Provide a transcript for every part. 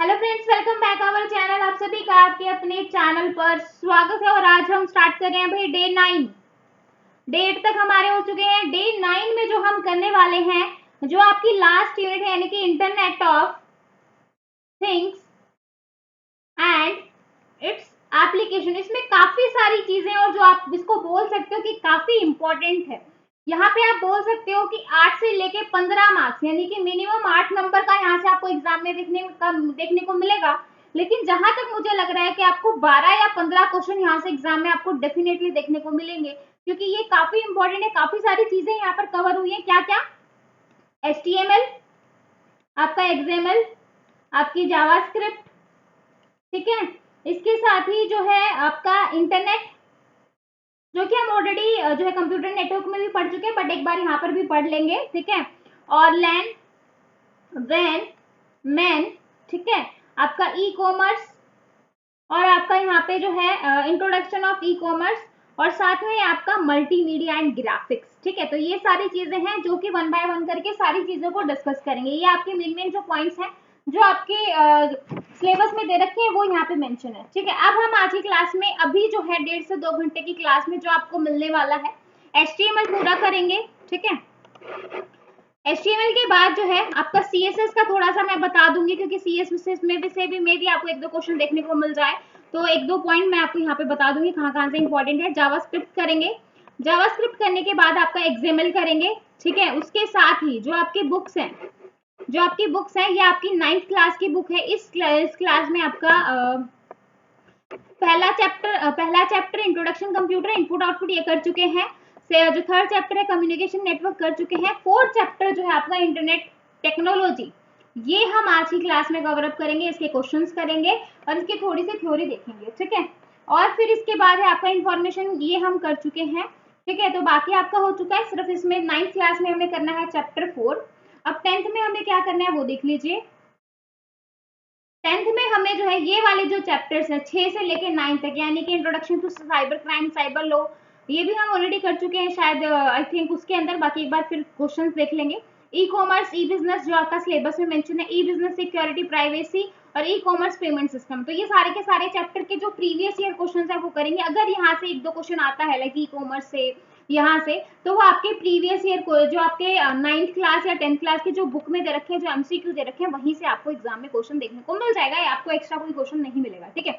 Hello friends, welcome back our channel. आप सभी का आपके अपने चैनल पर स्वागत है। और आज हम स्टार्ट कर रहे हैं भाई डे 9। डे 8 तक हमारे हो चुके हैं। डे 9 में जो हम करने वाले हैं, जो आपकी लास्ट यूनिट है यानी कि internet of things and its application. इसमें काफी सारी चीजें और जो आप इसको बोल सकते हो कि काफी इंपॉर्टेंट है। यहाँ पे आप बोल सकते हो कि 8 से लेके 15 मार्क्स यानी कि मिनिमम 8 नंबर का यहाँ से आपको एग्जाम में देखने को मिलेगा। लेकिन जहां तक मुझे लग रहा है कि आपको 12 या 15 क्वेश्चन यहाँ से एग्जाम में आपको डेफिनेटली देखने को मिलेंगे, क्योंकि ये काफी इंपॉर्टेंट है। काफी सारी चीजें यहाँ पर कवर हुई है। क्या क्या? HTML, आपका XML, आपकी जावास्क्रिप्ट, ठीक है। इसके साथ ही जो है आपका इंटरनेट, जो कि हम ऑलरेडी जो है कंप्यूटर नेटवर्क में भी पढ़ चुके हैं, बट एक बार यहाँ पर भी पढ़ लेंगे, ठीक है। और लैन, वैन, मैन, ठीक है। आपका ई कॉमर्स, और आपका यहाँ पे जो है इंट्रोडक्शन ऑफ ई कॉमर्स, और साथ में आपका मल्टीमीडिया एंड ग्राफिक्स, ठीक है। तो ये सारी चीजें हैं जो कि वन बाय वन करके सारी चीजों को डिस्कस करेंगे। ये आपके मेन जो पॉइंट्स हैं जो आपके सिलेबस में दे रखे हैं वो यहाँ पे मेंशन है, ठीक है। अब हम आज की क्लास में अभी जो है 1.5 से 2 घंटे की क्लास में जो आपको मिलने वाला है, HTML पूरा करेंगे, ठीक है। HTML के बाद जो है आपका CSS का थोड़ा सा मैं बता दूंगी, क्योंकि CSS में भी आपको 1-2 क्वेश्चन देखने को मिल जाए, तो 1-2 पॉइंट मैं आपको यहाँ पे बता दूंगी कहाँ से इंपॉर्टेंट है। जावास्क्रिप्ट करेंगे। जावास्क्रिप्ट करने के बाद आपका XML करेंगे, ठीक है। उसके साथ ही जो आपकी बुक्स हैं, ये आपकी 9th क्लास की बुक है। इस क्लास में आपका पहला chapter introduction computer input output ये कर चुके हैं। जो 3rd चैप्टर है कम्युनिकेशन नेटवर्क कर चुके हैं। 4th चैप्टर जो है आपका इंटरनेट टेक्नोलॉजी, ये हम आज की क्लास में कवर अप करेंगे। इसके क्वेश्चंस करेंगे और इसकी थोड़ी सी थ्योरी देखेंगे, ठीक है। और फिर इसके बाद है आपका इंफॉर्मेशन, ये हम कर चुके हैं, ठीक है। तो बाकी आपका हो चुका है। सिर्फ इसमें 9th क्लास में हमें करना है चैप्टर 4। अब 10th में हमें क्या करना है वो देख लीजिए। 10th में हमें जो है ये वाले जो चैप्टर्स है 6 से लेके 9 तक, यानी कि introduction to cyber crime, cyber law, ये भी हम ऑलरेडी कर चुके हैं शायद, आई थिंक उसके अंदर। बाकी एक बार फिर क्वेश्चंस देख लेंगे। ई कॉमर्स, ई बिजनेस जो आपका सिलेबस में मेंशन है, ई बिजनेस सिक्योरिटी प्राइवेसी, और ई कॉमर्स पेमेंट सिस्टम। तो ये सारे के सारे चैप्टर के जो प्रीवियस ईयर क्वेश्चन है वो करेंगे। अगर यहाँ से 1-2 क्वेश्चन आता है लाइक ई कॉमर्स से यहाँ से, तो वो आपके प्रीवियस ईयर को जो आपके 9th क्लास या 10th क्लास के जो बुक में दे रखे हैं, जो MCQ दे रखे हैं, वहीं से आपको एग्जाम में क्वेश्चन देखने को मिल जाएगा, या आपको एक्स्ट्रा कोई क्वेश्चन नहीं मिलेगा, ठीक है।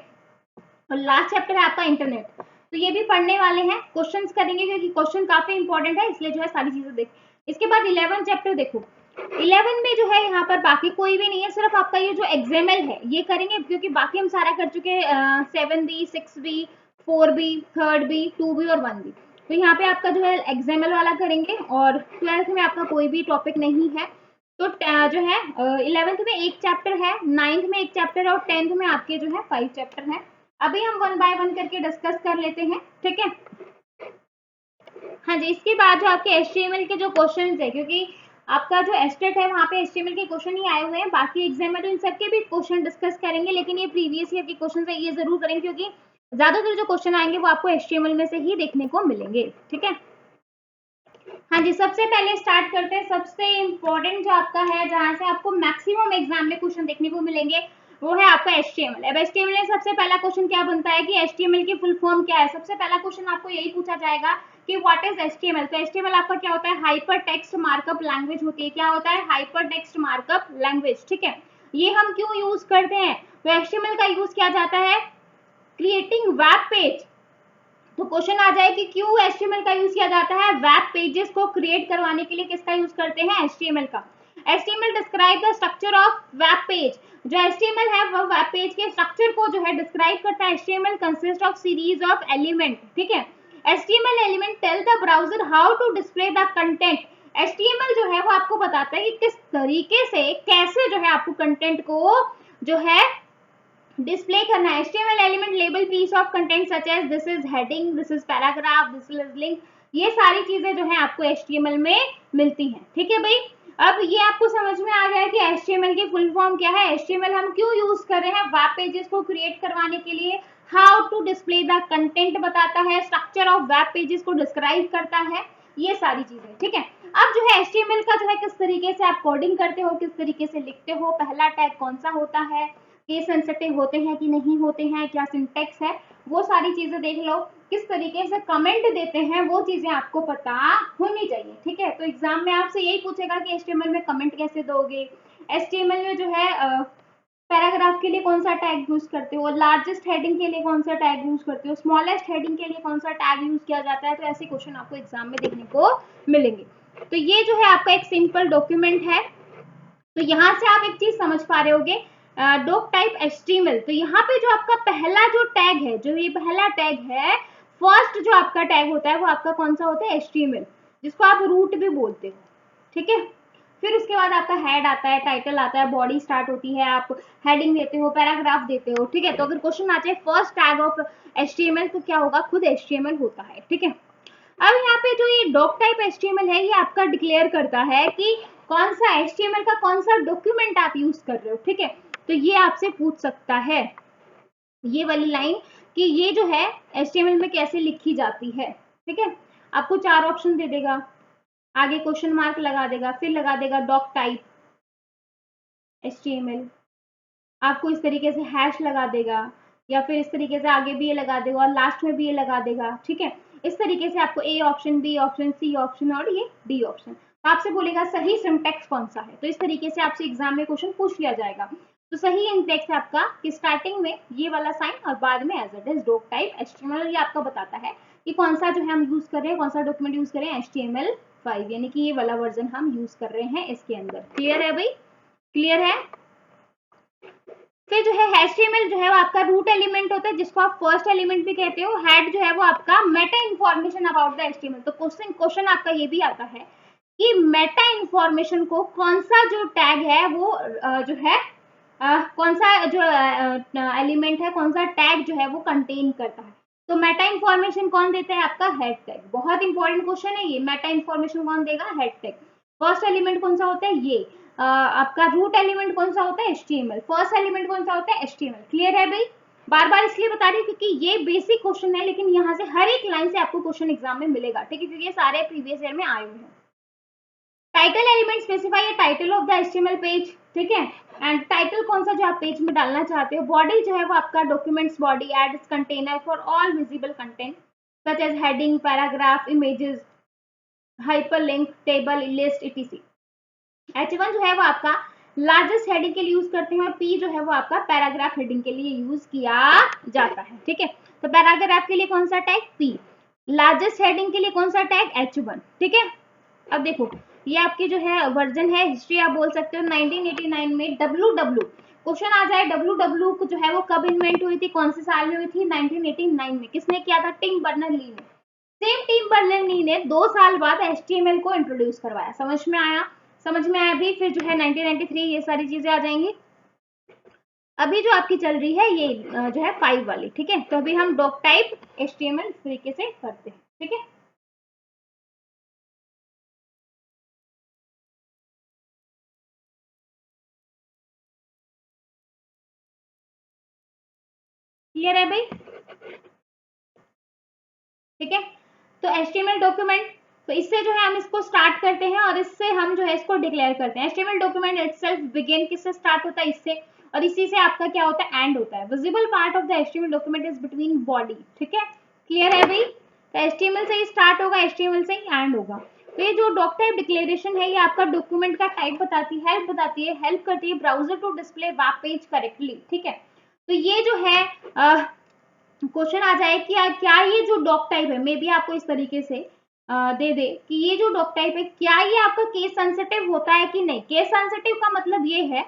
और लास्ट चैप्टर है आपका इंटरनेट, तो ये भी पढ़ने वाले हैं, क्वेश्चंस करेंगे क्योंकि क्वेश्चन काफी इंपॉर्टेंट है, इसलिए जो है सारी चीजें देख। इसके बाद 11 चैप्टर देखो। 11 में जो है यहाँ पर बाकी कोई भी नहीं है, सिर्फ आपका ये जो XML है ये करेंगे, क्योंकि बाकी हम सारा कर चुके हैं 7B, 6B, 4B, 3rd B, 2B और 1B। तो यहाँ पे आपका जो है XML वाला करेंगे। और 12th में आपका कोई भी टॉपिक नहीं है, तो जो है 11th में एक चैप्टर है, 9th में एक चैप्टर है, और 10th में आपके जो है 5 चैप्टर है। अभी हम वन बाय वन करके डिस्कस कर लेते हैं, ठीक है। हाँ जी, इसके बाद जो आपके HTML के जो क्वेश्चन है, क्योंकि आपका जो एस्टेट है वहाँ पे HTML के क्वेश्चन ही आए हुए हैं, बाकी XML इन सबके भी क्वेश्चन डिस्कस करेंगे, लेकिन ये प्रीवियस ईयर के क्वेश्चन है, ये जरूर करेंगे, क्योंकि ज्यादातर जो क्वेश्चन आएंगे वो आपको HTML में से ही देखने को मिलेंगे, ठीक है। हाँ जी, सबसे पहले स्टार्ट करते हैं। सबसे इम्पोर्टेंट जो आपका है, जहां से आपको मैक्सिमम एग्जाम में क्वेश्चन देखने को मिलेंगे, वो है आपका HTML। अब HTML में सबसे पहला क्वेश्चन क्या बनता है कि HTML की फुल फॉर्म क्या है। सबसे पहला क्वेश्चन आपको यही पूछा जाएगा कि व्हाट इज HTML। तो HTML आपका क्या होता है? हाइपर टेक्स्ट मार्कअप लैंग्वेज होती है। क्या होता है? हाइपर टेक्स्ट मार्कअप लैंग्वेज, ठीक है। ये हम क्यों यूज करते हैं? तो HTML का यूज किया जाता है क्रिएटिंग वेब पेज। तो क्वेश्चन आ जाए कि क्यों HTML का यूज किया जाता है? वेब पेजेस को क्रिएट करवाने के लिए किसका यूज करते हैं? HTML का। HTML describe the structure of web page. जो HTML है वो वेब पेज के स्ट्रक्चर को जो है डिस्क्राइब करता है। HTML consist of series of element, ठीक है। HTML element tell the browser how to display the content. HTML जो है वो आपको बताता है कि किस तरीके से, कैसे जो है आपको कंटेंट को जो है डिस्प्ले करना है। HTML element label piece of content such as this is heading, this is paragraph, this is link. ये सारी चीजें जो है आपको HTML में मिलती हैं, ठीक है भाई। अब ये आपको समझ में आ गया कि HTML की फुल फॉर्म क्या है, HTML हम क्यों यूज कर रहे हैं वेब पेजेस को क्रिएट करवाने के लिए, how to display the content बताता है, स्ट्रक्चर ऑफ वेब पेजेस को डिस्क्राइब करता है, ये सारी चीजें, ठीक है। अब जो है HTML का जो है किस तरीके से आप कोडिंग करते हो, किस तरीके से लिखते हो, पहला टैग कौन सा होता है, केस सेंसिटिव होते हैं कि नहीं होते हैं, क्या सिंटेक्स है, वो सारी चीजें देख लो, किस तरीके से कमेंट देते हैं, वो चीजें आपको पता होनी चाहिए। ठीक है, तो एग्जाम में आपसे यही पूछेगा कि HTML में कमेंट कैसे दोगे, HTML में जो है पैराग्राफ के लिए कौन सा टैग यूज करते हो, लार्जेस्ट हेडिंग के लिए कौन सा टैग यूज करते हो, स्मॉलेस्ट हेडिंग के लिए कौन सा टैग यूज किया जाता है। तो ऐसे क्वेश्चन आपको एग्जाम में देखने को मिलेंगे। तो ये जो है आपका एक सिंपल डॉक्यूमेंट है। तो यहाँ से आप एक चीज समझ पा रहे होगे, डॉक टाइप HTML। तो यहाँ पे जो आपका पहला जो टैग है, जो ये पहला टैग है, फर्स्ट जो आपका टैग होता है वो आपका कौन सा होता है, HTML, जिसको आप रूट भी बोलते हो। ठीक है, फिर उसके बाद आपका हेड आता है, टाइटल आता है, बॉडी स्टार्ट होती है, आप हेडिंग देते हो, पैराग्राफ देते हो। ठीक है, तो अगर क्वेश्चन आ जाए फर्स्ट टैग ऑफ HTML तो क्या होगा, खुद HTML होता है। ठीक है, अब यहाँ पे जो ये डॉक टाइप HTML है, ये आपका डिक्लेयर करता है कि कौन सा HTML का कौन सा डॉक्यूमेंट आप यूज कर रहे हो। ठीक है, तो ये आपसे पूछ सकता है ये वाली लाइन कि ये जो है HTML में कैसे लिखी जाती है। ठीक है, आपको 4 ऑप्शन दे देगा, आगे क्वेश्चन मार्क लगा देगा, फिर लगा देगा डॉक टाइप HTML, आपको इस तरीके से हैश लगा देगा, या फिर इस तरीके से आगे भी ये लगा देगा और लास्ट में भी ये लगा देगा। ठीक है, इस तरीके से आपको A option, B option, C option और ये D ऑप्शन। तो आपसे बोलेगा सही सिंटेक्स कौन सा है, तो इस तरीके से आपसे एग्जाम में क्वेश्चन पूछ लिया जाएगा। तो सही सिंटेक्स है आपका कि स्टार्टिंग में ये वाला साइन और बाद में as it is doc type HTML। ये आपका बताता है कि कौन सा जो है हम यूज कर रहे हैं, कौन सा डॉक्यूमेंट यूज कर रहे हैं, HTML5, यानी कि ये वाला वर्जन हम यूज कर रहे हैं इसके अंदर। क्लियर है भाई, क्लियर है। फिर जो है HTML जो है वो आपका रूट एलिमेंट होता है, जिसको आप फर्स्ट एलिमेंट भी कहते हो। हेड जो है वो आपका Meta information about the HTML। तो क्वेश्चन आपका ये भी आता है कि मेटा इंफॉर्मेशन को कौन सा जो टैग है वो जो है कौन सा जो एलिमेंट है, कौन सा टैग जो है वो कंटेन करता है। तो मेटा इंफॉर्मेशन कौन देता है, आपका हेड टैग। बहुत इंपॉर्टेंट क्वेश्चन है ये, मेटा इंफॉर्मेशन कौन देगा, हेड टैग। फर्स्ट एलिमेंट कौन सा होता है, ये आपका रूट एलिमेंट कौन सा होता है, HTML। फर्स्ट एलिमेंट कौन सा होता है, HTML। क्लियर है भाई, बार बार इसलिए बता रही हूँ क्योंकि ये बेसिक क्वेश्चन है, लेकिन यहाँ से हर एक लाइन से आपको क्वेश्चन एग्जाम में मिलेगा। ठीक है, क्योंकि ये सारे प्रीवियस ईयर में आए हुए हैं। Title element specify title of the HTML page. ठीक है, एंड टाइटल कौन सा जो आप पेज में डालना चाहते हो। बॉडी जो है वो आपका documents body adds container for all visible content such as heading, paragraph, images, hyperlink, table, list, etc। H1 जो है वो आपका लार्जेस्ट हेडिंग के लिए यूज करते हैं, और P जो है वो आपका पैराग्राफ हेडिंग के लिए यूज किया जाता है। ठीक है, तो पैराग्राफ के लिए कौन सा टैग, P। लार्जेस्ट हेडिंग के लिए कौन सा टैग, H1। ठीक है, अब देखो ये आपकी जो है वर्जन है, हिस्ट्री आप बोल सकते हो। 1989 में WW क्वेश्चन आ जाए, WW जो है वो कब इन्वेंट हुई थी, कौन से साल में हुई थी, 1989 में। किसने किया था, टिम बर्नर-ली ने। सेम टिम बर्नर-ली ने 2 साल बाद HTML को इंट्रोड्यूस करवाया। समझ में आया, समझ में आया भी। फिर जो है 1993 ये सारी चीजें आ जाएंगी। अभी जो आपकी चल रही है ये जो है 5 वाली। ठीक है, तो अभी हम डॉक टाइप HTML इस तरीके से करते हैं। ठीक है, क्लियर है भाई। ठीक है, तो HTML डॉक्यूमेंट, तो इससे जो है हम इसको स्टार्ट करते हैं और इससे हम जो है इसको डिक्लेयर करते हैं। HTML डॉक्यूमेंट इटसेल्फ बिगिन किससे स्टार्ट होता है, इससे, और इसी से आपका क्या होता है, एंड होता है। Visible part of the HTML document is between body. ठीक है, क्लियर है भाई। तो HTML से ही स्टार्ट होगा, HTML से ही एंड होगा। तो ये जो डॉक टाइप डिक्लेरेशन है, ये आपका डॉक्यूमेंट का टाइप बताती है, हेल्प करती है browser to display web page correctly. ठीक है, तो ये जो है क्वेश्चन आ जाए कि क्या ये जो डॉक टाइप है, मे बी आपको इस तरीके से दे दे कि ये जो डॉक टाइप है, क्या ये आपका केस सेंसिटिव होता है कि नहीं। केस सेंसिटिव का मतलब ये है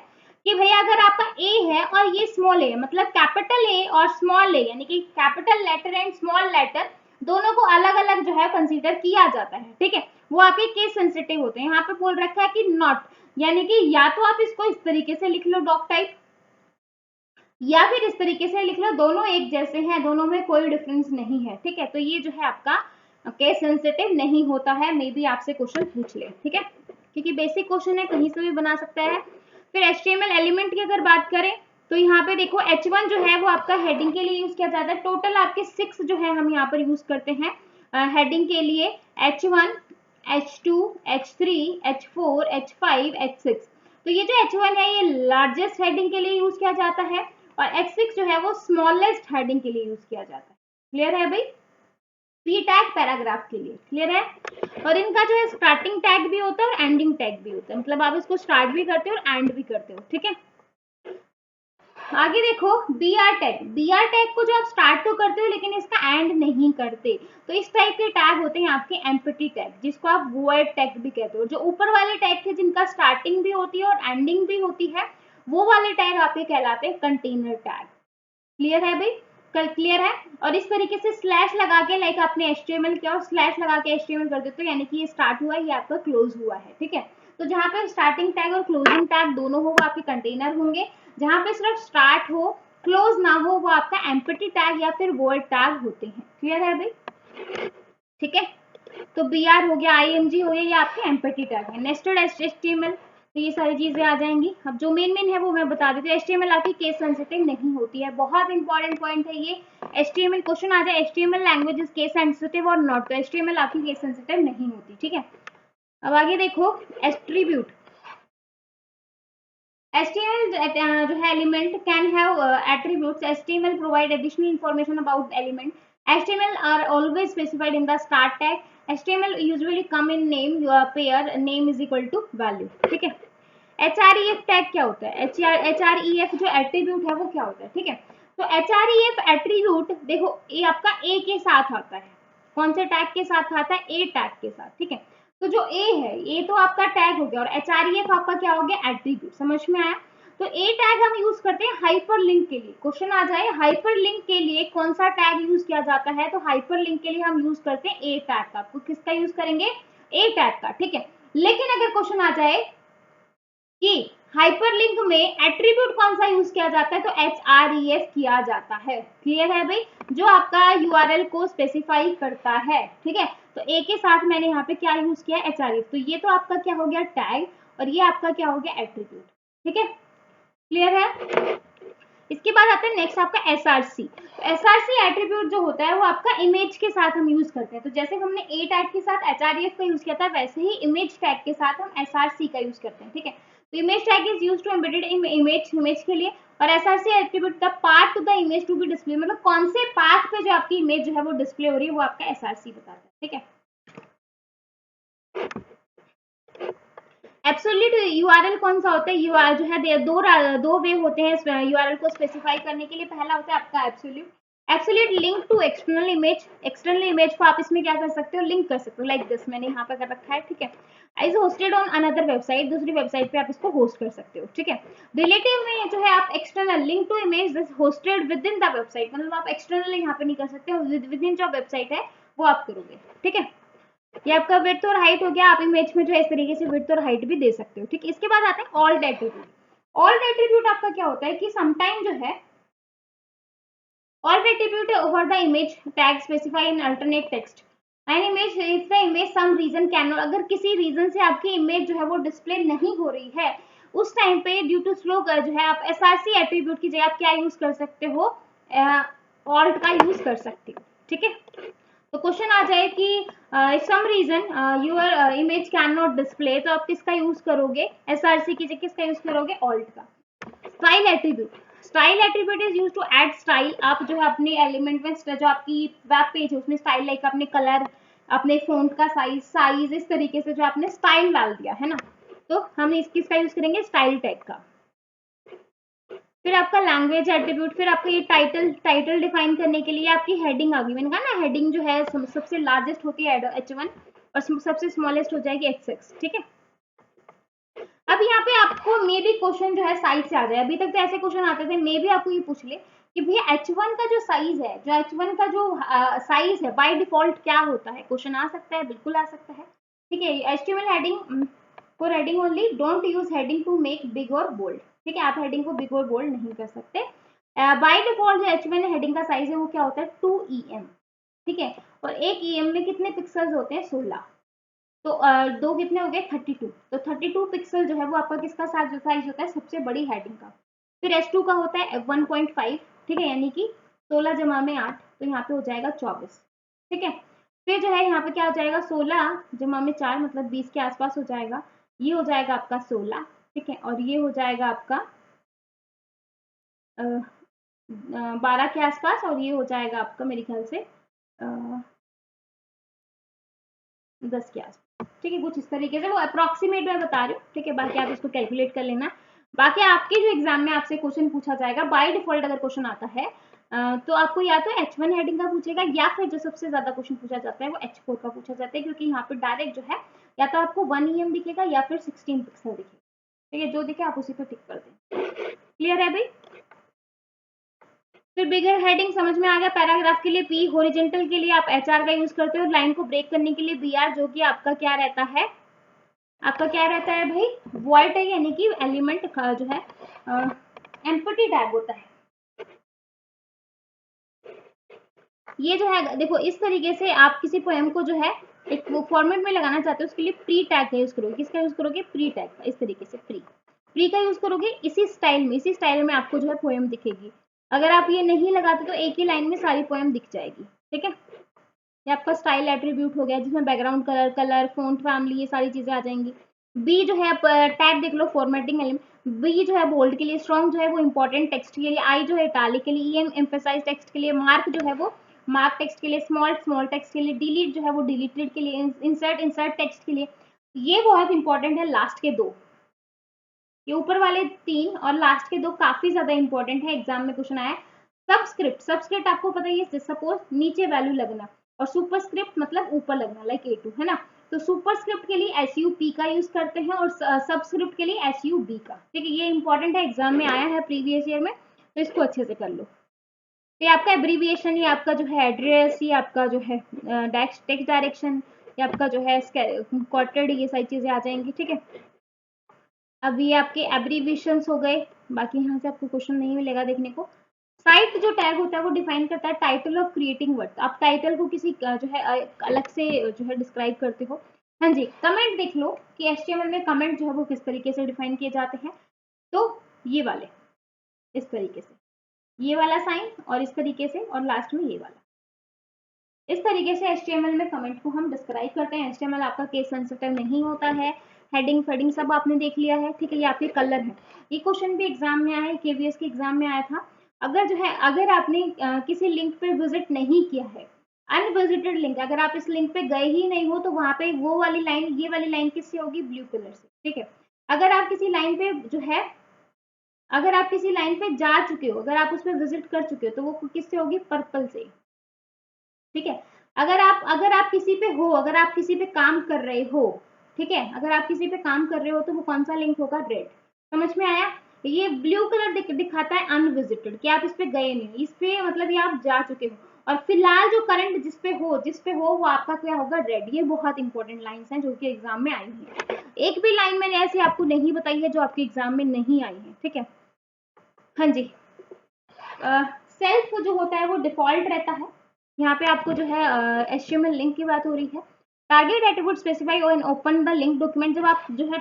कि भैया अगर आपका A है और ये स्मॉल a, मतलब कैपिटल A और स्मॉल a, यानी कि capital letter and small letter दोनों को अलग अलग जो है कंसीडर किया जाता है। ठीक है, वो आपके केस सेंसिटिव होते हैं। यहाँ पे बोल रखा है कि नॉट, यानी कि या तो आप इसको इस तरीके से लिख लो डॉक टाइप, या फिर इस तरीके से लिख लो, दोनों एक जैसे हैं, दोनों में कोई डिफरेंस नहीं है। ठीक है, तो ये जो है आपका केस सेंसिटिव नहीं होता है। मे बी आपसे क्वेश्चन पूछ ले। ठीक है, क्योंकि बेसिक क्वेश्चन है, कहीं से भी बना सकता है। फिर HTML एलिमेंट की अगर बात करें तो यहाँ पे देखो H1 जो है वो आपका हेडिंग के लिए यूज किया जाता है। टोटल आपके 6 जो है हम यहाँ पर यूज करते हैं हेडिंग के लिए, H1, H2, H3, H4, H5, H6। तो ये जो H1 है ये लार्जेस्ट हेडिंग के लिए यूज किया जाता है और H6 जो है वो स्मॉलेस्ट हेडिंग के लिए यूज किया जाता है। क्लियर है भाई? पी टैग पैराग्राफ के लिए, क्लियर है? और इनका जो है स्टार्टिंग टैग भी होता है और एंडिंग टैग भी होता है, मतलब आप इसको स्टार्ट भी करते हो और एंड भी करते हो, ठीक है? आगे देखो B R tag. B R tag को जो आप स्टार्ट तो करते हो लेकिन इसका एंड नहीं करते, तो इस टाइप के टैग होते हैं आपके एम्प्टी टैग, जिसको आप वॉइड टैग भी कहते हो। जो ऊपर वाले टैग थे जिनका स्टार्टिंग भी होती है और एंडिंग भी होती है, वो वाले टैग आपके कहलाते हैं कंटेनर टैग। क्लियर है भाई? कल क्लियर है? और इस तरीके से स्लैश लगा के, लाइक आपने HTML किया और स्लैश लगा के HTML कर देते हो, यानी कि ये स्टार्ट हुआ है, ये आपका क्लोज हुआ है, ठीक है? तो जहां पे स्टार्टिंग टैग और क्लोजिंग टैग दोनों हो वो आपके कंटेनर होंगे, जहां पे सिर्फ स्टार्ट हो क्लोज ना हो वो आपका एम्प्टी टैग या फिर वॉइड टैग होते हैं। क्लियर है भाई? ठीक है, तो BR हो गया, IMG हो गया, ये आपके एम्प्टी टैग है। नेस्टेड HTML, तो ये सारी चीजें आ जाएंगी। अब जो मेन है वो मैं बता देती हूँ। HTML आपकी केस सेंसिटिव नहीं होती है, बहुत इंपॉर्टेंट पॉइंट है ये। HTML क्वेश्चन आ जाए HTML language is case sensitive और नॉट, तो HTML आपकी केस सेंसिटिव नहीं होती, ठीक है? अब आगे देखो एट्रीब्यूट। HTML जो है element can have attributes. HTML provide additional information about the element. HTML are always specified in the start tag. HTML usually come in name, your pair name is equal to value, ठीक है? HREF tag क्या होता है? HREF जो attribute है वो क्या होता है, ठीक है? तो HREF एट्रीब्यूट देखो ये आपका A के साथ आता है। कौन से टैग के साथ आता है? A टैग के साथ, ठीक है? तो जो A है ये तो आपका टैग हो गया और HREF आपका क्या हो गया? एट्रीब्यूट। समझ में आया? तो A टैग हम यूज करते हैं हाइपरलिंक के लिए। क्वेश्चन आ जाए हाइपरलिंक के लिए कौन सा टैग यूज किया जाता है, तो हाइपरलिंक के लिए हम यूज करते हैं A टैग का। तो किसका यूज करेंगे? A टैग का, ठीक है? लेकिन अगर क्वेश्चन आ जाए कि हाइपरलिंक में एट्रीब्यूट कौन सा यूज किया जाता है, तो HREF किया जाता है। क्लियर है भाई? जो आपका URL को स्पेसिफाई करता है, ठीक है? तो A के साथ मैंने यहाँ पे क्या यूज किया? HREF। तो ये तो आपका क्या हो गया? टैग, और ये आपका क्या हो गया? एट्रीब्यूट, ठीक है? क्लियर है? इसके बाद आता है नेक्स्ट आपका SRC। तो SRC एट्रीब्यूट जो होता है वो आपका इमेज के साथ हम यूज करते हैं। तो जैसे हमने A टैग के साथ HREF का यूज किया था, वैसे ही इमेज टैग के साथ हम SRC का यूज करते हैं, ठीक है? तो image tag is used to embedded in image के लिए, और SRC attribute the path to the image to be display, मतलब कौन से पाथ पे जो आपकी इमेज जो है वो डिस्प्ले हो रही है वो आपका SRC बताता है, ठीक है? एब्सोल्यूट URL कौन सा होता है? URL जो है दो वे होते हैं URL को स्पेसिफाई करने के लिए। पहला होता है आपका absolute link to external image. External image को आप इसमें क्या कर सकते हो? लिंक कर सकते हो, लाइक दिस मैंने यहाँ पर कर रखा है, ठीक है? Is hosted on another website, दूसरी वेबसाइट पे आप इसको होस्ट कर सकते हो, ठीक है? रिलेटिव में जो है आप external link to image this hosted within the website, मतलब आप एक्सटर्नल यहाँ पे नहीं कर सकते, विद इन जो वेबसाइट है वो आप करोगे, ठीक है? ये आपका विड्थ और हाइट हो गया। आप इमेज में जो है इस तरीके से विड्थ और हाइट भी दे सकते हो, ठीक है? इसके बाद आते हैं ऑल्ट एट्रीब्यूट। ऑल्ट एट्रीब्यूट आपका क्या होता है कि समटाइम जो है alt attribute over the image tag specify in alternate text an image if the image some reason can not, अगर किसी रीजन से आपकी इमेज जो है वो डिस्प्ले नहीं हो रही है उस टाइम पे ड्यू टू स्लो जो है आप SRC एट्रीब्यूट की जगह आप क्या यूज कर सकते हो? ऑल्ट का यूज कर सकते हो, ठीक है? तो क्वेश्चन आ जाए कि some reason your image can not display, तो आप किसका यूज करोगे? SRC की जगह किसका यूज करोगे? ऑल्ट का। Style attribute. Style attribute is use to add style. आप जो है अपने एलिमेंट में जो आपकी वेब पेज है उसमें स्टाइल, लाइक अपने कलर, अपने फोंट का साइज इस तरीके से जो आपने स्टाइल डाल दिया है ना, तो हम किसका यूज करेंगे? स्टाइल टैग का। फिर आपका लैंग्वेज एट्रीब्यूट, फिर आपका ये टाइटल डिफाइन करने के लिए आपकी हेडिंग आ गई। मैंने कहा ना हेडिंग जो है सबसे लार्जेस्ट होती है H1 और सबसे स्मॉलेस्ट हो जाएगी H6, ठीक है? अब यहाँ पे आपको मे भी क्वेश्चन जो है साइज से आ जाए। अभी तक तो ऐसे क्वेश्चन आते थे, मे भी आपको ये पूछ ले कि भैया H1 का जो साइज है, जो H1 का जो साइज है बाय डिफॉल्ट क्या होता है? क्वेश्चन आ सकता है, बिल्कुल आ सकता है, ठीक है? HTML heading for heading only, don't use heading to make big और बोल्ड, ठीक है? आप हेडिंग को बिग और बोल्ड नहीं कर सकते। बाय डिफॉल्ट जो H1 हेडिंग का साइज है वो क्या होता है? 2 EM, ठीक है? और एक EM में कितने पिक्सल्स होते हैं? 16। तो दो कितने हो गए? 32। तो 32 पिक्सल जो है वो आपका किसका साइज होता है? सबसे बड़ी हेडिंग का। फिर H2 का होता है 1.5, ठीक है? यानी कि 16 जमा में 8, तो यहाँ पे हो जाएगा 24, ठीक है? फिर जो है यहाँ पे क्या हो जाएगा? 16 जमा में 4 मतलब 20 के आसपास हो जाएगा। ये हो जाएगा आपका 16, ठीक है, और ये हो जाएगा आपका 12 के आसपास, और ये हो जाएगा आपका मेरे ख्याल से 10 के आसपास। ठीक है, कुछ इस तरीके से, वो अप्रोक्सीमेट मैं बता रही हूँ। ठीक है, बाकी आप इसको कैलकुलेट कर लेना। बाकी आपके जो एग्जाम में आपसे क्वेश्चन पूछा जाएगा बाय डिफॉल्ट, अगर क्वेश्चन आता है तो आपको या तो H1 हेडिंग का पूछेगा, या फिर जो सबसे ज्यादा क्वेश्चन पूछा जाता है वो H4 का पूछा जाता है, क्योंकि यहाँ पे डायरेक्ट जो है या तो आपको 1 EM दिखेगा या फिर 16 पिक्सल दिखेगा। ठीक है, जो दिखे आप उसी पे टिक कर दें। क्लियर है भाई? फिर बिगर हेडिंग समझ में आ गया। पैराग्राफ के लिए पी, हॉरिजॉन्टल के लिए आप HR का यूज करते हो, लाइन को ब्रेक करने के लिए BR, जो कि आपका क्या रहता है, आपका क्या रहता है भाई, वॉइड है, यानी कि एलिमेंट का जो है एम्प्टी टैग होता है। ये जो है देखो, इस तरीके से आप किसी पोएम को जो है एक फॉर्मेट में लगाना चाहते हो, उसके लिए प्री टैग का यूज करोगे। किसका यूज करोगे? प्री टैग का। इस तरीके से प्री का यूज करोगे, इसी स्टाइल में आपको जो है पोएम दिखेगी। अगर आप ये नहीं लगाते तो एक ही लाइन में सारी पोएम दिख जाएगी। ठीक है, ये आपका स्टाइल एट्रीब्यूट हो गया, जिसमें बैकग्राउंड कलर, फॉन्ट फैमिली, ये सारी चीजें आ जाएंगी। बी जो है टैग देख लो, फॉर्मेटिंग एलिमेंट। बी जो है बोल्ड के लिए, स्ट्रॉन्ग जो है वो इंपॉर्टेंट टेक्स्ट के लिए, आई जो है इटालिक के लिए, EM एम्फेसाइज टेक्स्ट के लिए, मार्क जो है वो मार्क टेक्स्ट के लिए, स्मॉल टेक्स्ट के लिए, डिलीट जो है वो डिलीटेड के लिए, इंसर्ट टेक्स्ट के लिए। ये बहुत इंपॉर्टेंट है, लास्ट के दो, ये ऊपर वाले 3 और लास्ट के 2 काफी ज्यादा इंपॉर्टेंट है, एग्जाम में क्वेश्चन आया। सबस्क्रिप्ट आपको पता ही है, सपोज नीचे वैल्यू लगना, और सुपरस्क्रिप्ट मतलब ऊपर लगना, लाइक A2 है ना। तो सुपरस्क्रिप्ट के लिए SUP का यूज करते हैं, और सबस्क्रिप्ट के लिए SUB का। ठीक है, ये इंपॉर्टेंट है, एग्जाम में आया है प्रीवियस ईयर में, तो इसको अच्छे से कर लो। तो ये आपका एब्रीविएशन, ये आपका जो है एड्रेस, ये आपका जो है टेक्स्ट डायरेक्शन, ये आपका जो है क्वार्टेड, ये सारी चीजें आ जाएंगी। ठीक है, अब ये आपके एब्रीविएशन हो गए, बाकी यहाँ से आपको क्वेश्चन नहीं मिलेगा देखने को। साइट जो टैग होता है वो डिफाइन करता है टाइटल ऑफ क्रिएटिंग वर्ड। आप टाइटल को किसी जो है अलग से जो है डिस्क्राइब करते हो। हाँ जी, कमेंट देख लो कि HTML में कमेंट जो है वो किस तरीके से डिफाइन किए जाते हैं। तो ये वाले इस तरीके से, ये वाला साइन और इस तरीके से, और लास्ट में ये वाला, इस तरीके से HTML में कमेंट को हम डिस्क्राइब करते हैं। HTML आपका केस सेंसिटिव नहीं होता है। हेडिंग फेडिंग सब आपने देख लिया है। ठीक है, ये आपके कलर है। ये क्वेश्चन भी एग्जाम में आया है, KVS के एग्जाम में आया था। अगर जो है, अगर आपने किसी लिंक पे विजिट नहीं किया है, अनविजिटेड लिंक, अगर आप इस लिंक पे गए ही नहीं हो, तो वहां पे वो वाली लाइन, ये वाली लाइन किससे होगी? ब्लू कलर से। ठीक है, अगर आप किसी लाइन पे जो है, अगर आप किसी लाइन पे जा चुके हो, अगर आप उस पर विजिट कर चुके हो, तो वो किससे होगी? पर्पल से। ठीक है, अगर आप किसी पे हो, अगर आप किसी पे काम कर रहे हो, ठीक है, अगर आप किसी पे काम कर रहे हो, तो वो कौन सा लिंक होगा? रेड। समझ में आया? ये ब्लू कलर दिखाता है अनविजिटेड, कि आप इस पे गए नहीं, इस पे मतलब ये आप जा चुके हो। और फिलहाल जो करंट जिस पे हो वो आपका क्या होगा? रेड। ये बहुत इंपॉर्टेंट लाइंस हैं जो कि एग्जाम में आई है। एक भी लाइन मैंने ऐसी आपको नहीं बताई है जो आपके एग्जाम में नहीं आई है। ठीक है, हाँ जी। सेल्फ जो होता है वो डिफॉल्ट रहता है। यहाँ पे आपको जो है HTML लिंक की बात हो रही है। टारगेट एट्रीब्यूट स्पेसिफाई और ओपन द लिंक डॉक्यूमेंट। जब आप जो है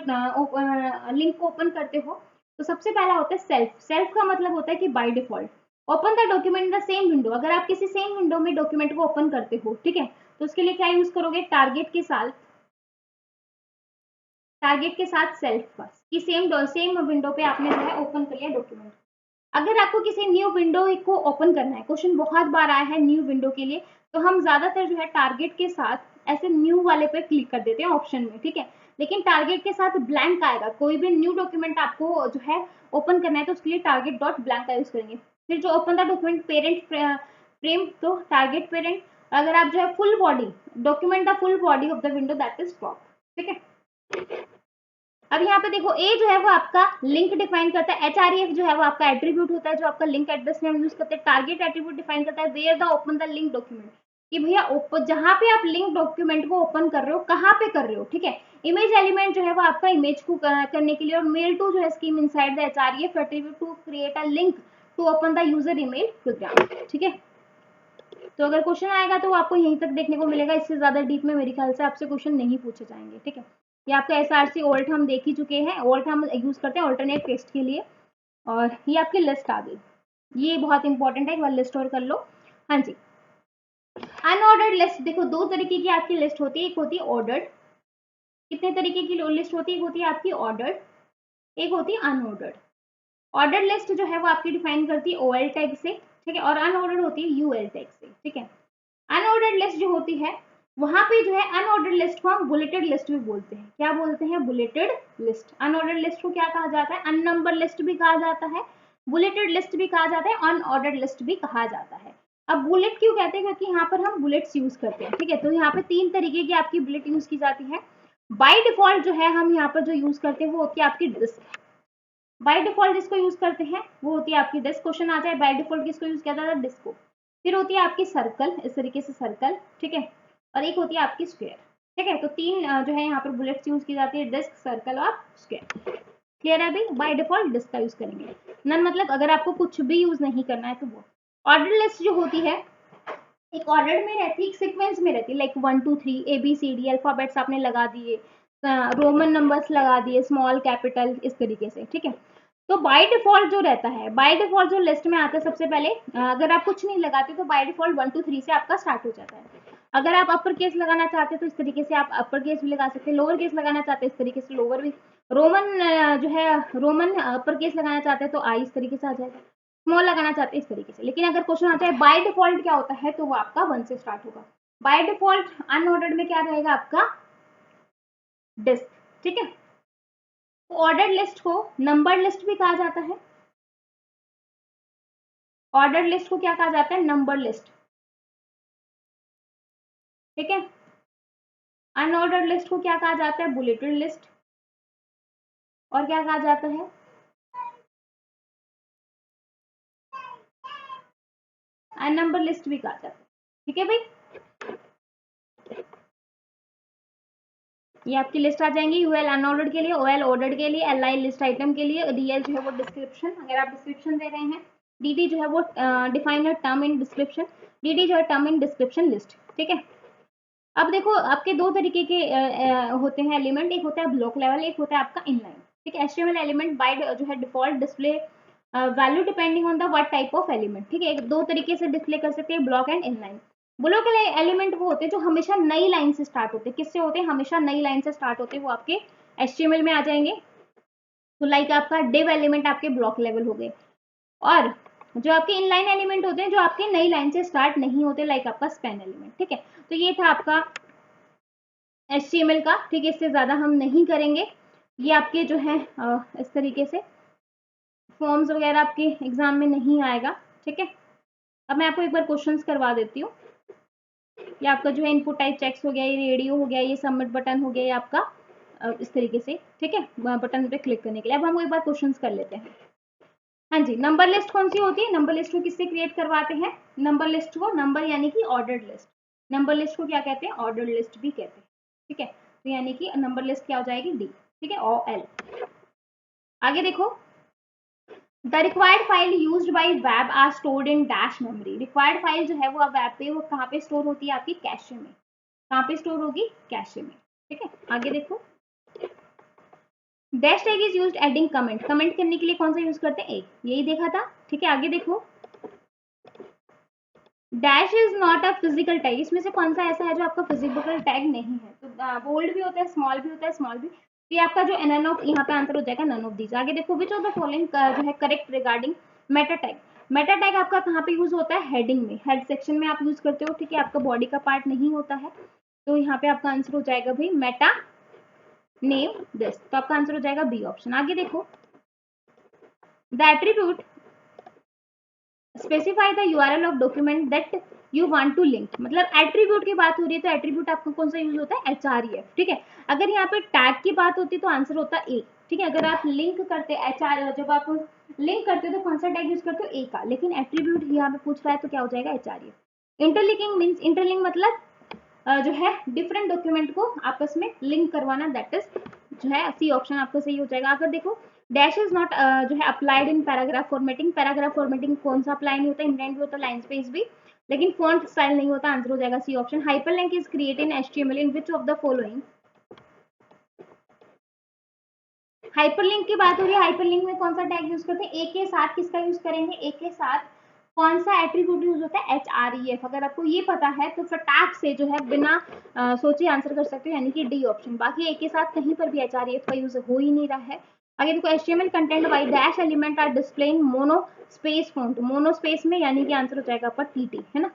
लिंक को ओपन करते हो, तो सबसे पहला होता है सेल्फ। सेल्फ का मतलब होता है कि by default open the document the same window. अगर आप किसी सेम विंडो में डॉक्यूमेंट को ओपन करते हो, ठीक है, तो उसके लिए क्या यूज करोगे? टारगेट के साथ सेल्फ का, कि सेम विंडो पे आपने जो है ओपन कर लिया डॉक्यूमेंट। अगर आपको किसी न्यू विंडो को ओपन करना है, क्वेश्चन बहुत बार आया है न्यू विंडो के लिए, तो हम ज्यादातर जो है टारगेट के साथ ऐसे न्यू वाले पे क्लिक कर देते हैं ऑप्शन में। ठीक है, लेकिन टारगेट के साथ ब्लैंक आएगा। कोई भी न्यू डॉक्यूमेंट आपको जो है ओपन करना है, तो उसके लिए टारगेट डॉट ब्लैंक का यूज करेंगे। फिर जो open the document parent frame, तो टारगेट पेरेंट। अगर आप जो है full body document the full body of the window, that is top. ठीक है, अब यहाँ पे देखो, ए जो है वो आपका लिंक डिफाइन करता है। HREF जो है वो आपका एट्रीब्यूट होता है, जो आपका लिंक एड्रेस में हम यूज करते हैं। टारगेट एट्रीब्यूट डिफाइन करता है where the open the link document, कि भैया जहां पे आप लिंक डॉक्यूमेंट को ओपन कर रहे हो, कहाँ पे कर रहे हो। ठीक है, इमेज एलिमेंट जो है वो आपका इमेज को करने के लिए, और मेल टू जो है scheme inside the HREF attribute to create a link to open the user email program. ठीक है, तो अगर क्वेश्चन आएगा तो आपको यहीं तक देखने को मिलेगा। इससे ज्यादा डीप में मेरे ख्याल से आपसे क्वेश्चन नहीं पूछे जाएंगे। ठीक है, ये आपका SRC ओल्ट हम देख ही चुके हैं। ओल्ट हम यूज करते हैं ऑल्टरनेट टेक्स्ट के लिए। और ये आपकी लिस्ट आ गई, ये बहुत इंपॉर्टेंट है, एक बार लिस्ट और कर लो। हाँ जी, अनऑर्डर्ड लिस्ट। देखो, 2 तरीके की आपकी लिस्ट होती है, एक होती है ऑर्डर्ड। कितने तरीके की लिस्ट होती है? एक होती है आपकी ऑर्डर्ड, एक होती है अनऑर्डर्ड। ऑर्डर लिस्ट जो है वो आपकी डिफाइन करती है OL टैग से, ठीक है, और अनऑर्डर्ड होती है UL टैग से, ठीक है। अनऑर्डर्ड लिस्ट जो होती है वहां पे जो है अनऑर्डर्ड लिस्ट को हम बुलेटेड लिस्ट भी बोलते हैं। क्या बोलते हैं? Bulleted list. अनऑर्डर्ड लिस्ट को क्या कहा जाता है? अननंबर लिस्ट भी कहा जाता है, बुलेटेड लिस्ट भी कहा जाता है, अनऑर्डर्ड लिस्ट भी कहा जाता है। अब बुलेट क्यों कहते हैं? क्योंकि यहाँ पर हम बुलेट्स यूज करते हैं, ठीक है। तो यहाँ पे 3 तरीके की आपकी बुलेट यूज की जाती है। बाय डिफॉल्ट जो है हम यहाँ पर जो यूज करते हैं वो होती है आपकी डिस्क। बाय डिफॉल्ट जिसको यूज करते हैं वो होती है आपकी डिस्क। क्वेश्चन आ जाए बाय डिफॉल्ट किसको यूज किया जाता है? डिस्क को। फिर होती है आपकी सर्कल, इस तरीके से सर्कल, ठीक है, और एक होती है आपकी स्क्वायर, ठीक है। तो 3 जो है यहाँ पर बुलेट्स यूज की जाती है, डिस्क, सर्कल और स्क्वायर। क्लियर है अभी? बाय डिफॉल्ट डिस्क का यूज करेंगे। नन मतलब अगर आपको कुछ भी यूज नहीं करना है तो वो। ऑर्डर लिस्ट जो होती है एक ऑर्डर में रहती है, एक सीक्वेंस में रहती है, लाइक 1 2 3 ABCD अल्फाबेट्स आपने लगा दिए, रोमन नंबर्स लगा दिए, स्मॉल कैपिटल, इस तरीके से, ठीक है। तो बाय डिफॉल्ट जो रहता है, बाय डिफॉल्ट जो लिस्ट में आता है सबसे पहले, अगर आप कुछ नहीं लगाते तो बाय डिफॉल्ट 1 2 3 से आपका स्टार्ट हो जाता है। अगर आप अपर केस लगाना चाहते हैं तो इस तरीके से आप अपर केस भी लगा सकते हैं, लोअर केस लगाना चाहते हैं इस तरीके से लोअर भी, रोमन जो है रोमन अपर केस लगाना चाहते हैं तो आई इस तरीके से आ जाएगा, स्मॉल लगाना चाहते हैं इस तरीके से। लेकिन अगर क्वेश्चन आता है बाय डिफॉल्ट क्या होता है तो वो आपका 1 से स्टार्ट होगा। बाय डिफॉल्ट अनऑर्डर्ड में क्या रहेगा आपका? डिस्क, ठीक है। तो ऑर्डर लिस्ट को नंबर लिस्ट भी कहा जाता है। ऑर्डर लिस्ट को क्या कहा जाता है? नंबर लिस्ट, ठीक है। अनऑर्डर्ड लिस्ट को क्या कहा जाता है? Bulleted list. और क्या कहा जाता है? अननंबर लिस्ट भी कहा जाता है, ठीक है भाई। ये आपकी लिस्ट आ जाएंगी, UL अनऑर्डर्ड के लिए, OL ऑर्डर्ड के लिए, LI लिस्ट आइटम के लिए, DL जो है वो डिस्क्रिप्शन, अगर आप डिस्क्रिप्शन दे रहे हैं, DD जो है वो define term in description, DD जो है टर्म इन डिस्क्रिप्शन लिस्ट, ठीक है। अब देखो आपके 2 तरीके के होते हैं एलिमेंट, एक होता है ब्लॉक लेवल, एक होता है आपका इनलाइन, ठीक है। HTML एलिमेंट बाय जो है default display value depending on the what type of element, ठीक है। 2 तरीके से डिस्प्ले कर सकते हैं, block and inline. Block element वो होते हैं जो हमेशा नई लाइन से स्टार्ट होते हैं। किससे होते हैं? हमेशा नई लाइन से स्टार्ट होते हैं, वो आपके HTML में आ जाएंगे। तो लाइक आपका डिव एलिमेंट आपके ब्लॉक लेवल हो गए। और जो आपके इनलाइन एलिमेंट होते हैं जो आपके नई लाइन से स्टार्ट नहीं होते, लाइक आपका स्पैन एलिमेंट, ठीक है। तो ये था आपका HTML का, ठीक है। इससे ज्यादा हम नहीं करेंगे। ये आपके जो है इस तरीके से फॉर्म्स वगैरह आपके एग्जाम में नहीं आएगा, ठीक है। अब मैं आपको एक बार क्वेश्चंस करवा देती हूँ। ये आपका जो है इनपुट टाइप चेक्स हो गया, ये रेडियो हो गया, ये सबमिट बटन हो गया, ये आपका इस तरीके से, ठीक है, बटन पे क्लिक करने के लिए। अब हम एक बार क्वेश्चंस कर लेते हैं। हाँ जी, नंबर लिस्ट कौन सी होती है? नंबर लिस्ट को किससे क्रिएट करवाते हैं? नंबर लिस्ट को, नंबर यानी कि ऑर्डर्ड लिस्ट, नंबर लिस्ट को क्या कहते हैं? ऑर्डर्ड लिस्ट भी कहते हैं, ठीक है। तो यानी कि नंबर लिस्ट क्या हो जाएगी? D, ठीक है, OL। आगे देखो, the required file used by web are stored in dash memory. Required file जो है वो वेब पे वो कहाँ पे स्टोर होती है? आपकी कैशे में। कहाँ पे स्टोर होगी? कैशे में, ठीक है। आगे देखो, dash tag is used adding comment. Comment करने के लिए कौन सा यूज करते हैं? एक, यही देखा था, ठीक है। आगे देखो, dash is not a physical tag. इसमें से कौन सा ऐसा है जो आपका फिजिकल टैग नहीं है? तो बोल्ड भी होता है, स्मॉल भी होता है, स्मॉल भी। तो ये आपका जो नन ऑफ, यहाँ पे आंसर हो जाएगा नन ऑफ दीज। आगे देखो, विच ऑफ द फॉलोइंग जो है correct regarding Meta tag. Meta tag आपका कहाँ पे यूज होता है? हेडिंग में, हेड सेक्शन में आप यूज करते हो, ठीक है। आपका बॉडी का पार्ट नहीं होता है, तो यहाँ पे आपका आंसर हो जाएगा भाई मेटा नेम दिस। तो आपका आंसर हो जाएगा बी ऑप्शन। आगे देखो, the attribute specify the URL of document that you want to link. मतलब एट्रीब्यूट की बात हो रही है तो एट्रीब्यूट आपका कौन सा यूज होता है? HREF, ठीक है। अगर यहाँ पे टैग की बात होती तो आंसर होता ए, ठीक है। अगर आप लिंक करते जब आप लिंक करते हो तो कौन सा टैग यूज करते हो? ए का। लेकिन एट्रीब्यूट यहाँ पे पूछ रहा है तो क्या हो जाएगा? HREF। इंटरलिंकिंग मीन्स, इंटरलिंक मतलब जो है डिफरेंट डॉक्यूमेंट को आपस में लिंक करवाना, दैट इज जो है सी ऑप्शन आपका सही हो जाएगा। अगर देखो, डैश इज नॉट जो है applied in paragraph formatting. Paragraph formatting कौन सा अप्लाई नहीं होता? इंडेंट भी होता है, लाइन स्पेस भी, लेकिन फॉन्ट स्टाइल नहीं होता। आंसर हो जाएगा C option. Hyperlink is created in HTML in which of the following. Hyperlink की बात हो रही है, हाइपरलिंक में कौन सा टैग यूज करते हैं? एक के साथ किसका यूज करेंगे? एक के साथ कौन सा एट्रीब्यूट यूज होता है? HREF। अगर आपको ये पता है तो फटाक से जो है बिना सोचे आंसर कर सकते हो, यानी कि डी ऑप्शन। बाकी एक के साथ कहीं पर भी HREF का यूज हो ही नहीं रहा है, आगे देखो HTML content by dash element are display in mono space font, mono space में, यानी कि आंसर हो जाएगा आपका TT, है ना।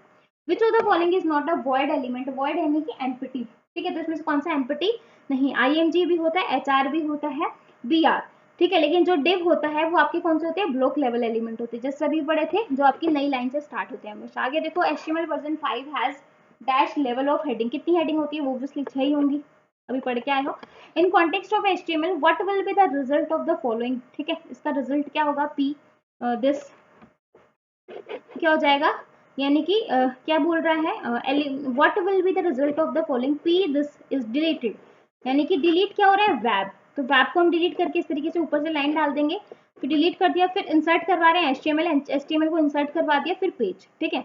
विच of the following is not a void element, void यानी कि एम्प्टी, ठीक है, तो इसमें से कौन सा एम्प्टी नहीं, IMG भी होता है, HR भी होता है, BR, ठीक है, लेकिन जो div होता है वो आपके कौन से होते हैं, ब्लॉक लेवल एलिमेंट होते हैं, जैसे सभी पढ़े थे, जो आपकी नई लाइन से स्टार्ट होते हैं हमेशा। आगे देखो HTML version 5 has dash level of heading, कितनी हेडिंग होती है, वो ऑब्वियसली 6 ही होंगी, अभी पढ़ के आए हो। In context of HTML what will be the result of the following, ठीक है, इसका रिजल्ट क्या होगा, P दिस क्या हो जाएगा, यानी कि क्या बोल रहा है, what will be the result of the following, P this is deleted, यानी कि डिलीट क्या हो रहा है, वेब, तो वेब को हम डिलीट करके इस तरीके से ऊपर से लाइन डाल देंगे, फिर डिलीट कर दिया, फिर इंसर्ट करवा रहे हैं HTML को इंसर्ट करवा दिया, फिर पेज, ठीक है,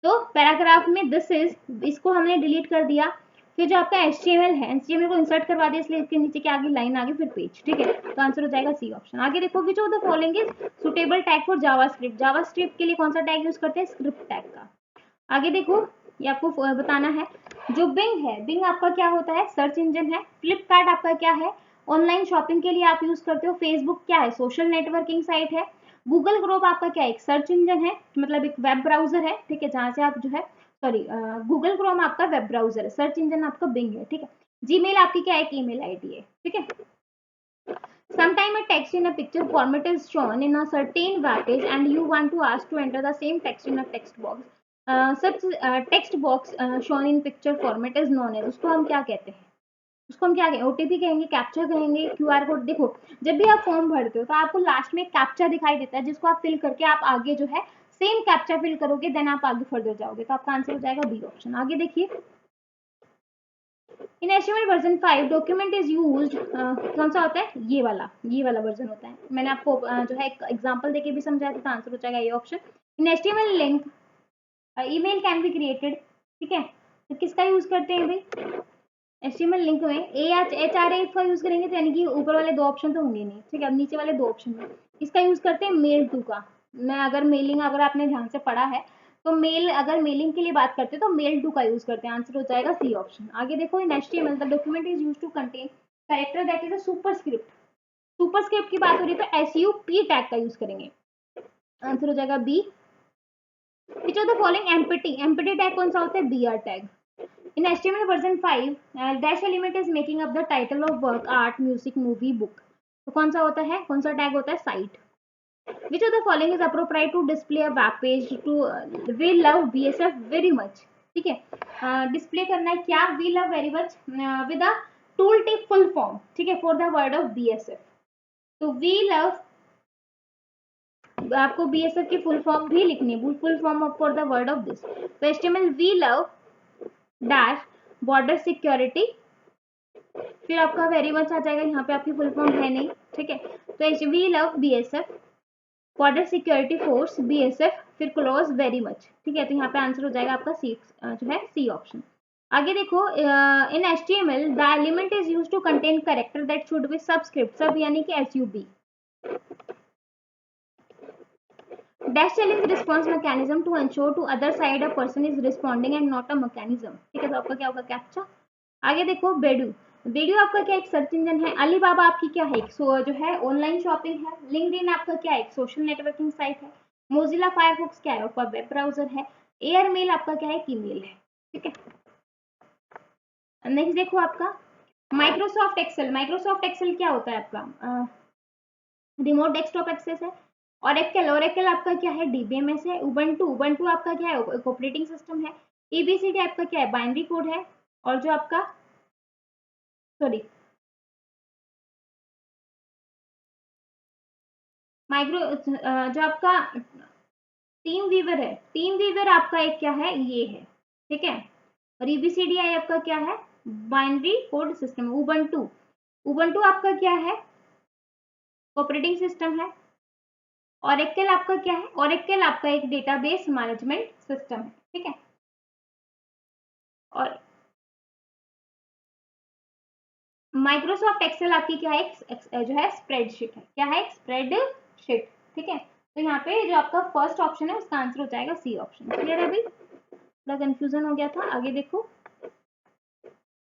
तो पैराग्राफ में दिस इज, इसको हमने डिलीट कर दिया, फिर जो आपका HTML है, HTML को इंसर्ट करवा दिया, इसलिए इसके नीचे क्या आगे लाइन आ गई, फिर पेज, ठीक है, तो आंसर हो जाएगा C ऑप्शन। आगे देखो which of the following is suitable tag for JavaScript, JavaScript के लिए कौन सा टैग यूज करते हैं, स्क्रिप्ट टैग का। आगे देखो ये आपको बताना है, जो बिंग है, बिंग आपका क्या होता है, सर्च इंजन है, फ्लिपकार्ट आपका क्या है, ऑनलाइन शॉपिंग के लिए आप यूज करते हो, फेसबुक क्या है, सोशल नेटवर्किंग साइट है, गूगल क्रोम आपका क्या है, एक सर्च इंजन है, मतलब एक वेब ब्राउजर है, ठीक है, जहां से आप जो है, सॉरी गूगल क्रोम आपका वेब ब्राउजर है, सर्च इंजन आपका बिंग है, ठीक है, जीमेल आपकी क्या है, एक ईमेल आईडी है, ठीक है। Sometime a text in a picture format is shown in a certain web page and you want to ask to enter the same text in a text box. Such text box shown in picture format is known as, उसको हम क्या कहते हैं, उसको हम क्या कहेंगे, OTP कहेंगे, कैप्चा कहेंगे, QR कोड। देखो जब भी आप फॉर्म भरते हो तो आपको लास्ट में कैप्चा दिखाई देता है, जिसको आप फिल करके आप आगे जो है सेम कैप्चा फिल करोगे, देन आप आगे फर्दर जाओगे, तो आपका आंसर हो जाएगा B ऑप्शन। आगे देखिए, इन HTML version 5 document is used, कौन सा होता है, ये वाला वर्जन होता है, मैंने आपको जो है एक एग्जांपल देके भी समझाया था, तो आंसर हो जाएगा ये option. In HTML link email can be created, ठीक है, तो किसका यूज करते हैं भाई, HTML लिंक में HRF का यूज करेंगे, तो यानी कि ऊपर वाले दो ऑप्शन तो होंगे नहीं, ठीक है, अब नीचे वाले दो ऑप्शन में इसका यूज करते हैं मेल टू का। मैं अगर मेलिंग, अगर आपने ध्यान से पढ़ा है तो मेल, अगर मेलिंग के लिए बात करते हैं तो मेल टू का यूज करते हैं, आंसर हो जाएगा C ऑप्शन। आगे देखो, in HTML the document is used to contain character that is a superscript, superscript की बात हो रही है तो SUP टैग का यूज करेंगे, आंसर हो जाएगा B। Which of the following empty tag कौन सा होता है, BR tag. In HTML version 5, dash element is making up the title of work, art, music, movie, book. तो कौन सा होता है, कौन सा टैग होता है, site. Which of the following is appropriate to display a web page to we love BSF very much, ठीक है, डिस्प्ले करना है क्या, we love very much with a tool tip full form, ठीक है, for the word of BSF, तो we love, आपको BSF की फुल फॉर्म भी लिखनी है, full form of for the word of this, तो HTML we love dash border security, फिर आपका वेरी मच आ जाएगा, यहाँ पे आपकी फुल फॉर्म है नहीं, ठीक है, तो we love BSF border security force BSF, फिर क्लोज वेरी मच, ठीक है, तो यहाँ पे आंसर हो जाएगा आपका C जो है C ऑप्शन। आगे देखो, in HTML the element is used to contain character that should be subscript, sub यानी कि SUB। डैश चेल is response mechanism to ensure to other side a person is responding and not a mechanism, ठीक है, तो आपका क्या होगा, captcha. आगे देखो, बेडू आपका क्या एक सर्च इंजन है, अलीबाबा आपकी क्या है, एक जो है ऑनलाइन शॉपिंग है, लिंक्डइन आपका क्या है, एक सोशल नेटवर्किंग साइट है, मोजिला फायरफॉक्स क्या है, आपका वेब ब्राउजर है, एयरमेल आपका क्या है, ईमेल है, ठीक है। नेक्स्ट देखो आपका माइक्रोसॉफ्ट एक्सेल क्या होता है आपका, रिमोट डेस्कटॉप एक्सेस है। ओरेकल आपका क्या है, DBMS है। उबंटू आपका क्या है, ऑपरेटिंग सिस्टम है। EBCD आपका क्या है, बाइनरी कोड है। और जो आपका सॉरी जो आपका टीम वीवर आपका एक क्या है, ये है, ठीक है। और EBCD आपका क्या है, बाइनरी कोड सिस्टम। उबंटू आपका क्या है, ऑपरेटिंग सिस्टम है। ओरेकल आपका क्या है, ओरेकल आपका एक डेटाबेस मैनेजमेंट सिस्टम है, ठीक है। और माइक्रोसॉफ्ट एक्सेल आपकी क्या है, जो है स्प्रेडशीट है, क्या है, स्प्रेडशीट, ठीक है। तो यहाँ पे जो आपका फर्स्ट ऑप्शन है उसका आंसर हो जाएगा C ऑप्शन। क्लियर है भाई, थोड़ा कंफ्यूजन हो गया था। आगे देखो,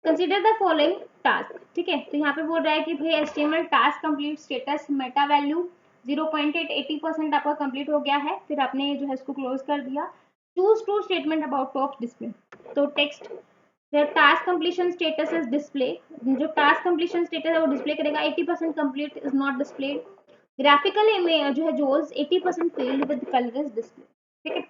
कंसिडर द फॉलोइंग टास्क, ठीक है। तो यहाँ पे बोल रहा है कि भाई HTML task complete status Meta value 0.8 80% आपका कंप्लीट हो गया है, फिर आपने जो है इसको क्लोज कर दिया। Choose two statement about top display, तो text task completion status is display, जो टास्क कंप्लीशन स्टेटस है वो डिस्प्ले करेगा। 80% complete is not displayed. Graphical image जो है whose 80% filled with colour is display, ठीक है।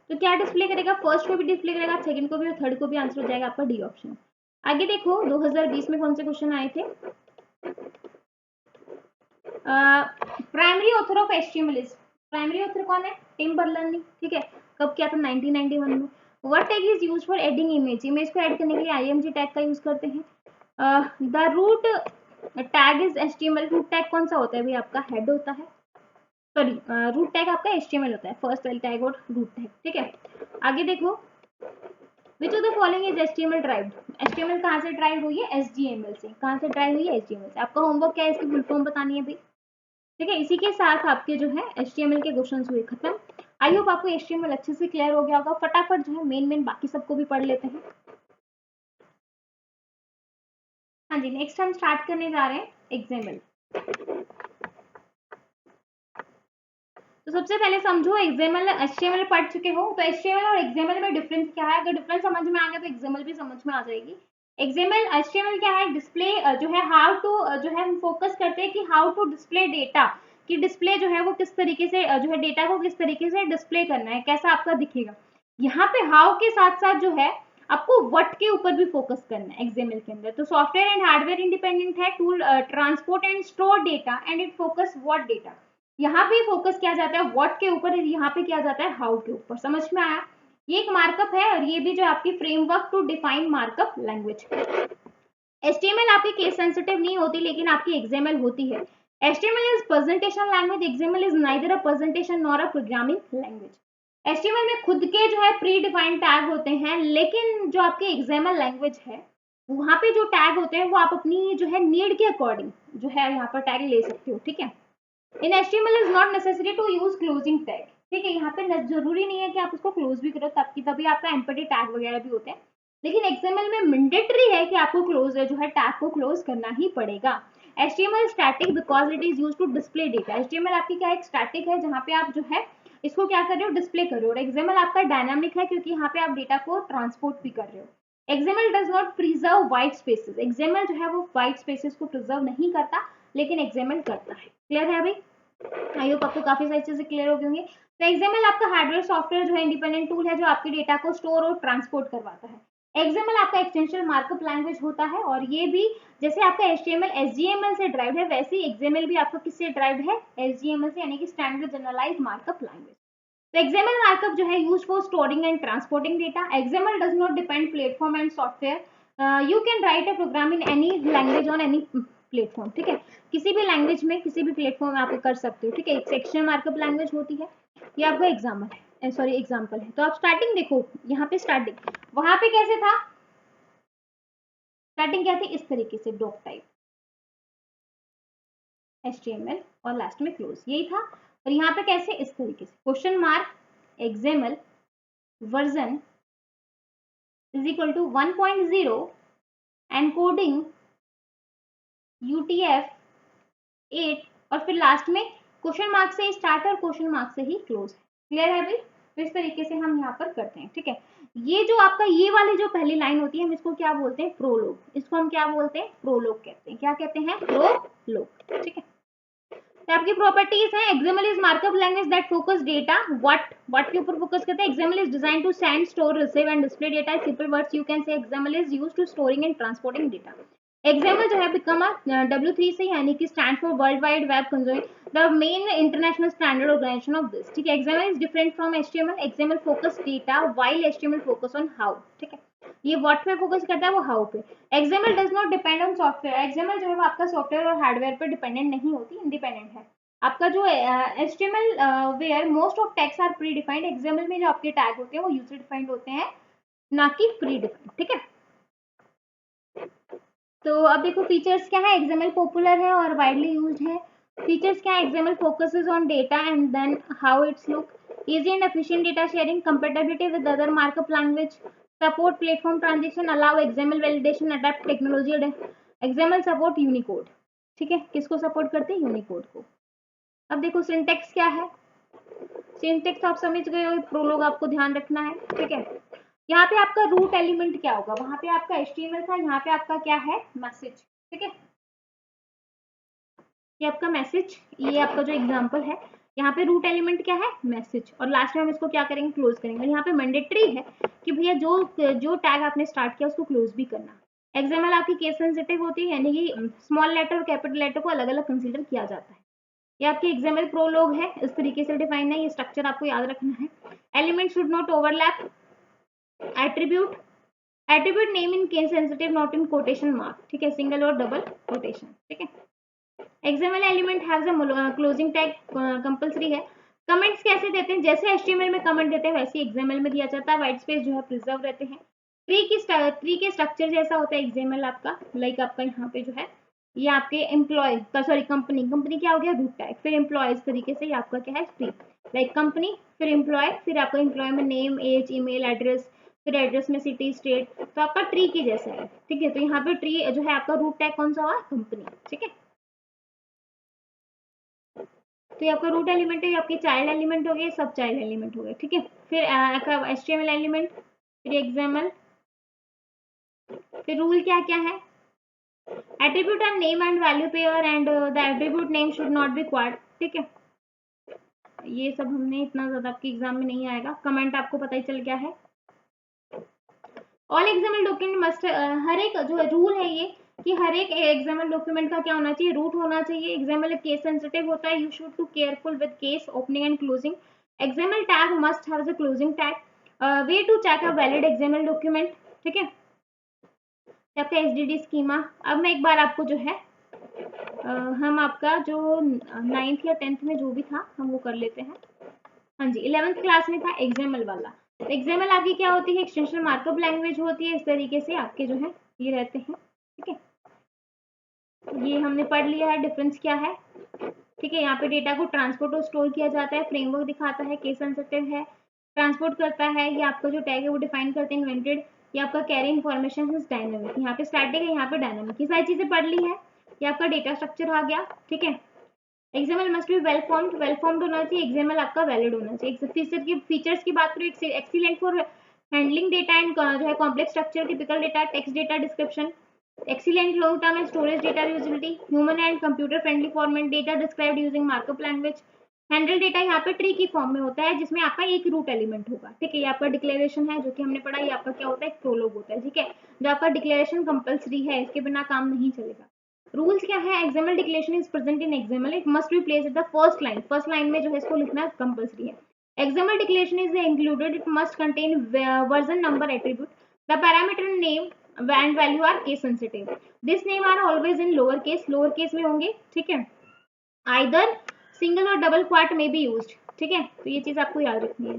तो क्या डिस्प्ले करेगा, फर्स्ट को भी डिस्प्ले करेगा, सेकंड को भी, और थर्ड को भी। आंसर हो जाएगा आपका डी ऑप्शन। आगे देखो 2020 में कौन से क्वेश्चन आए थे। Primary author of HTML is, primary author कौन है, टिम बर्नर-ली, ठीक है। कब किया था, 1991 में। What tag is used for adding image, image को ऐड करने के लिए आईएमजी टैग का यूज करते हैं। The root tag is HTML, root tag कौन सा होता है भाई, आपका हेड होता है, सॉरी रूट टैग आपका एचटीएमएल होता है, फर्स्ट वेल टैग और रूट टैग, ठीक है। आगे देखो which of the following is HTML derived, HTML कहाँ से ड्राइव हुई है, एसजीएमएल से। कहाँ से ड्राइव हुई है, एसजीएमएल से। आपका होमवर्क क्या है, इसकी फुल फॉर्म बतानी है भाई, ठीक है। इसी के साथ आपके जो है एचटीएमएल के क्वेश्चंस हुए खत्म। आई होप आपको एचटीएमएल अच्छे से क्लियर हो गया होगा। फटाफट जो है मेन बाकी सबको भी पढ़ लेते हैं। हाँ जी, नेक्स्ट हम स्टार्ट करने जा रहे हैं एक्सएमएल। तो सबसे पहले समझो एक्सएमएल, एचटीएमएल पढ़ चुके हो तो एचटीएमएल और एक्सएमएल में डिफरेंस क्या है। अगर डिफरेंस समझ में आ गया तो एक्सएमएल भी समझ में आ जाएगी। एक्सएमएल एचटीएमएल क्या है, डिस्प्ले जो है हाउ टू जो है हम फोकस करते हैं कि हाउ टू डिस्प्ले डेटा, कि डिस्प्ले जो है वो किस तरीके से जो है डेटा को किस तरीके से डिस्प्ले करना है, कैसा आपका दिखेगा। यहाँ पे हाउ के साथ साथ जो है आपको व्हाट के ऊपर भी फोकस करना है एक्सएमएल के अंदर। तो सॉफ्टवेयर एंड हार्डवेयर इंडिपेंडेंट है, tool transport and store data and it focus what data. यहाँ पे फोकस किया जाता है व्हाट के ऊपर, यहाँ पे किया जाता है हाउ के ऊपर। समझ में आया। ये एक मार्कअप है और ये भी जो आपकी framework to define markup language. HTML आपकी केस सेंसिटिव नहीं होती लेकिन आपकी एक्सएमएल होती है। HTML is presentation language, XML is neither a presentation nor a programming language. HTML में खुद के जो है प्री डिफाइंड टैग होते हैं, लेकिन जो आपकी एक्सएमएल लैंग्वेज है वहां पे जो टैग होते हैं वो आप अपनी जो है नीड के अकॉर्डिंग जो है यहाँ पर टैग ले सकते हो, ठीक है। In HTML is not necessary to use closing tag, ठीक है। यहाँ पे जरूरी नहीं है कि आप उसको क्लोज भी करो, तभी आपका एम्पटी टैग वगैरह भी होते हैं। लेकिन XML में मैंडेटरी है कि आपको क्लोज जो है टैग को क्लोज करना ही पड़ेगा। HTML static because it is use to display data. HTML आपकी क्या एक स्टैटिक है जहाँ पे आप जो है इसको क्या कर रहे हो, डिस्प्ले कर रहे हो। और XML आपका डायनामिक है क्योंकि यहाँ पे आप डेटा को ट्रांसपोर्ट भी कर रहे हो। XML does not preserve white spaces, XML जो है वो व्हाइट स्पेसेस को प्रिजर्व नहीं करता लेकिन XML करता है। क्लियर है भाई, आई होप आपको काफी सारी चीजें क्लियर हो गई होंगी। तो एक्सएमएल आपका हार्डवेयर सॉफ्टवेयर जो है इंडिपेंडेंट टूल है जो आपके डेटा को स्टोर और ट्रांसपोर्ट करवाता है। एक्सएमएल आपका एक्सटेंशन मार्कअप लैंग्वेज होता है और ये भी जैसे आपका एचटीएमएल एसजीएमएल से ड्राइव है वैसे ही एक्सएमएल भी आपका किससे ड्राइव है, एसजीएमएल से, यानी कि स्टैंडर्ड जनरलाइज्ड मार्कअप लैंग्वेज। तो एक्सएमएल मार्कअप जो है used for storing and transporting data. XML does not depend platform and software. You can write a program in any language on any platform, ठीक है। किसी भी लैंग्वेज में किसी भी प्लेटफॉर्म आप कर सकते हो, ठीक है। एक सेक्शन मार्कअप लैंग्वेज होती है, ये आपका एग्जाम्पल है। तो आप स्टार्टिंग देखो, यहाँ पे स्टार्टिंग वहां पे कैसे था, स्टार्टिंग क्या थी, इस तरीके से डॉक टाइप HTML और लास्ट में क्लोज, यही था। और यहाँ पे कैसे, इस तरीके से question mark XML version is equal to 1.0 encoding UTF-8 और फिर लास्ट में क्वेश्चन मार्क से स्टार्ट और क्वेश्चन मार्क से ही क्लोज। क्लियर है भाई। तो इस तरीके से हम यहाँ पर करते हैं, ठीक है। ये जो आपका ये वाली जो पहली लाइन होती है हम इसको क्या बोलते हैं, प्रोलोग। इसको हम क्या बोलते हैं, प्रोलोग कहते हैं। क्या कहते हैं, प्रोलोग, ठीक है। तो आपकी प्रॉपर्टीज है, XML is markup language that focus data, what के ऊपर फोकस करते हैं। XML is design to send, store, receive and display data. Simple words you can say XML is used to storing and transporting data. XML जो है become W3 से, यानी कि stand for world wide web consortium, the main international standard organization of this, ठीक है। XML is different from HTML। XML focus data while HTML focus on how, ठीक है। ये व्हाट पे फोकस करता है, वो हाउ पे। XML does not depend on software. XML जो है वो आपका सॉफ्टवेयर और हार्डवेयर पर डिपेंडेंट नहीं होती, इंडिपेंडेंट है। आपका जो HTML where most of tags are predefined. XML में जो आपके टैग होते हैं वो यूजर डिफाइंड होते हैं, ना कि प्री डिफाइंड, ठीक है। तो अब देखो फीचर्स क्या है, XML पॉपुलर है और वाइडली यूज्ड है। फीचर्स क्या है, XML focuses on data and then how it's look, easy and efficient data sharing, compatibility with other markup language, support platform transaction, allow XML validation, adapt technology, XML support Unicode. ठीक है, किसको support करते हैं? Unicode को। अब देखो syntax क्या है, सिंटेक्स आप समझ गए हो, प्रोलॉग आपको ध्यान रखना है। ठीक है, यहाँ पे आपका रूट एलिमेंट क्या होगा, वहां पे आपका HTML था, यहाँ पे आपका क्या है? मैसेज। ठीक है, ये आपका मैसेज, ये आपका जो एग्जांपल है, यहाँ पे रूट एलिमेंट क्या है? मैसेज। और लास्ट में हम इसको क्या करेंगे? क्लोज करेंगे। यहाँ पे मैंडेटरी है कि भैया जो टैग आपने स्टार्ट किया उसको क्लोज भी करना। एक्सएमएल आपकी केस सेंसिटिव होती है, यानी कि स्मॉल लेटर और कैपिटल लेटर को अलग अलग कंसीडर किया जाता है। ये आपकी एक्सएमएल प्रोलॉग है, इस तरीके से डिफाइन है, ये स्ट्रक्चर आपको याद रखना है। Element should not overlap. Attribute, attribute name in case sensitive, not in quotation mark. ठीक है, सिंगल और डबल कोटेशन। ठीक है, XML element has a closing tag compulsory है। कमेंट्स कैसे देते हैं? जैसे HTML में कमेंट देते हैं वैसे एक्सएमएल में दिया जाता है। व्हाइट स्पेस जो है प्रिजर्व रहते हैं। ट्री के स्ट्रक्चर जैसा होता है एक्सएमएल आपका, लाइक आपका यहाँ पे जो है ये आपके एम्प्लॉय सॉरी कंपनी क्या हो गया? रूट टैग, फिर एम्प्लॉय, इस तरीके से ये आपका क्या है? ट्री, लाइक कंपनी, फिर एम्प्लॉय, फिर आपका एम्प्लॉय में नेम, एज, ईमेल एड्रेस, फिर एड्रेस में सिटी, स्टेट, तो आपका ट्री की जैसा है। ठीक है, तो यहाँ पे ट्री जो है आपका रूट टैग कौन सा हुआ? कंपनी। ठीक है, तो ये आपका रूट एलिमेंट है, ये आपके चाइल्ड एलिमेंट हो गए, सब चाइल्ड एलिमेंट हो गए। ठीक है, फिर आपका HTML एलिमेंट, फिर एक्सएमएल, फिर रूल क्या क्या है? Attribute are name and value pair and the attribute name should not be quoted. ठीक है, ये सब हमने इतना ज्यादा आपके एग्जाम में नहीं आएगा। कमेंट आपको पता ही चल गया है। ऑल एक्सएमएल डॉक्यूमेंट मस्ट, हर एक जो रूल है ये कि हर एक एक्सएमएल डॉक्यूमेंट का क्या होना चाहिए? रूट होना चाहिए। एक्सएमएल केस सेंसिटिव होता है, you should to careful with case opening and closing. XML tag must have the closing tag. Way to check a valid XML document. ठीक है, आपका HDD स्कीमा। अब मैं एक बार आपको जो है हम आपका जो 9th या 10th में जो भी था हम वो कर लेते हैं। हाँ जी, 11th क्लास में था एक्सएमएल वाला। तो एक्सएमएल आपकी क्या होती है? एक्सटेंशन मार्कअप लैंग्वेज होती है। इस तरीके से आपके जो है ये रहते हैं। ठीक है, ये हमने पढ़ लिया है, डिफरेंस क्या है। ठीक है, यहाँ पे डेटा को ट्रांसपोर्ट और स्टोर किया जाता है, फ्रेमवर्क दिखाता है, केस सेंसिटिव है, ट्रांसपोर्ट करता है, ये आपका जो टैग है वो डिफाइन करते हैं, इन्वेंटेड, ये आपका कैरी इन्फॉर्मेशन इज डायनामिक, यहाँ पे स्टैटिक है, यहाँ पे डायनामिक, ये सारी चीजें पढ़ ली है। ये आपका डेटा स्ट्रक्चर आ गया। ठीक है, XML must be well formed, well formed होना चाहिए। एक्सएमएल आपका वैलिड होना चाहिए। फीचर्स की बात करें, excellent for handling data and जो है complex structure, typical data, text data description, excellent long term and storage data usability, human and computer friendly format, data described using markup language, handle data यहाँ पे tree की form में होता है जिसमें आपका एक रूट एलिमेंट होगा। ठीक है, ये आपका डिक्लेरेशन है जो कि हमने पढ़ा, ये आपका क्या होता है? एक प्रोलॉग होता है। ठीक है, जो आपका डिक्लेरेशन कंपलसरी है, इसके बिना काम नहीं चलेगा। रूल्स क्या है? XML declaration is present in XML, it must be placed at the first line. First line में जो है इसको लिखना कंपलसरी है। XML declaration is included, it must contain version number attribute, the parameter name and value are case sensitive. This name are always in lower case में होंगे। ठीक है, either single और डबल क्वाट में भी यूज्ड। ठीक है, तो ये चीज आपको याद रखनी है।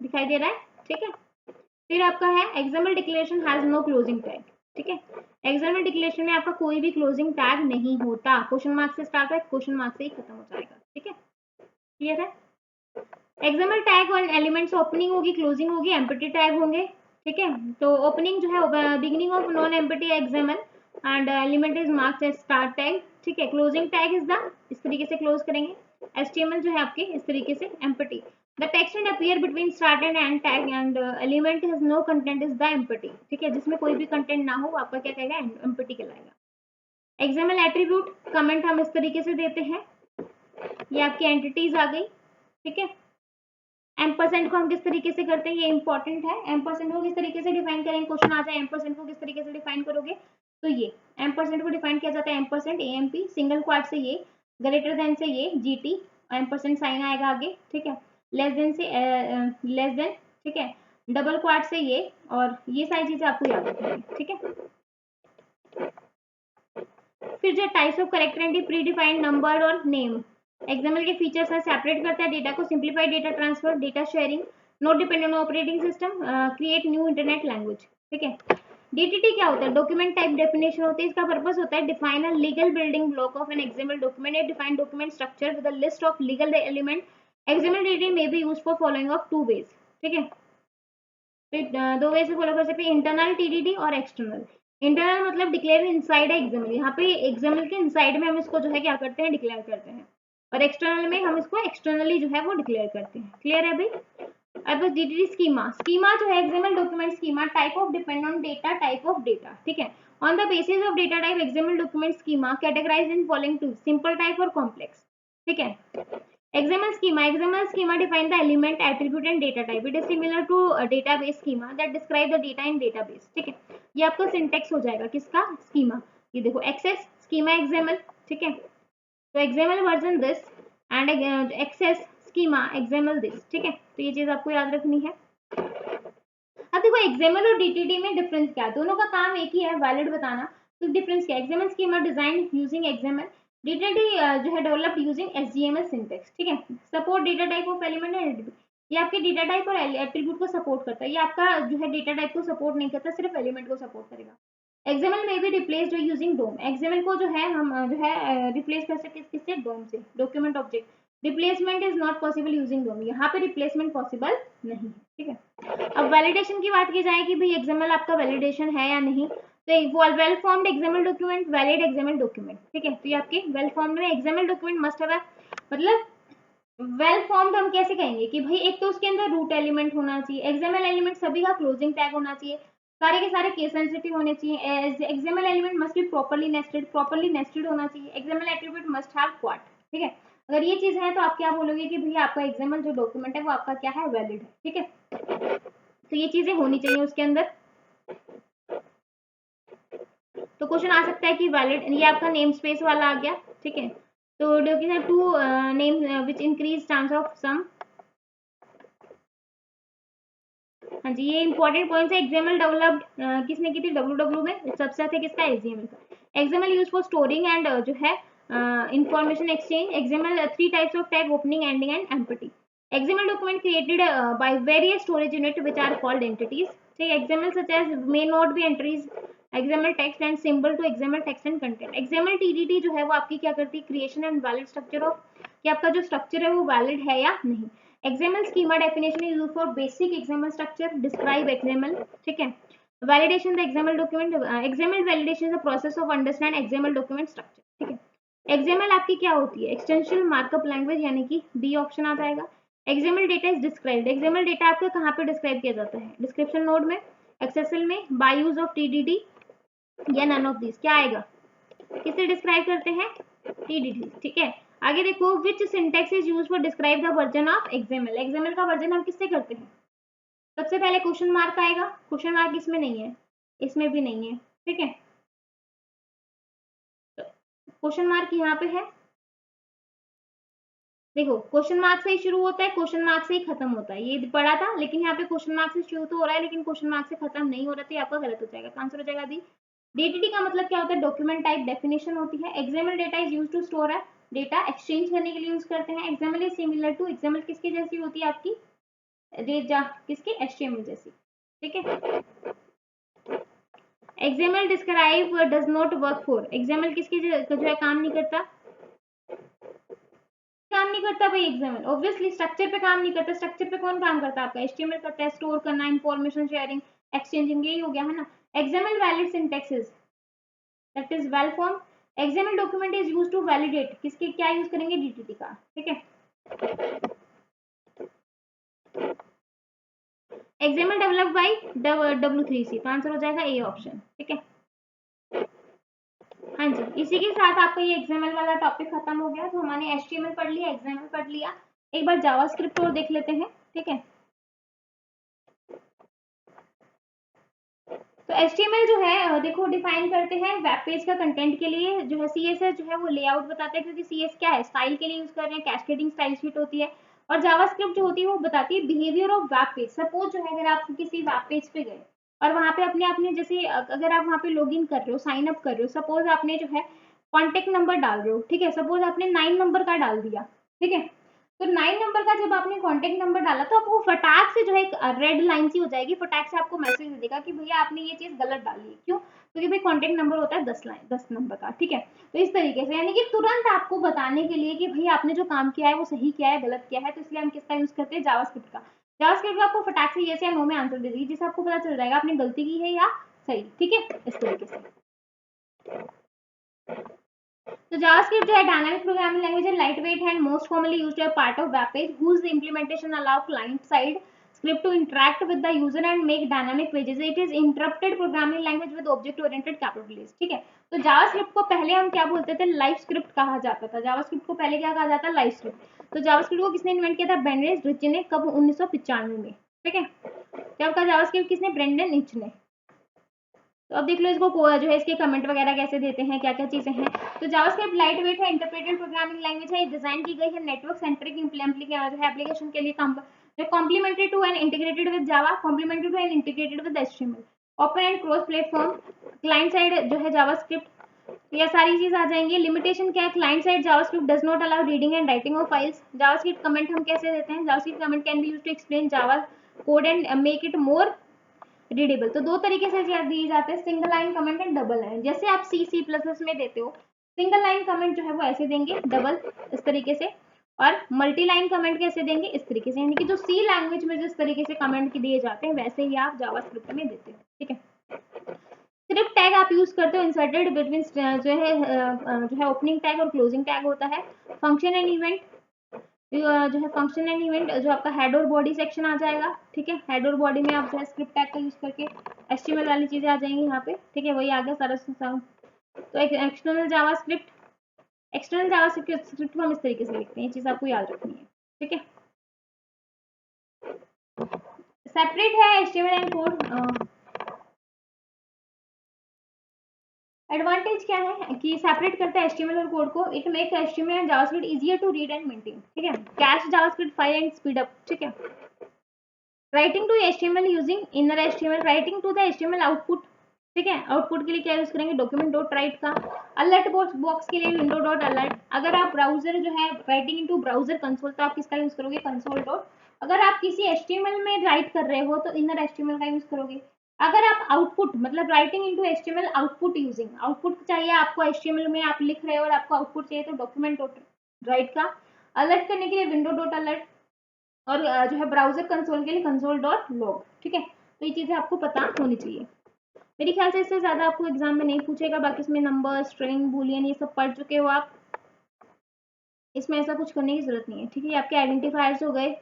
दिखाई दे रहा है? ठीक है, फिर आपका है XML declaration has no closing tag. ठीक है, एक्सएमएल डिक्लेरेशन में आपका कोई भी क्लोजिंग टैग नहीं होता। क्वेश्चन मार्क से स्टार्ट है, क्वेश्चन मार्क से ही खत्म हो जाएगा। ठीक है, क्लियर है? एक्सएमएल टैग और एलिमेंट्स ओपनिंग होगी, क्लोजिंग होगी, एम्प्टी टैग होंगे। ठीक है, तो ओपनिंग जो है beginning of non empty XML and element is marked as start tag. ठीक है, क्लोजिंग टैग इज द, इस तरीके से क्लोज करेंगे। HTML जो है आपके इस तरीके से empty, the text and appear between start and end tag and element has no content is the empty. ठीक है, जिसमें कोई भी कंटेंट ना हो आपका क्या कहेगा? एम्प्टी कहलाएगा। एक्सएमएल एट्रीब्यूट कमेंट हम इस तरीके से देते हैं, ये आपकी एंटिटीज आ गई। ठीक है, एम्परसेंट को हम किस तरीके से करते हैं, ये इंपॉर्टेंट है। एम्परसेंट को किस तरीके से डिफाइन करेंगे? क्वेश्चन आ जाए एम्परसेंट को किस तरीके से डिफाइन करोगे, तो ये एम्परसेंट को डिफाइन किया जाता है एम्परसेंट AMP, सिंगल क्वाड से ये, ग्रेटर देन से ये GT, एम्परसेंट साइन आएगा आगे। ठीक है, लेस देन से लेस देन, ठीक है, डबल क्वाड से ये, और ये सारी चीजें आपको याद रखनी है। ठीक है, फिर जो types of character and pre defined number और नेम, एक्सएमएल के फीचर्स है, सेपरेट करता है डेटा को, simplified data transfer, data sharing, not dependent on operating system, create new internet language. ठीक है, DTT क्या होता है? डॉक्यूमेंट टाइप डेफिनेशन होती है। इसका पर्पस होता है define a legal building block of an XML document, a define document structure with a list of legal element. XML DTT may be used for following of two ways। ठीक है, तो दो वे से फॉलो कर सकते हैं, इंटरनल टीडीडी और external. Internal मतलब डिक्लेयर इनसाइड एक्सएमएल, यहाँ पे एक्सएमएल के इनसाइड में हम इसको जो है क्या करते हैं, डिक्लेयर करते हैं, और एक्सटर्नल में हम इसको एक्सटर्नली जो है वो डिक्लेयर करते हैं। क्लियर है भाई? अब डीटीडी स्कीमा, स्कीमा जो है XML document schema, type of depend on data, type of data, ठीक है। On the basis of data type XML document schema categorized in following two, simple type और कॉम्प्लेक्स, ठीक है। XML schema define the element, attribute and data type. It is similar to a database schema that describe the data in database. ठीक है, ये आपका syntax हो जाएगा किसका, स्कीमा। ये देखो एक्सेस स्कीमा XML, ठीक है, तो XML version this and access schema XML this, ठीक है, तो ये चीज आपको याद रखनी है। अब देखो XML और DTD में डिफरेंस क्या है, दोनों का काम एक ही है, वैलिड बताना। तो डिफरेंस क्या है, XML schema design using XML, DTD जो है डेवलप्ड यूजिंग HTML सिंटेक्स, ठीक है। Support data type of element and attribute, ये आपके डेटा टाइप और एट्रीब्यूट को सपोर्ट करता है, ये आपका जो है डेटा टाइप को सपोर्ट नहीं करता, सिर्फ एलिमेंट को सपोर्ट करेगा। XML में भी रिप्लेस यूजिंग डोम, XML को जो है हम जो है रिप्लेस कर सकते हैं किससे, डोम से, document object. Replacement is not possible using DOM, यहाँ पे रिप्लेसमेंट पॉसिबल नहीं है, ठीक है। अब वैलिडेशन की बात की जाए कि भाई XML आपका वैलिडेशन है या नहीं, तो well formed XML document, valid XML document, ठीक है। तो ये आपके वेल फॉर्म्ड में XML डॉक्यूमेंट मस्ट हैव, मतलब वेल फॉर्म्ड हम कैसे कहेंगे कि भाई एक तो उसके अंदर रूट एलिमेंट होना चाहिए, XML एलिमेंट सभी का क्लोजिंग टैग होना चाहिए, सारे के सारे केस सेंसिटिव होने चाहिए, XML element must be properly nested होना चाहिए, XML attribute must have quad, ठीक है। अगर ये चीज है तो आप क्या बोलोगे कि भैया आपका XML जो डॉक्यूमेंट है वो आपका क्या है, वैलिड है, ठीक है। तो ये चीजें होनी चाहिए उसके अंदर। तो क्वेश्चन आ सकता है कि वैलिड, ये आपका नेम स्पेस वाला आ गया, ठीक है। तो to name which increase chance of some, हाँ जी, ये इंपॉर्टेंट पॉइंट है। XML डेवलप्ड किसने की थी, WW में, सबसेट है किसका, XML का। XML use for storing and जो है information exchange. XML three types of tag, opening, ending and empty. XML document created by various storage unit which are called entities. ठीक है, XML such as may not be entries, XML text and symbol to XML text and content. XML TDD जो है वो आपकी क्या करती है, creation and valid structure of, कि आपका जो स्ट्रक्चर है वो वैलिड है या नहीं। XML schema definition is used for basic XML structure, describe XML, ठीक है। Validation the XML document, XML validation is the process of understand XML document structure, ठीक है। XML आपकी क्या होती है, एक्सटेंशन मार्कअप लैंग्वेज, यानी कि बी ऑप्शन आ जाएगा। XML data is described, XML data आपका कहाँ पे डिस्क्राइब किया जाता है, डिस्क्रिप्शन नोड में, एक्सेसल में, बाय यूज ऑफ TDD या नन ऑफ दिस, क्या आएगा, किसे डिस्क्राइब करते हैं, TDD, ठीक है। आगे देखो, which syntax is used for describe the version of XML, XML का वर्जन हम किससे करते हैं, सबसे पहले क्वेश्चन मार्क आएगा, क्वेश्चन मार्क इसमें नहीं है, इसमें भी नहीं है, ठीक है, क्वेश्चन मार्क यहाँ पे है, देखो क्वेश्चन मार्क से ही शुरू होता है, क्वेश्चन मार्क से ही खत्म होता है, ये पढ़ा था, लेकिन यहाँ पे क्वेश्चन मार्क से शुरू तो हो रहा है लेकिन क्वेश्चन मार्क से खत्म नहीं हो रहा, तो ये आपका गलत हो जाएगा, आंसर हो जाएगा दी। DTD का मतलब क्या होता है, डॉक्यूमेंट टाइप डेफिनेशन होती है। XML data is used to store है, डेटा एक्सचेंज करने के लिए यूज करते हैं। XML is similar to, XML किसकी जैसी होती है आपकी, किसकी, HTML जैसी, ठीक है। XML describe does not work for, XML किसकी जो है काम नहीं करता, काम नहीं करता भाई XML, ऑब्वियसली स्ट्रक्चर पे काम नहीं करता, स्ट्रक्चर पे कौन काम करता है आपका, HTML करता है, स्टोर करना, इंफॉर्मेशन शेयरिंग, एक्सचेंजिंग, यही हो गया है ना। XML valid syntaxes, that is well form. XML document is used to validate, किसके क्या यूज करेंगे, DTD का, ठीक है। XML डेवलप्ड बाय W3C, तो आंसर हो जाएगा ए ऑप्शन, ठीक है। हाँ जी, इसी के साथ आपका ये XML वाला टॉपिक खत्म हो गया। तो हमने HTML पढ़ लिया, XML पढ़ लिया, एक बार जावास्क्रिप्ट और देख लेते हैं, ठीक है। तो HTML जो है देखो डिफाइन करते हैं वेब पेज का कंटेंट के लिए, जो है CSS जो है वो लेआउट बताता है, क्योंकि CS क्या है, स्टाइल के लिए यूज कर रहे हैं, कैस्केडिंग स्टाइल शीट होती है। और जावास्क्रिप्ट जो होती है वो बताती है behaviour of web page. Suppose जो है अगर आप किसी वेब पेज पे गए और वहां पे अपने आपने जैसे अगर आप वहां पे लॉग इन कर रहे हो, साइन अप कर रहे हो, सपोज आपने जो है कॉन्टेक्ट नंबर डाल रहे हो, ठीक है, सपोज आपने 9 नंबर का डाल दिया, ठीक है। तो 9 नंबर का जब आपने कॉन्टेक्ट नंबर डाला तो आपको फटाक से जो है एक रेड लाइन सी हो जाएगी, फटाक से आपको मैसेज देगा कि भैया आपने ये चीज गलत डाली है, क्यों, क्योंकि भाई कॉन्टेक्ट नंबर होता है 10 नंबर का, ठीक है। तो इस तरीके से यानी कि तुरंत आपको बताने के लिए कि भाई आपने जो काम किया है वो सही किया है, गलत किया है, तो इसलिए हम किसका यूज करते हैं, जावास्क्रिप्ट का। जावास्क्रिप्ट आपको फटाक से यस या नो में आंसर दे देगी, जिससे आपको पता चल जाएगा आपने गलती की है या सही, ठीक है, इस तरीके से। तो जावास्क्रिप्ट जो है डायनामिक प्रोग्रामिंग लैंग्वेज है, लाइट वेट है, मोस्ट कॉमनली यूज्ड है part of web page, whose implementation allow client side script to interact with the user and make dynamic pages. It is interrupted programming language with object oriented capabilities. ठीक है, तो JavaScript को पहले हम क्या बोलते थे, लाइव स्क्रिप्ट कहा जाता था। जावास्क्रिप्ट को पहले क्या कहा जाता है, लाइव स्क्रिप्ट। तो जावास्क्रिप्ट को किसने इन्वेंट किया था, बेंडेज रिच ने, कब, 1995 में, ठीक है। जब का जावास्क्रिप्ट किसने, ब्रेंडन रिच ने। तो अब देख लो इसको जो है इसके कमेंट वगैरह कैसे देते हैं, क्या क्या चीजें हैं। तो जावास्क्रिप्ट लाइट वेट है, इंटरप्रेटेड प्रोग्रामिंग लैंग्वेज है, डिजाइन की गई है नेटवर्क सेंट्रिक एप्लीकेशन के लिए, complementary to and integrated with Java, complementary to and integrated with HTML, open and cross platform, client side जो है जावास्क्रिप्ट, ये सारी चीज आ जाएंगी। लिमिटेशन क्या है, client side JavaScript does not allow reading and writing of files. JavaScript comment हम कैसे देते हैं, JavaScript comment can be used to explain Java code and make it more readable. तो दो तरीके से दिए जाते हैं, single line comment and double line. जैसे आप C++ में देते हो, सिंगल लाइन कमेंट जो है वो ऐसे देंगे, डबल इस तरीके से, और मल्टी लाइन कमेंट कैसे देंगे, इस तरीके से। यानी कि जो C लैंग्वेज में जिस तरीके से कमेंट दिए जाते हैं वैसे ही आप जावास्क्रिप्ट में देते हो, ठीक है। स्क्रिप्ट टैग आप यूज करते हो, इंसर्टेड बिटवीन जो है ओपनिंग टैग और क्लोजिंग टैग होता है। फंक्शन एंड इवेंट जो है, फंक्शन एंड इवेंट जो आपका हेड और बॉडी सेक्शन आ जाएगा, ठीक है। हेड और बॉडी में आप जो है स्क्रिप्ट टैग का यूज करके HTML वाली चीजें आ जाएंगी यहाँ पे, ठीक है, वही आ गया सारा। तो एक एक्सटर्नल जावास्क्रिप्ट, एक्सटर्नल जावास्क्रिप्ट को हम इस तरीके से लिखते हैं, ये चीज आपको याद रखनी है, ठीक है। सेपरेट है HTML एंड कोड। एडवांटेज क्या है कि सेपरेट करता है HTML और कोड को, it make HTML and JavaScript easier to read and maintain, ठीक है। Cache JavaScript file and speed up, ठीक है। Writing to HTML using inner HTML, writing to the HTML output, ठीक है। आउटपुट के लिए क्या यूज करेंगे, डॉक्यूमेंट डॉट राइट का। अलर्ट बॉक्स के लिए विंडो डॉट अलर्ट। अगर आप ब्राउजर जो है राइटिंग इनटू ब्राउजर कंसोल, तो आप किसका यूज करोगे, कंसोल डॉट। अगर आप किसी HTML में राइट कर रहे हो तो इनर HTML का यूज करोगे। अगर आप आउटपुट मतलब writing into HTML output using, output चाहिए आपको HTML में, आप लिख रहे हो और आपको आउटपुट चाहिए तो डॉक्यूमेंट डॉट राइट का। अलर्ट करने के लिए विंडो डॉट अलर्ट, और जो है ब्राउजर कंसोल के लिए कंसोल डॉट लॉग, ठीक है। तो ये चीजें आपको पता होनी चाहिए। मेरे ख्याल से इससे ज्यादा आपको एग्जाम में नहीं पूछेगा, बाकी इसमें नंबर, स्ट्रिंग, बूलियन ये सब पढ़ चुके हो आप, इसमें ऐसा कुछ करने की जरूरत नहीं है, ठीक है। आपके आइडेंटिफायर्स हो गए,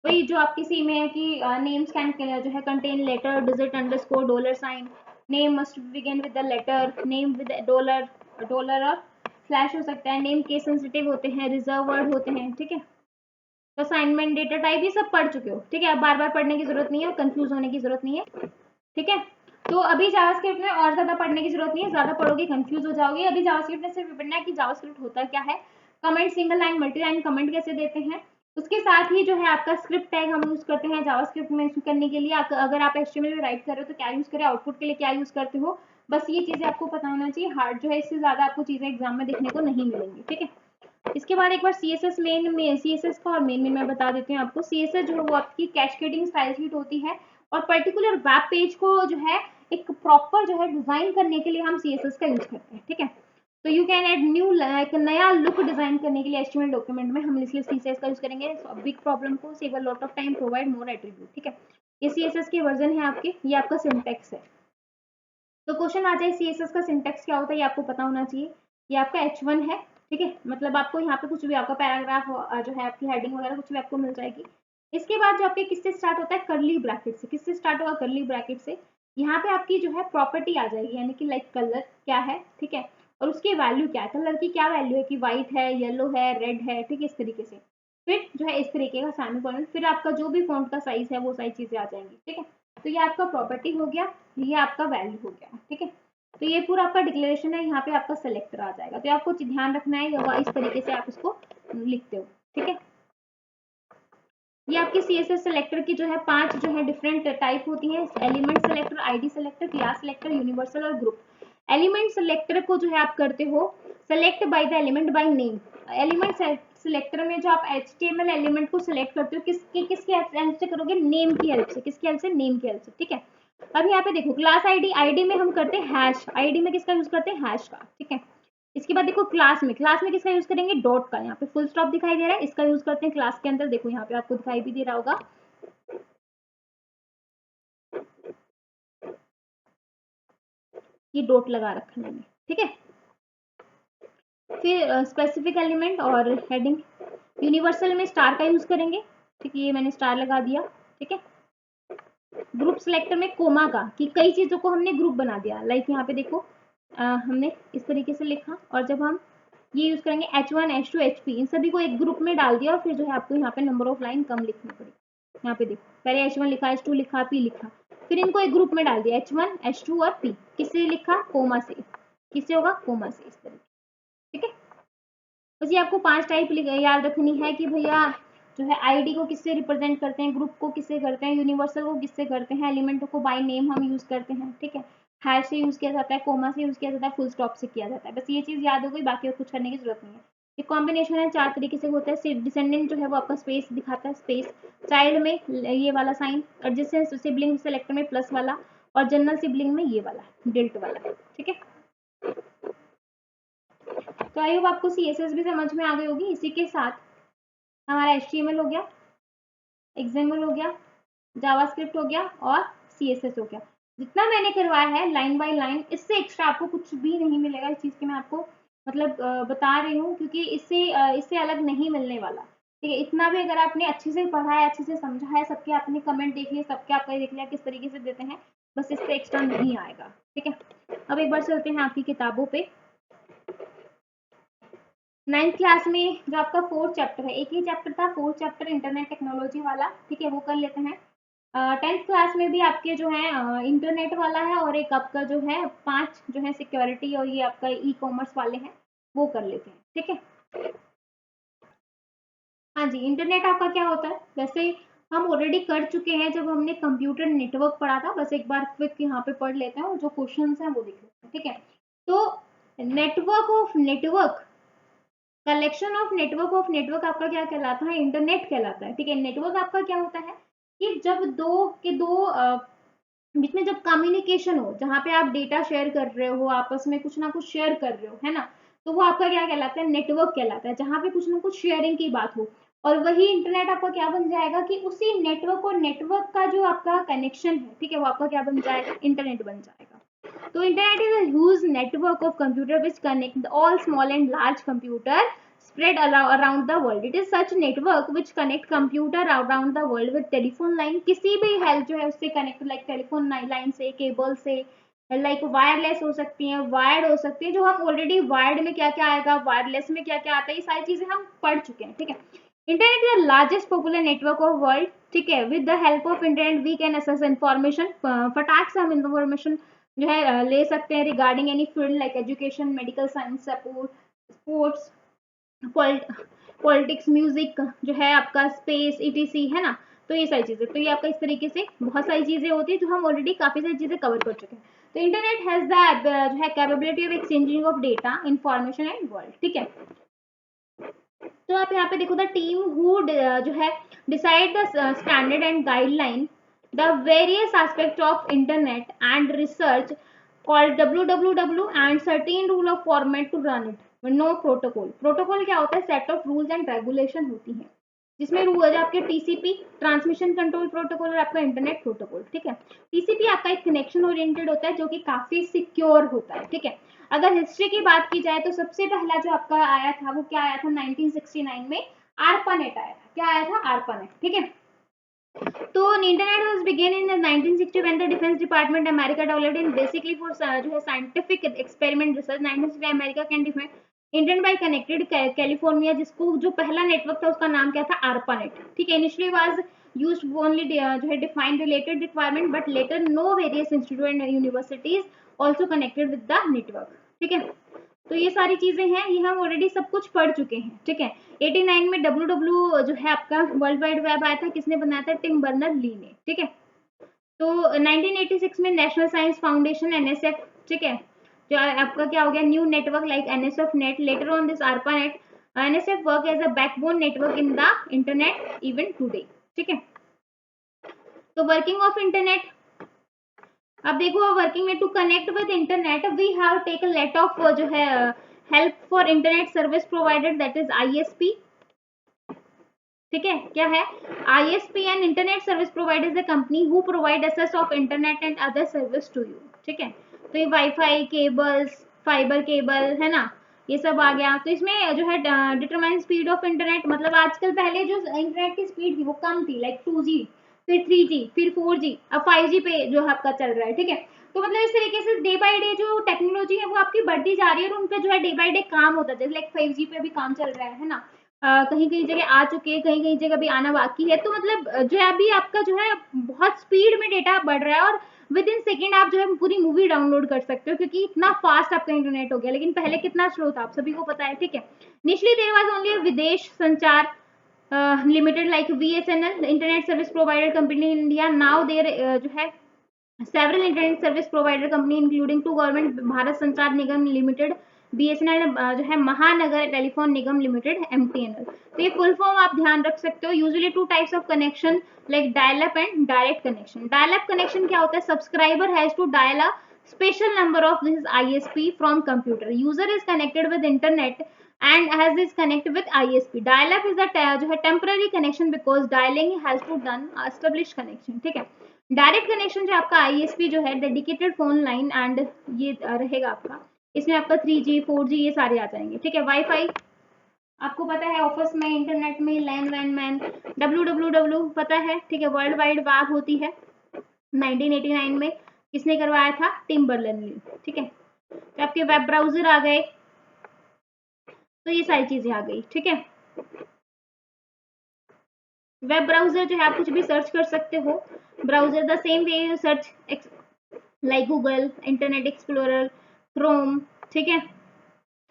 वही जो आपकी सी में है कि नेम स्कैन जो है contain letter, digit, underscore, dollar sign, name must begin with the letter, name with dollar, dollar और स्लैश हो सकता है, नेम केस सेंसिटिव होते हैं, रिजर्व वर्ड होते हैं, ठीक है। तो असाइनमेंट, डेटा टाइप, ये सब पढ़ चुके हो, ठीक है। अब बार बार पढ़ने की जरूरत नहीं है और कंफ्यूज होने की जरूरत नहीं है, ठीक है। तो अभी जावास्क्रिप्ट में और ज्यादा पढ़ने की जरूरत नहीं है, ज्यादा पढ़ोगे कंफ्यूज हो जाओगे। अभी जावास्क्रिप्ट में सिर्फ पढ़ना है कि जावास्क्रिप्ट होता क्या है, comment, single line, multi line comment कैसे देते हैं। उसके साथ ही जो है आपका स्क्रिप्ट टैग हम यूज करते हैं जावास्क्रिप्ट में करने के लिए। अगर आप HTML में राइट कर रहे हो तो क्या यूज करें, आउटपुट के लिए क्या यूज करते हो, बस ये चीजें आपको पता होना चाहिए। हार्ड जो है इससे ज्यादा आपको चीजें एग्जाम में देखने को नहीं मिलेंगी, ठीक है। इसके बाद एक बार CSS मेन में, CSS का और मेन में मैं बता देती हूँ आपको। CSS जो है वो आपकी कैस्केडिंग स्टाइल शीट होती है, और पर्टिकुलर वेब पेज को जो है एक प्रॉपर जो है डिजाइन करने के लिए हम CSS का यूज करते हैं, ठीक है। तो यू कैन एड न्यू, एक नया लुक डिजाइन करने के लिए HTML डॉक्यूमेंट में हम इसलिए CSS का यूज करेंगे। बिग प्रॉब्लम को save a lot of time, provide more attribute, ठीक है। ये CSS के वर्जन है आपके, ये आपका सिंटेक्स है। तो क्वेश्चन आ जाए CSS का सिंटेक्स क्या होता है, ये आपको पता होना चाहिए। ये आपका H1 है, ठीक है। मतलब आपको यहाँ पे कुछ भी आपका पैराग्राफ जो है आपकी हेडिंग वगैरह कुछ भी आपको मिल जाएगी। इसके बाद जो आपके किससे स्टार्ट होता है, करली ब्रैकेट से। किससे स्टार्ट होगा, करली ब्रैकेट से। यहाँ पे आपकी जो है प्रॉपर्टी आ जाएगी, यानी कि लाइक कलर क्या है, ठीक है, और उसकी वैल्यू क्या है, कलर की क्या वैल्यू है कि व्हाइट है, येलो है, रेड है, ठीक है, इस तरीके से। फिर जो है इस तरीके का सेमीकोलन, फिर आपका जो भी फॉन्ट का साइज है वो सारी चीजें आ जाएंगी, ठीक है। तो ये आपका प्रॉपर्टी हो गया, ये आपका वैल्यू हो गया, ठीक है। तो ये पूरा आपका डिक्लेरेशन है, यहाँ पे आपका सेलेक्टर आ जाएगा। तो आपको ध्यान रखना है, इस तरीके से आप इसको लिखते हो, ठीक है। ये आपकी CSS सेलेक्टर की जो है 5 जो है डिफरेंट टाइप होती है, element selector, ID selector, class selector, universal और ग्रुप। एलिमेंट सेलेक्टर को जो है आप करते हो select by the element by name. Element selector में जो आप HTML एलिमेंट को सिलेक्ट करते हो किसके हेल्प से करोगे, नेम की हेल्प से। किसकी हेल्प से, नेम की हेल्प से, ठीक है। अब यहाँ पे देखो क्लास ID में हम करते हैं हैश, ID में किसका यूज करते हैं, हैश का, ठीक है। इसके बाद देखो क्लास में किसका यूज करेंगे, डॉट का। यहाँ पे फुल स्टॉप दिखाई दे रहा है, इसका यूज करते हैं क्लास के अंदर। देखो यहाँ पे आपको दिखाई भी दे रहा होगा, ये डॉट लगा रखा है मैंने, ठीक है। फिर स्पेसिफिक एलिमेंट और हेडिंग, यूनिवर्सल में स्टार का यूज करेंगे, ठीक है, ये मैंने स्टार लगा दिया, ठीक है। ग्रुप सिलेक्टर में कोमा का, कि कई चीजों को हमने ग्रुप बना दिया, लाइक यहाँ पे देखो हमने इस तरीके से लिखा, और जब हम ये यूज करेंगे H1 H2 HP, इन सभी को एक ग्रुप में डाल दिया, और फिर जो है आपको यहाँ पे नंबर ऑफ लाइन कम लिखनी पड़ी। यहाँ पे देखो पहले H1 लिखा, H2 लिखा, P लिखा, फिर इनको एक ग्रुप में डाल दिया, H1 H2 और P, किससे लिखा, कोमा से, किससे होगा, कोमा से, इस तरीके, ठीक है। बस ये आपको 5 टाइप याद रखनी है कि भैया जो है आईडी को किससे रिप्रेजेंट करते हैं, ग्रुप को किससे करते हैं, यूनिवर्सल को किससे करते हैं, एलिमेंट को बाय नेम हम यूज करते हैं, ठीक है। हैश से यूज किया जाता है, कोमा से यूज किया जाता है, फुल स्टॉप से किया जाता है, बस ये चीज याद हो गई, बाकी और कुछ करने की जरूरत नहीं है। ये कॉम्बिनेशन है 4 तरीके से होता है। डिसेंडेंट जो है वो आपका स्पेस दिखाता है, स्पेस, चाइल्ड में ये वाला साइन, एडजेसेंट सिबलिंग सेलेक्टर में प्लस वाला, और जनरल सिबलिंग में ये वाला डिल्ट वाला, ठीक है। तो आई होप आपको CSS भी समझ में आ गई होगी। इसी के साथ हमारा HTML हो गया, XML हो गया, जावास्क्रिप्ट हो गया और CSS हो गया। जितना मैंने करवाया है लाइन बाय लाइन, इससे एक्स्ट्रा आपको कुछ भी नहीं मिलेगा। इस चीज की मैं आपको मतलब बता रही हूँ, क्योंकि इससे अलग नहीं मिलने वाला, ठीक है। इतना भी अगर आपने अच्छे से पढ़ा है, अच्छे से समझा है, सबके आपने कमेंट देख लिए, सबके आपका देख लिया किस तरीके से देते हैं, बस इससे एक्स्ट्रा नहीं आएगा, ठीक है। अब एक बार चलते हैं आपकी किताबों पे। 9th क्लास में जो आपका 4th चैप्टर है, एक ही चैप्टर था 4th चैप्टर इंटरनेट टेक्नोलॉजी वाला, ठीक है, वो कर लेते हैं। 10th क्लास में भी आपके जो है इंटरनेट वाला है, और एक आपका जो है 5 जो है सिक्योरिटी और ये आपका ई-कॉमर्स वाले हैं, वो कर लेते हैं, ठीक है। हाँ जी, इंटरनेट आपका क्या होता है, वैसे हम ऑलरेडी कर चुके हैं जब हमने कंप्यूटर नेटवर्क पढ़ा था, बस एक बार क्विक यहाँ पे पढ़ लेते हैं और जो क्वेश्चन है वो देख लेते हैं, ठीक है। तो network of network, collection of network आपका क्या कहलाता है, इंटरनेट कहलाता है, ठीक है। नेटवर्क आपका क्या होता है कि जब दो बीच में जब कम्युनिकेशन हो, जहाँ पे आप डेटा शेयर कर रहे हो, आपस में कुछ ना कुछ शेयर कर रहे हो, है ना, तो वो आपका क्या कहलाता है, नेटवर्क कहलाता है, जहाँ पे कुछ ना कुछ शेयरिंग की बात हो। और वही इंटरनेट आपका क्या बन जाएगा कि उसी नेटवर्क और नेटवर्क का जो आपका कनेक्शन है, ठीक है, वो आपका क्या बन जाएगा, इंटरनेट बन जाएगा। तो internet is a huge network of computer which connect all small and large computer spread around the world. It is such network which connect computer around the world with telephone line, किसी भी help जो है उससे connect, like telephone line से, cable से, like wireless हो सकती है, वायर्ड हो सकती है। जो हम ऑलरेडी वायर्ड में क्या क्या आएगा, वायरलेस में क्या क्या आता है, ये सारी चीजें हम पढ़ चुके हैं, ठीक है। Internet is the largest popular network of world, ठीक है। With the help of internet we can access information, फटाक से हम इंफॉर्मेशन जो है ले सकते हैं regarding any field like education, medical science, support, sports, politics, music जो है आपका, स्पेस, ETC, है ना। तो ये सारी चीजें, तो ये आपका इस तरीके से बहुत सारी चीजें होती है जो हम ऑलरेडी काफी सारी चीजें कवर कर चुके हैं। तो इंटरनेट हैज द जो है capability of exchanging of data, information and world, ठीक है। तो आप यहाँ पे देखो, द टीम हु जो है decide the standard and guideline the various aspects of internet and research called www and certain rule of format to run it। no protocol, protocol क्या होता है, set of rules and regulation होती है, जिसमें rule है आपके TCP, transmission control protocol, और आपका इंटरनेट प्रोटोकॉल, ठीक है। TCP आपका एक कनेक्शन ओरिएंटेड होता है जो कि काफी सिक्योर होता है, ठीक है। अगर हिस्ट्री की बात की जाए तो सबसे पहला जो आपका आया था वो क्या आया था, 1969 में ARPANET आया था। क्या आया था, ARPANET, ठीक है। तो internet was begin in 1960 when the defense department America developed in basically for जो है scientific experiment research। 1960 America can define internet by connected California, जिसको जो पहला नेटवर्क था उसका नाम क्या था, ARPANET, ठीक है। इनिशियली वाज यूज्ड ओनली जो है define related requirement, but later know various institute and universities also connected with the network, ठीक है। तो ये सारी चीजें हैं, ये हम ऑलरेडी सब कुछ पढ़ चुके हैं, ठीक है। 89 में WW जो है आपका वर्ल्ड वाइड वेब आया था, किसने बनाया था, टिम बर्नर ली ने, ठीक है। तो 1986 में नेशनल साइंस फाउंडेशन NSF, ठीक है, जो आपका क्या हो गया, new network like NSF net, later on this ARPANET, NSF work as a backbone network in the internet even today, ठीक है। तो वर्किंग ऑफ इंटरनेट, अब देखो वर्किंग में, to connect with internet we have take a lot of जो है help for internet service provider, that is ISP, ठीक है। क्या है, ISP and internet service provider is the company who provide access of internet and other service to you, ठीक है। तो ये वाईफाई केबल्स, फाइबर केबल है ना, ये सब आ गया। तो इसमें जो है डिटरमाइन स्पीड ऑफ इंटरनेट, मतलब आजकल पहले जो इंटरनेट की स्पीड थी वो कम थी, लाइक 2G, फिर 3G, फिर 4G, अब 5G पे जो आपका चल रहा है, ठीक है। तो मतलब इस तरीके से डे बाय डे जो टेक्नोलॉजी है वो आपकी बढ़ती जा रही है और उन पे जो है डे बाय डे काम होता है। जैसे लाइक 5G पे अभी काम चल रहा है ना, कहीं कहीं जगह आ चुके हैं, कहीं कहीं जगह अभी आना बाकी है। तो मतलब जो है अभी आपका जो है बहुत स्पीड में डेटा बढ़ रहा है और विद इन सेकेंड आप जो है पूरी मूवी डाउनलोड कर सकते हो, क्योंकि इतना फास्ट आपका इंटरनेट हो गया। लेकिन पहले कितना स्लो था आप सभी को पता है, ठीक है। Initially there was only Videsh Sanchar Limited like VSNL internet service provider company in India. Now there जो है several internet service provider company including two government Bharat संचार निगम लिमिटेड BSNL जो है महानगर टेलीफोन निगम लिमिटेड MTNL। तो ये फुल फॉर्म आप ध्यान रख सकते हो। Usually two types of connection like dial up and direct connection. Dial up connection क्या होता है, subscriber has to dial a special number of this ISP from computer. User is connected with internet and has this connected with ISP. Dial up is a जो है temporary connection because dialing has to done established connection, ठीक है। Direct connection जो आपका ISP जो है dedicated phone line and ये रहेगा आपका, इसमें आपका 3G 4G ये सारे आ जाएंगे, ठीक है। वाईफाई आपको पता है, ऑफिस में, इंटरनेट में, लैन वैन मैन, WWW पता है, ठीक है। वर्ल्ड वाइड वेब होती है 1989 में, किसने करवाया था, टिम बर्नर्स-ली, ठीक है। तो आपके वेब ब्राउजर आ गए, तो ये सारी चीजें आ गई, ठीक है। वेब ब्राउजर जो है आप कुछ भी सर्च कर सकते हो। Browser the same way you search like Google, Internet Explorer, Chrome, ठीक है।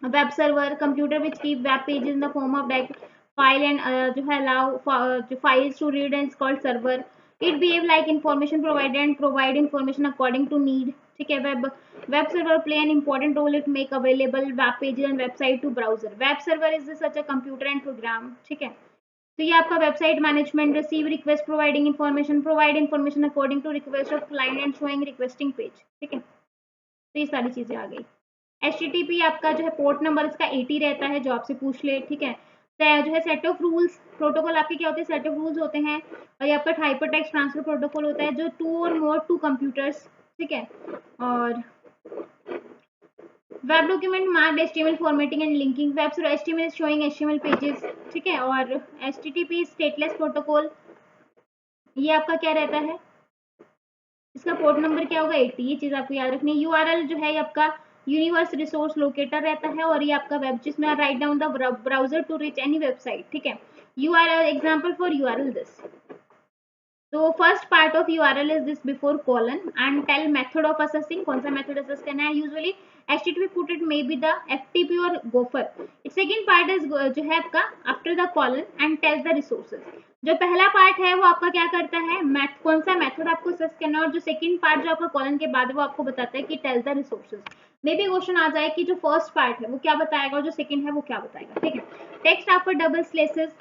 Web server computer which keep web page in the form of direct file and जो है अलाउ जो files to read and called server. It behave like information provider and provide information according to need, ठीक है। Web server play an important role, it make available web pages and website to browser. Web server is such a computer and program, ठीक है। तो ये आपका website management, receive request, providing information, provide information according to request of client and showing requesting page, ठीक है। तो ये सारी चीजें आ गई। HTTP आपका जो है पोर्ट नंबर इसका 80 रहता है, जो आपसे पूछ ले, ठीक है। जो है सेट ऑफ रूल्स, प्रोटोकॉल आपके क्या होते हैं, सेट ऑफ रूल्स होते हैं। और ये आपका हाइपरटेक्स्ट ट्रांसफर प्रोटोकॉल होता है जो 2 और मोर 2 कंप्यूटर्स, ठीक है। और web document marked HTML formatting and linking, web server HTML is showing HTML pages, ठीक है। और HTTP स्टेटलेस प्रोटोकॉल, ये आपका क्या रहता है, इसका पोर्ट नंबर क्या होगा, 80, ये चीज आपको याद रखनी है। URL जो है ये आपका यूनिवर्स रिसोर्स लोकेटर रहता है और ये आपका वेब, जिसमें write down the browser to reach any website, ठीक है। URL example for URL this, तो first part of URL is this before colon and tell method of accessing, कौन सा मेथड असेस करना है। Usually HTTP but it may be the FTP और gopher. It second part is जो है आपका after the colon and tell the resources. जो पहला पार्ट है वो आपका क्या करता है, कौन सा मेथड आपको असेस करना है, और जो सेकंड पार्ट जो आपका कॉलन के बाद वो आपको बताता है कि tell the resources. May be question आ जाए कि जो फर्स्ट पार्ट है वो क्या बताएगा और जो सेकंड है वो क्या बताएगा, ठीक है। Text after double slashes,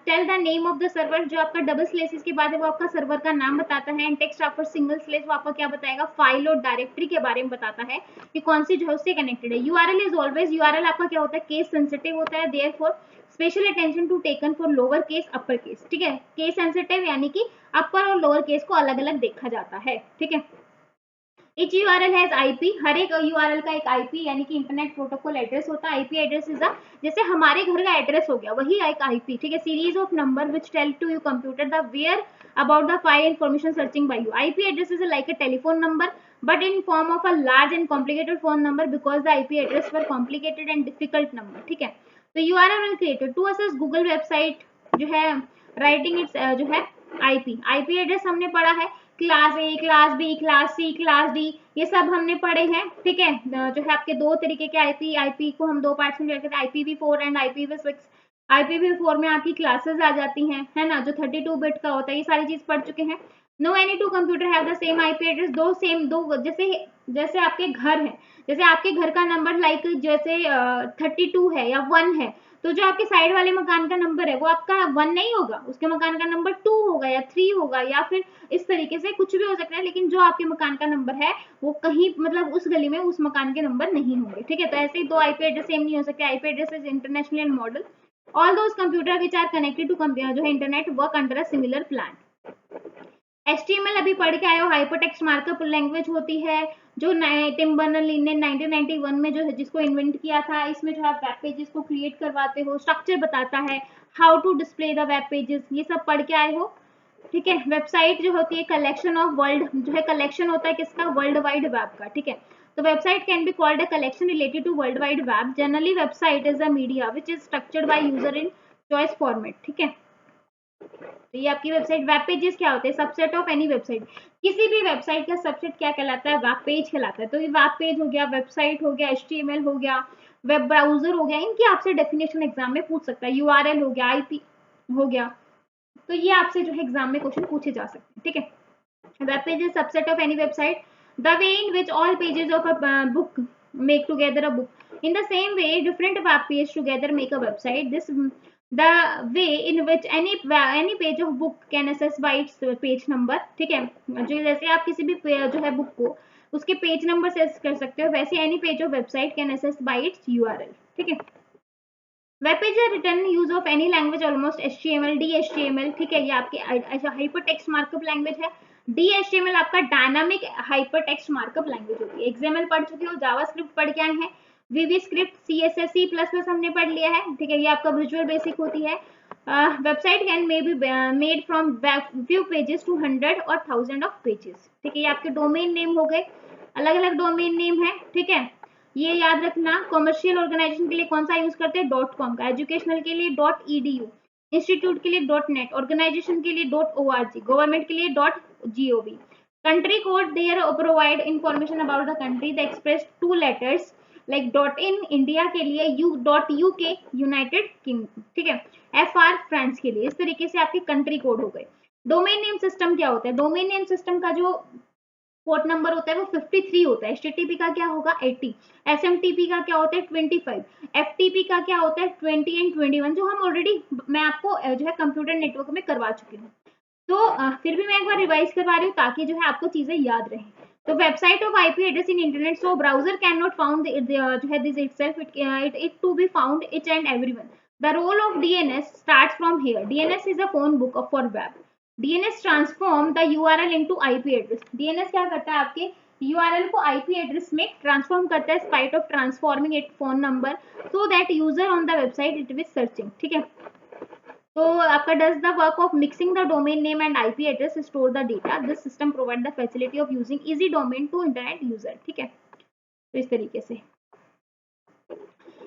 tell the name of the server, जो आपका डबल स्लेसेस के बाद है वो आपका सर्वर का नाम बताता है। And text after single slash वो आपका क्या बताएगा, फाइल और डायरेक्टरी के बारे में बताता है कि कौन सी जो है उससे कनेक्टेड है। URL इज ऑलवेज, URL आपका क्या होता है, केस सेंसिटिव होता है, therefore special attention to taken for lower case upper case, ठीक है। केस सेंसिटिव यानी कि अपर और लोअर केस को अलग अलग देखा जाता है, ठीक है। Each URL has IP, हर एक URL का एक IP यानी कि इंटरनेट प्रोटोकॉल एड्रेस होता है। IP एड्रेस इज अ, जैसे हमारे घर का एड्रेस हो गया वही एक IP, ठीक है। Series of number which tell to you computer the where about the file information searching by you. IP address is like a telephone number but in form of a large and complicated phone number because the IP address were complicated and difficult number, ठीक है। तो URL will created to access Google website जो है writing its जो है IP address हमने पढ़ा है, class A, class B, class C, class D, ये सब हमने पढ़े हैं, ठीक है। जो है आपके दो तरीके के IP को हम दो पार्ट्स में डिवाइड करते हैं, IPv4 एंड IPv6। IPv4 में आपकी क्लासेस आ जाती हैं, है ना, जो 32 बिट का होता है, ये सारी चीज पढ़ चुके हैं। No any two computer have the same IP address, दो जैसे आपके घर है, जैसे आपके घर का नंबर लाइक जैसे 32 है या 1 है, तो जो आपके साइड वाले मकान का नंबर है वो आपका 1 नहीं होगा, उसके मकान का नंबर 2 होगा या 3 होगा या फिर इस तरीके से कुछ भी हो सकता है, लेकिन जो आपके मकान का नंबर है वो कहीं मतलब उस गली में उस मकान के नंबर नहीं होंगे, ठीक है। तो ऐसे ही दो IP एड्रेस सेम नहीं हो सकते। IP address is international and model, all those computer which are connected to जो है internet work under a similar plan. HTML अभी पढ़ के आए हो, हाइपरटेक्स्ट मार्कअप लैंग्वेज होती है जो टिम बर्नर-ली ने 1991 में जो है जिसको इन्वेंट किया था। इसमें जो आप वेब पेजेस को क्रिएट करवाते हो, स्ट्रक्चर बताता है, how to display the web pages, ये सब पढ़ के आए हो। ठीक है। वेबसाइट जो होती है कलेक्शन ऑफ वर्ल्ड, जो है कलेक्शन होता है किसका, वर्ल्ड वाइड वेब का। ठीक है। तो website can be called a collection related to world wide web. Generally website is a media which is structured by user in choice format. ठीक है। तो ये आपकी वेबसाइट, वेब पेजेस क्या होते हैं, सबसेट ऑफ एनी वेबसाइट। किसी भी वेबसाइट का सबसेट क्या कहलाता है, वेब पेज कहलाता है। तो ये वेब पेज हो गया, वेबसाइट हो गया, HTML हो गया, वेब ब्राउजर हो गया, इनकी आपसे डेफिनेशन एग्जाम में पूछ सकता है। URL हो गया, IP हो गया, तो ये आपसे जो है एग्जाम में क्वेश्चन पूछे जा सकते हैं। ठीक है। Web page is subset of any website, the way in which all pages of a book make together a book. In the same way, different web pages together make a website. This the way in which any page of book can access by its page number. ठीक है। जो जैसे आप किसी भी जो है book को उसके पेज नंबर से access कर सकते हो, वैसे any page of website can access by its URL. ठीक है। वेब पेज है return use of any language almost HTML, DHTML। ठीक है। ये आपकी हाइपर टेक्स्ट मार्कअप लैंग्वेज है। DHTML आपका dynamic hyper text markup language होती है। XML पढ़ चुके हो, जावास्क्रिप्ट पढ़ के आए हैं, VB स्क्रिप्ट, CSS, C++ हमने पढ़ लिया है। ठीक है। ये आपका विजुअल बेसिक होती है। Website can may be made from few pages to 100 और 1000 ऑफ पेजेस। ठीक है। ये आपके डोमेन नेम हो गए, अलग अलग डोमेन नेम है। ठीक है। ये याद रखना। कॉमर्शियल ऑर्गेनाइजेशन के लिए कौन सा यूज करते हैं, .com का। एजुकेशनल के लिए .edu, इंस्टीट्यूट के लिए .net, ऑर्गेनाइजेशन के लिए .org, गवर्नमेंट के लिए .gov। Country code there provide information about the country the express two letters like .in India के लिए, .uk यूनाइटेड किंगडम। ठीक है। FR फ्रांस के लिए। इस तरीके से आपके कंट्री कोड हो गए। डोमेन नेम सिस्टम क्या होता है, डोमेन नेम सिस्टम का जो पोर्ट नंबर होता है वो 53 होता है। HTTP का क्या होगा 80, SMTP का क्या होता है 25, FTP का क्या होता है 20 एंड 21, जो हम ऑलरेडी मैं आपको जो है कंप्यूटर नेटवर्क में करवा चुकी हूँ। तो फिर भी मैं एक बार रिवाइज करवा रही हूँ ताकि जो है आपको चीजें याद रहें। तो website of IP address in internet, so browser can not found जो है this itself, it to be found each and everyone. The role of DNS starts from here. DNS is a phone book for web. DNS transform the URL into IP address. DNS क्या करता है, आपके URL को IP address में transform करता है, spite of transforming it phone number, so that user on the website it was searching. ठीक है। तो आपका does the work of mixing the domain name and IP address, store the data. This system provide the facility of using easy domain to internet user. ठीक है। तो इस तरीके से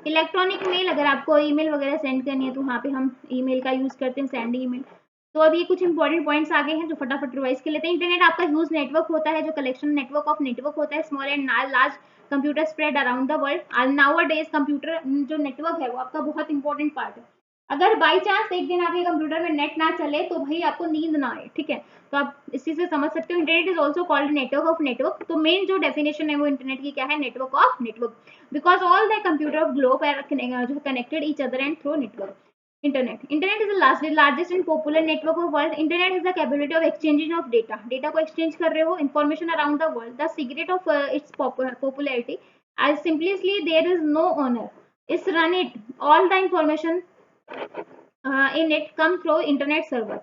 इलेक्ट्रॉनिक मेल, अगर आपको ईमेल वगैरह सेंड करनी है तो वहाँ पे हम ईमेल का यूज करते हैं, सेंड ईमेल। तो अब ये कुछ इंपॉर्टेंट पॉइंट्स आ गए हैं जो फटाफट रिवाइज कर लेते हैं। इंटरनेट आपका ह्यूज नेटवर्क होता है, जो कलेक्शन नेटवर्क ऑफ नेटवर्क होता है, small and large computer spread around the world. Now a days computer जो नेटवर्क है वो आपका बहुत इंपॉर्टेंट पार्ट है। अगर बाई चांस एक दिन आपके कंप्यूटर में नेट ना चले तो भाई आपको नींद ना आए। ठीक है। तो आप इसी से समझ सकते हो internet is also called network of network. तो मेन जो डेफिनेशन है वो इंटरनेट की क्या है, network of network, because all the computer of globe are जो connected each other and through network. Internet is the largest and popular network of world. Internet has the capability of exchanging of data. Data को exchange कर रहे हो, information around the world. The secret of its popularity, as simply there is no owner. Is run it. All the information in it come through internet server.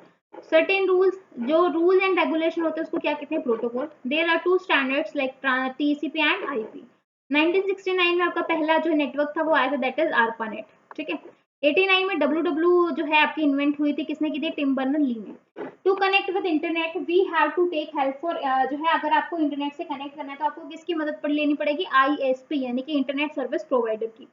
Certain rules, जो rules and regulation होते हैं उसको क्या कहते हैं, protocol. There are two standards like TCP and IP. 1969 में आपका पहला जो नेटवर्क था वो आया था, दैट इज ARPANET। ठीक है। 89 में WW जो है आपकी इन्वेंट हुई थी, किसने की थी, टिम बर्नर-ली ने। To connect with internet we have to take help for जो है अगर आपको इंटरनेट से कनेक्ट करना है तो आपको किसकी मदद पर लेनी पड़ेगी, ISP यानी कि इंटरनेट सर्विस प्रोवाइडर की।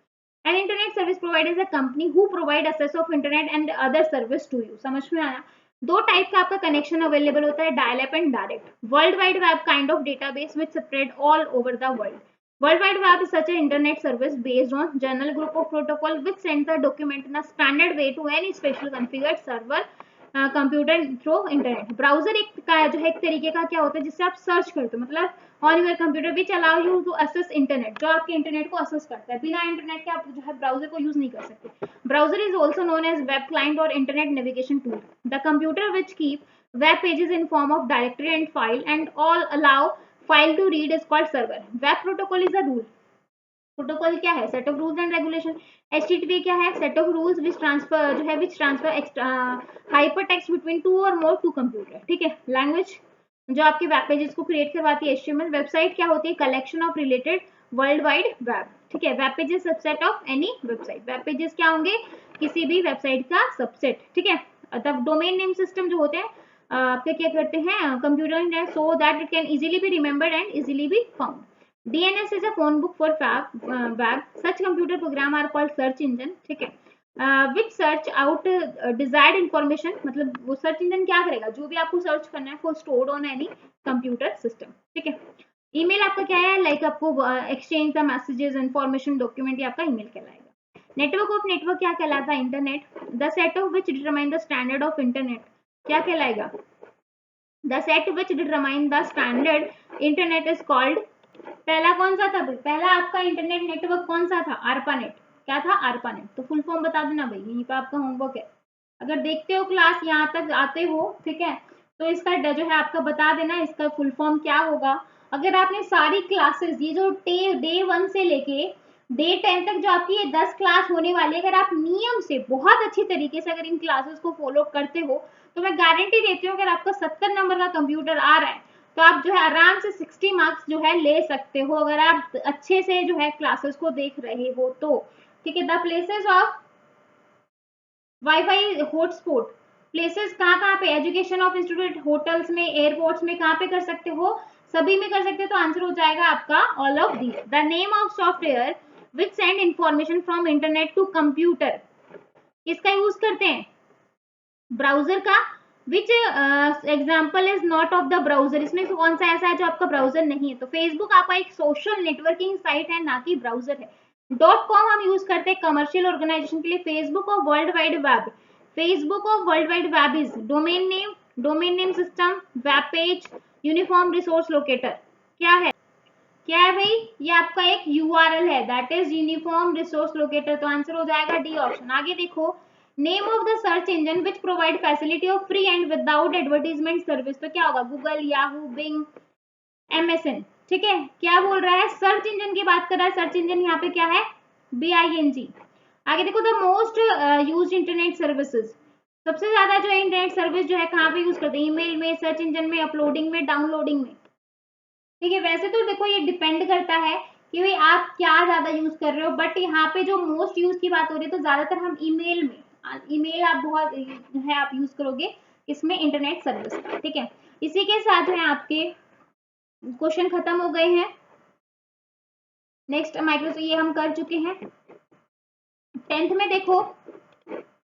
And internet service provider is a company who provide access of internet and other service to you. समझ में आया। दो टाइप का आपका कनेक्शन अवेलेबल होता है, dial up and direct. World wide web kind of database which spread all over the world. World Wide Web is such an internet service based on general group of protocol which send the document in a standard way to any special configured server computer through internet. Browser एक का जो है एक तरीके का क्या होता है जिससे आप सर्च करते हो, मतलब on your computer which allow you to access internet, जो आपके इंटरनेट को असेस करता है। बिना इंटरनेट के आप जो है ब्राउजर को यूज नहीं कर सकते। Browser is also known as web client और internet navigation tool. The computer which keep web pages in form of directory and file and all allow file to read is called server. Web protocol is a rule. Protocol क्या है, set of rules and regulation. HTTP क्या है, set of rules which transfer जो है which transfer hyper text between two और more to computer. ठीक है। Language जो आपके वेब पेजेस को क्रिएट करवाती है HTML। वेबसाइट क्या होती है? Collection of related world wide web, ठीक है। Web pages subset of any website. Web pages क्या होंगे? किसी भी वेबसाइट का सबसेट, ठीक है। तब डोमेन नेम सिस्टम जो होते हैं आपके क्या करते हैं? Computer so that it can easily be remembered and easily be found. DNS is a phone book for web. Such computer program are called search engine, ठीक है। विच सर्च आउट डिजायर्ड इन्फॉर्मेशन, मतलब वो सर्च इंजन क्या करेगा? जो भी आपको search करना है for stored on any computer system, ठीक है। ईमेल आपका क्या है? लाइक आपको exchange the messages, information, document, ये आपका ईमेल कहलाएगा। नेटवर्क ऑफ नेटवर्क क्या कहलाता है? Internet. The set of which determine the standard of internet क्या कहलाएगा? The set which determine the standard internet is called. पहला कौन सा था भाई? पहला आपका इंटरनेट नेटवर्क कौन सा था? ARPANET। क्या था? ARPANET। तो फुल फॉर्म बता देना भाई, यहीं पे आपका होमवर्क है। अगर देखते हो क्लास यहाँ तक आते हो, ठीक है, तो इसका जो है आपका बता देना इसका फुल फॉर्म क्या होगा। अगर आपने सारी क्लासेस ये जो डे 1 से लेके डे 10 तक जो आपकी ये 10 क्लास होने वाली है, अगर आप नियम से बहुत अच्छी तरीके से अगर इन क्लासेस को फॉलो करते हो, तो मैं गारंटी देती हूँ अगर आपका 70 नंबर का कंप्यूटर आ रहा है तो आप जो है आराम से 60 मार्क्स जो है ले सकते हो, अगर आप अच्छे से जो है क्लासेस को देख रहे हो तो, ठीक है। The places of wifi hotspot, places कहाँ कहाँ पे? एजुकेशन ऑफ इंस्टीट्यूट, होटल्स में, एयरपोर्ट्स में, कहाँ पे कर सकते हो? सभी में कर सकते हो। तो आंसर हो जाएगा आपका all of these. The name of software which send information from internet to computer, किसका यूज करते हैं? ब्राउजर का। Which example is not of the browser, इसमें कौन सा ऐसा है जो आपका ब्राउजर नहीं है? तो फेसबुक आपका एक सोशल नेटवर्किंग साइट है, ना कि ब्राउजर है। .com हम यूज करते हैं कमर्शियल ऑर्गेनाइजेशन के लिए। Facebook of world wide web, Facebook of world wide web is domain name system, web page, uniform resource locator. क्या है? क्या है भाई? ये आपका एक URL है, that is uniform resource locator. तो आंसर हो जाएगा डी ऑप्शन। आगे देखो, name of the search engine which provide facility of free and without advertisement service. तो क्या होगा? गूगल, याहू, बिंग, MSN, ठीक है। क्या बोल रहा है? सर्च इंजन की बात कर रहा है। सर्च इंजन यहाँ पे क्या है? BING। आगे देखो, the most use internet services, सबसे ज्यादा जो है इंटरनेट सर्विस जो है कहाँ पे यूज करते हैं? ईमेल में, सर्च इंजन में, अपलोडिंग में, डाउनलोडिंग में, ठीक है। वैसे तो देखो ये डिपेंड करता है कि भाई आप क्या ज्यादा यूज कर रहे हो, बट यहाँ पे जो मोस्ट यूज की बात हो रही है तो ज्यादातर हम ईमेल में, ईमेल आप बहुत है आप यूज करोगे इसमें इंटरनेट सर्विस का, ठीक है। इसी के साथ है आपके क्वेश्चन खत्म हो गए हैं। नेक्स्ट माइक्रोसॉफ्ट ये हम कर चुके हैं। 10th में देखो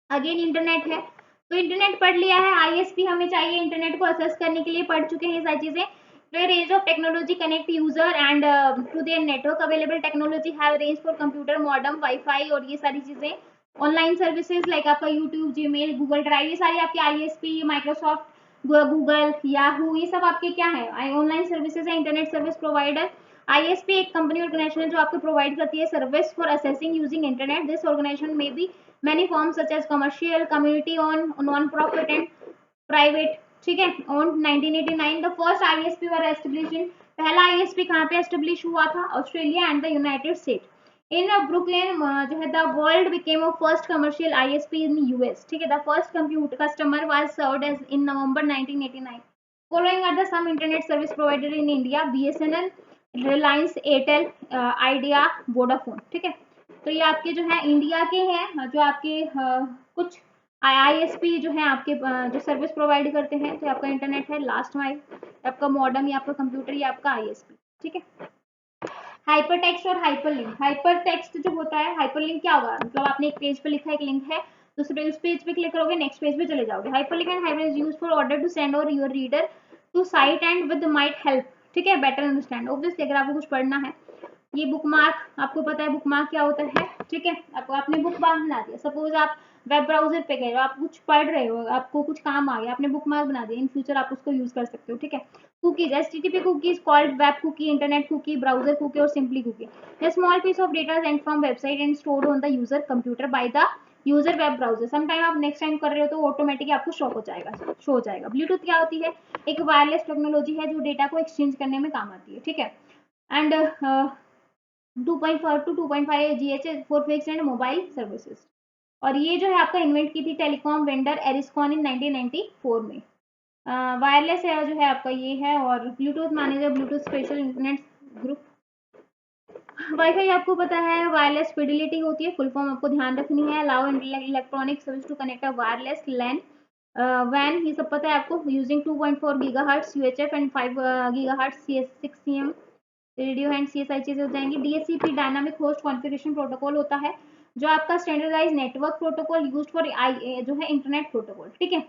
अगेन इंटरनेट है, तो इंटरनेट पढ़ लिया है। ISP हमें चाहिए इंटरनेट को असेस करने के लिए, पढ़ चुके हैं ये सारी चीजें। range of technology connect user and to their network, available technology have range for computer, modem, wifi और ये सारी चीजें। ऑनलाइन सर्विसेज लाइक आपका यूट्यूब, जीमेल, गूगल ड्राइव, ये सारी आपके ISP, माइक्रोसॉफ्ट, गूगल, याहू, ये सब आपके क्या है? ऑनलाइन सर्विसेज है, इंटरनेट सर्विस प्रोवाइडर। ISP एक कंपनी ऑर्गेनाइजेशन जो आपको प्रोवाइड करती है service for accessing using internet. This organization में भी many forms such as commercial, community owned, non-profit and private, ठीक है। On 1989 the first ISP were established in, पहला ISP कहाँ पे एस्टेब्लिश हुआ था? Australia and the United State. In Brooklyn जो है the world became a first commercial ISP in US, ठीक है। The first computer customer was served as in November 1989। Following are the some internet service provider in India, BSNL, Reliance, Airtel, Idea, Vodafone, ठीक है। तो ये आपके जो है इंडिया के हैं जो आपके कुछ ISP जो है आपके जो सर्विस प्रोवाइड करते हैं। तो आपका इंटरनेट है, लास्ट माइल, आपका मॉडर्न, या आपका कंप्यूटर, या आपका ISP, ठीक है। हाइपर टेक्स्ट और हाइपर लिंक। हाइपर टेक्स्ट जो होता है, हाइपर लिंक क्या होगा? मतलब आपने एक पेज पे लिखा, एक लिंक है, दूसरे उस पेज पे क्लिक करोगे, नेक्स्ट पेज पे चले जाओगे। Hyper link and hyper is used for order to send और your reader to site and with might help, ठीक है, बेटर अंडरस्टैंड। ऑब्वियसली अगर आपको कुछ पढ़ना है, ये बुकमार्क आपको पता है बुकमार्क क्या होता है, ठीक है। आपको आपने बुकमार्क बना दिया, सपोज आप वेब ब्राउजर पे गए हो, आप कुछ पढ़ रहे हो, आपको कुछ काम आ गया, आपने बुकमार्क बना दिया, इन फ्यूचर आप उसको यूज कर सकते हो, ठीक है। Cookies, HTTP cookies called web cookie, internet cookie, browser cookie और simply cookie. A small piece of data sent from website and stored on the user computer by the user web browser। Sometime आप next time कर रहे हो तो automatically आपको show हो जाएगा। Bluetooth क्या होती है? एक वायरलेस टेक्नोलॉजी है जो डेटा को एक्सचेंज करने में काम आती है, ठीक है। And 2.4 to 2.5 GHz for fixed and mobile services. और ये जो है आपका इन्वेंट की थी टेलीकॉम वेंडर एरिस्कॉन इन 1994 में। वायरलेस है जो है आपका ये है, और Bluetooth manager, Bluetooth special internet group. Wifi आपको पता है वायरलेस फिडिलिटी होती है, फुल फॉर्म आपको ध्यान रखनी है। Allow electronic service to connect a wireless LAN वैन, ये सब पता है आपको, using 2.4 gigahertz UHF and 5 gigahertz CS6 CM radio and ये सारी चीजें हो जाएंगी। DHCP dynamic host configuration protocol होता है, जो आपका standardize network protocol used for जो है इंटरनेट प्रोटोकॉल, ठीक है।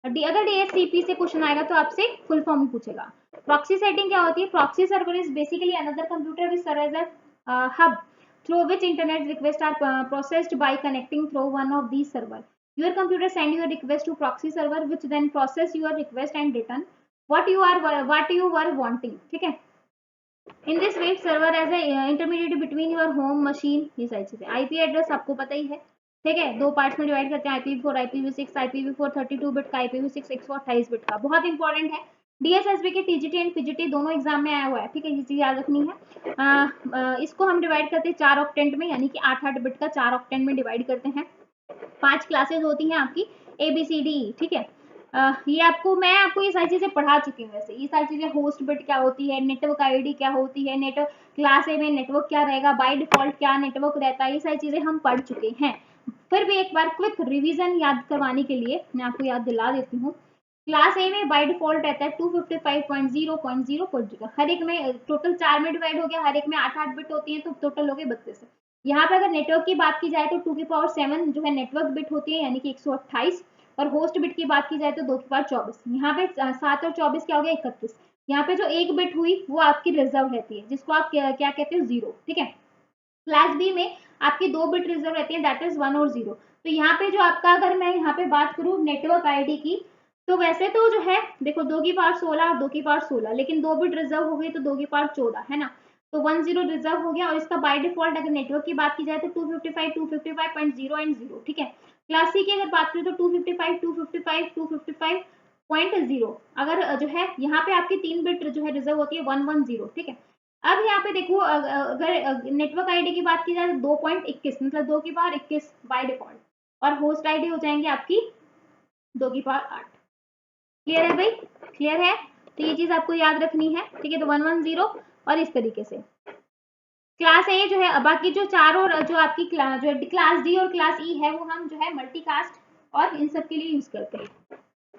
अगर DHCP से क्वेश्चन आएगा तो आपसे फुल फॉर्म पूछेगा। प्रॉक्सी सेटिंग क्या होती है? Proxy server is basically another computer which serve as a hub through which internet requests are processed by connecting through one of these server. Your computer send your request to proxy server which then process your request and return what you were wanting, ठीक है। In this way server as a intermediate between your home machine, ये सारी चीजें। IP address आपको पता ही है, ठीक है, दो पार्ट्स में डिवाइड करते हैं, IPv4 IPv6। IPv4 32 बिट का, IPv6 128 बिट का, बहुत इंपॉर्टेंट है। DSSP के TGT एंड PGT दोनों एग्जाम में आया हुआ है, ठीक है, ये चीज याद रखनी है। इसको हम डिवाइड करते हैं 4 ऑक्टेंट में, यानी कि 8-8 बिट का 4 ऑक्टेंट में डिवाइड करते हैं। 5 क्लासेज होती हैं आपकी ABCD, ठीक है। मैं आपको ये सारी चीजें पढ़ा चुकी हूँ। वैसे ये सारी चीजें, होस्ट बिट क्या होती है, नेटवर्क आईडी क्या होती है, नेटवर्क क्लास ए में नेटवर्क क्या रहेगा, बाय डिफॉल्ट क्या नेटवर्क रहता है, ये सारी चीजें हम पढ़ चुके हैं। फिर भी एक बार क्विक रिवीजन याद करवाने के लिए मैं आपको याद दिला देती हूँ। क्लास ए में बाय डिफॉल्ट रहता है 255.0.0, हर एक में टोटल 4 में डिवाइड हो गया, हर एक में 8-8 बिट होती है, तो टोटल हो गए 32। यहाँ पे अगर नेटवर्क की बात की जाए तो 2 की पावर 7 जो है नेटवर्क बिट होती है, यानी कि 128, और होस्ट बिट की बात की जाए तो 2 की पावर 24। यहाँ पे 7 और 24 क्या हो गया, 31। यहाँ पे जो एक बिट हुई वो आपकी रिजर्व रहती है, जिसको आप क्या कहते हो, 0, ठीक है। क्लास बी में आपकी 2 बिट रिजर्व रहती है, दैट इज 1 और 0। तो यहाँ पे जो आपका, अगर मैं यहाँ पे बात करूँ नेटवर्क आईडी की, तो वैसे तो जो है देखो 2 की पावर 16 और 2 की पावर 16, लेकिन 2 बिट रिजर्व हो गई तो 2 की पावर 14 है ना, तो 10 रिजर्व हो गया। और इसका बाय डिफॉल्ट अगर नेटवर्क की बात की जाए तो 255, 255.0 एंड 0, ठीक है। क्लास सी की अगर बात करें तो 255, 255, 255.0, अगर जो है यहाँ पे आपकी 3 बिट जो है रिजर्व होती है 110, ठीक है। अब यहाँ पे देखो, अगर नेटवर्क आईडी की बात की जाए तो 2.21, मतलब 2 की पावर 21 बाय डिफॉल्ट, और होस्ट आईडी हो जाएंगे आपकी 2 की पावर 8। क्लियर है भाई, क्लियर है? तो ये चीज आपको याद रखनी है, ठीक है। तो 110 और इस तरीके से क्लास ए जो है, बाकी जो चारों जो आपकी जो क्लास डी और क्लास ई है वो हम जो है मल्टीकास्ट और इन सब के लिए यूज करते हैं।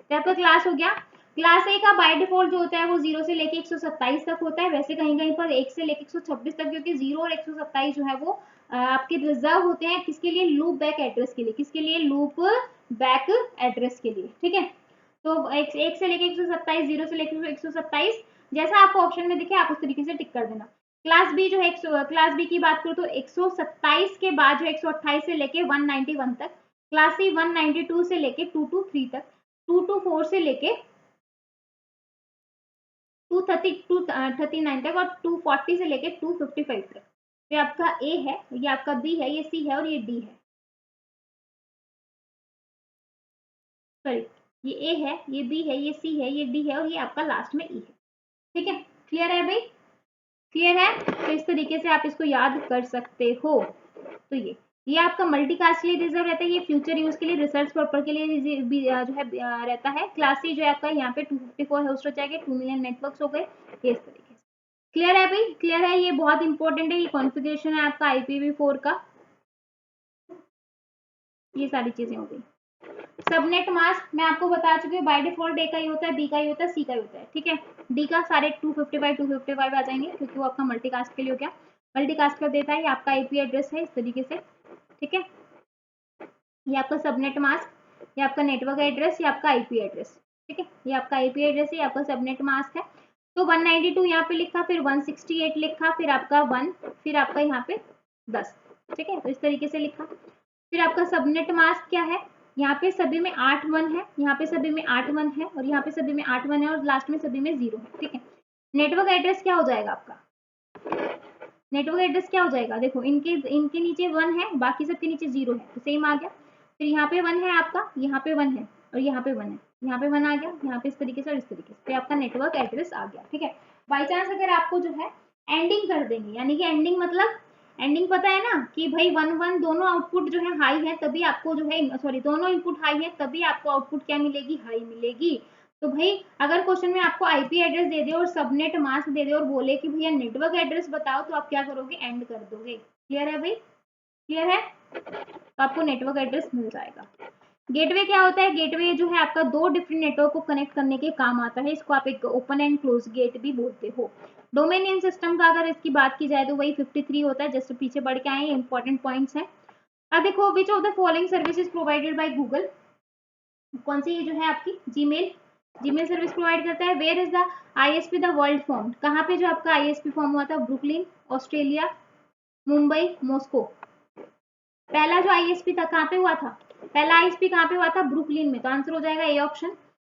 तो आपका क्लास हो गया। क्लास ए का बाय डिफॉल्ट जो होता है वो 0 से लेके 127 तक होता है, वैसे कहीं कहीं पर 1 से लेके 126 तक, क्योंकि 0 और 127 जो है वो आपके रिजर्व होते हैं किसके लिए, लूप बैक एड्रेस के लिए। किसके लिए, लूप बैक एड्रेस के लिए, ठीक है। तो 1 से लेके 127, 0 से लेके 127, जैसा आपको ऑप्शन में दिखे आप उस तरीके से टिक कर देना। क्लास बी जो है, क्लास बी की बात करूँ तो 127 के बाद जो 128 से लेके 191 तक। क्लास सी 192 से लेके 223 तक, 224 से लेके 239 तक, और 240 से लेके 255 तक। ये आपका ए है, ये आपका बी है, ये सी है और ये डी है, सॉरी, ये ए है, ये बी है, ये सी है, ये डी है, और ये आपका लास्ट में ई है, ठीक है। क्लियर है भाई, क्लियर है? तो इस तरीके से आप इसको याद कर सकते हो। तो ये आपका मल्टीकास्ट के लिए रिजर्व रहता है, ये फ्यूचर यूज के लिए, रिसर्च पर्पज के लिए जो है रहता है। क्लास सी जो है आपका यहाँ पे 254 होस्ट हो जाएंगे, 2 मिलियन नेटवर्क्स हो गए, ये इस तरीके से। क्लियर है भाई, क्लियर है? ये बहुत इंपॉर्टेंट है, ये कॉन्फ़िगरेशन है आपका IPv4 का, ये सारी चीजें हो गई। सबनेट मास्क मैं आपको बता चुकी हूँ, बाय डिफॉल्ट ए का ही होता है, बी का ही होता है, सी का ही होता है, ठीक है। डी का सारे 255 आ जाएंगे, क्योंकि वो आपका मल्टीकास्ट के लिए हो गया। मल्टीकास्ट कर देता है, ये आपका IP एड्रेस है इस तरीके से, ठीक है। ये आपका सबनेट मास्क, ये आपका नेटवर्क एड्रेस, ये आपका IP एड्रेस, ठीक है। ये आपका IP एड्रेस है, ये आपका सबनेट मास्क है। तो 192 यहाँ पे लिखा, फिर 168 लिखा, फिर आपका 1, फिर आपका यहाँ पे 10, ठीक है। तो इस तरीके से लिखा। फिर आपका सबनेट मास्क क्या है, यहाँ पे सभी में 8 1 है, यहाँ पे सभी में 8 1 है, और यहाँ पे सभी में 8 1 है, और लास्ट में सभी में 0 है, ठीक है। नेटवर्क एड्रेस क्या हो जाएगा आपका, नेटवर्क एड्रेस क्या हो जाएगा, देखो इनके नीचे 1 है, बाकी सबके नीचे 0 है, तो सेम आ गया। फिर यहाँ पे 1 है आपका, यहाँ पे 1 है, और यहाँ पे 1 है, यहाँ पे 1 आ गया, यहाँ पे इस तरीके से और इस तरीके से, फिर आपका नेटवर्क एड्रेस आ गया, ठीक है। बाई चांस अगर आपको जो है एंडिंग कर देंगे, यानी कि एंडिंग मतलब एंडिंग पता है ना कि भाई 1 1 दोनों आउटपुट जो है हाई है, तभी आपको जो है, सॉरी दोनों इनपुट हाई है, तभी आपको आउटपुट क्या मिलेगी, हाई मिलेगी। तो भाई अगर क्वेश्चन में आपको आईपी एड्रेस दे दे और सबनेट मास्क दे दे और बोले कि भैया नेटवर्क एड्रेस बताओ, तो आप क्या करोगे, एंड कर दोगे। क्लियर है भाई, क्लियर है, तो आपको नेटवर्क एड्रेस मिल जाएगा। गेटवे क्या होता है, गेटवे जो है आपका दो डिफरेंट नेटवर्क को कनेक्ट करने के काम आता है, इसको आप एक ओपन एंड क्लोज गेट भी बोलते हो। डोमेन नेम सिस्टम का अगर इसकी बात की जाए तो वही 53 होता है, जस्ट पीछे बढ़ के आए, इंपॉर्टेंट पॉइंट्स हैं। अब देखो, which of the following services provided by Google, कौन सी जो है आपकी, जीमेल, जीमेल सर्विस प्रोवाइड करता है। Where is the ISP the world form, कहाँ पे जो आपका आईएसपी फॉर्म हुआ था, ब्रुकलिन, ऑस्ट्रेलिया, मुंबई, मॉस्को। पहला जो आईएसपी था कहाँ पे हुआ था, पहला आईएसपी कहाँ पे हुआ था, ब्रुकलिन में, तो आंसर हो जाएगा A option.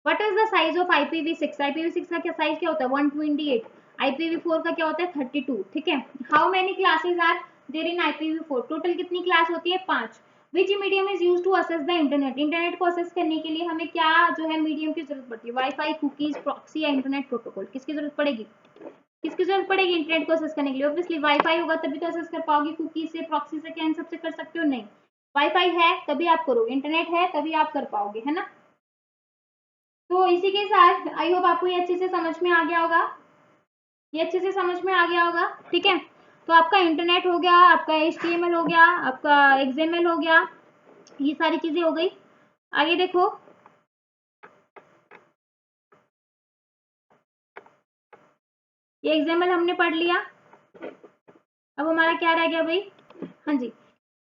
What is the size of IPv6, IPv6 का क्या साइज क्या होता है, 128, IPv4 का क्या होता है, 32, ठीक है। How many classes are there in IPv4, total कितनी क्लास होती है, 5। Which medium is use to access the internet, internet को असेस करने के लिए हमें क्या जो है मीडियम की जरूरत पड़ती है, वाईफाई, कुकीज, प्रॉक्सी या इंटरनेट प्रोटोकॉल, किसकी जरूरत पड़ेगी, किसकी जरूरत पड़ेगी इंटरनेट को असेस करने के लिए। ऑब्वियसली वाईफाई होगा तभी तो असेस कर पाओगे, कुकी से, प्रॉक्सी से, क्या इन सबसे कर सकते हो, नहीं। वाईफाई है तभी आप करोगे, इंटरनेट है तभी आप कर पाओगे, है ना। तो इसी के साथ आई होप आपको ये अच्छे से समझ में आ गया होगा, ये अच्छे से समझ में आ गया होगा, ठीक है। तो आपका इंटरनेट हो गया, आपका HTML हो गया, आपका XML हो गया, ये सारी चीजें हो गई। आगे देखो, ये XML हमने पढ़ लिया, अब हमारा क्या रह गया भाई, हाँ जी,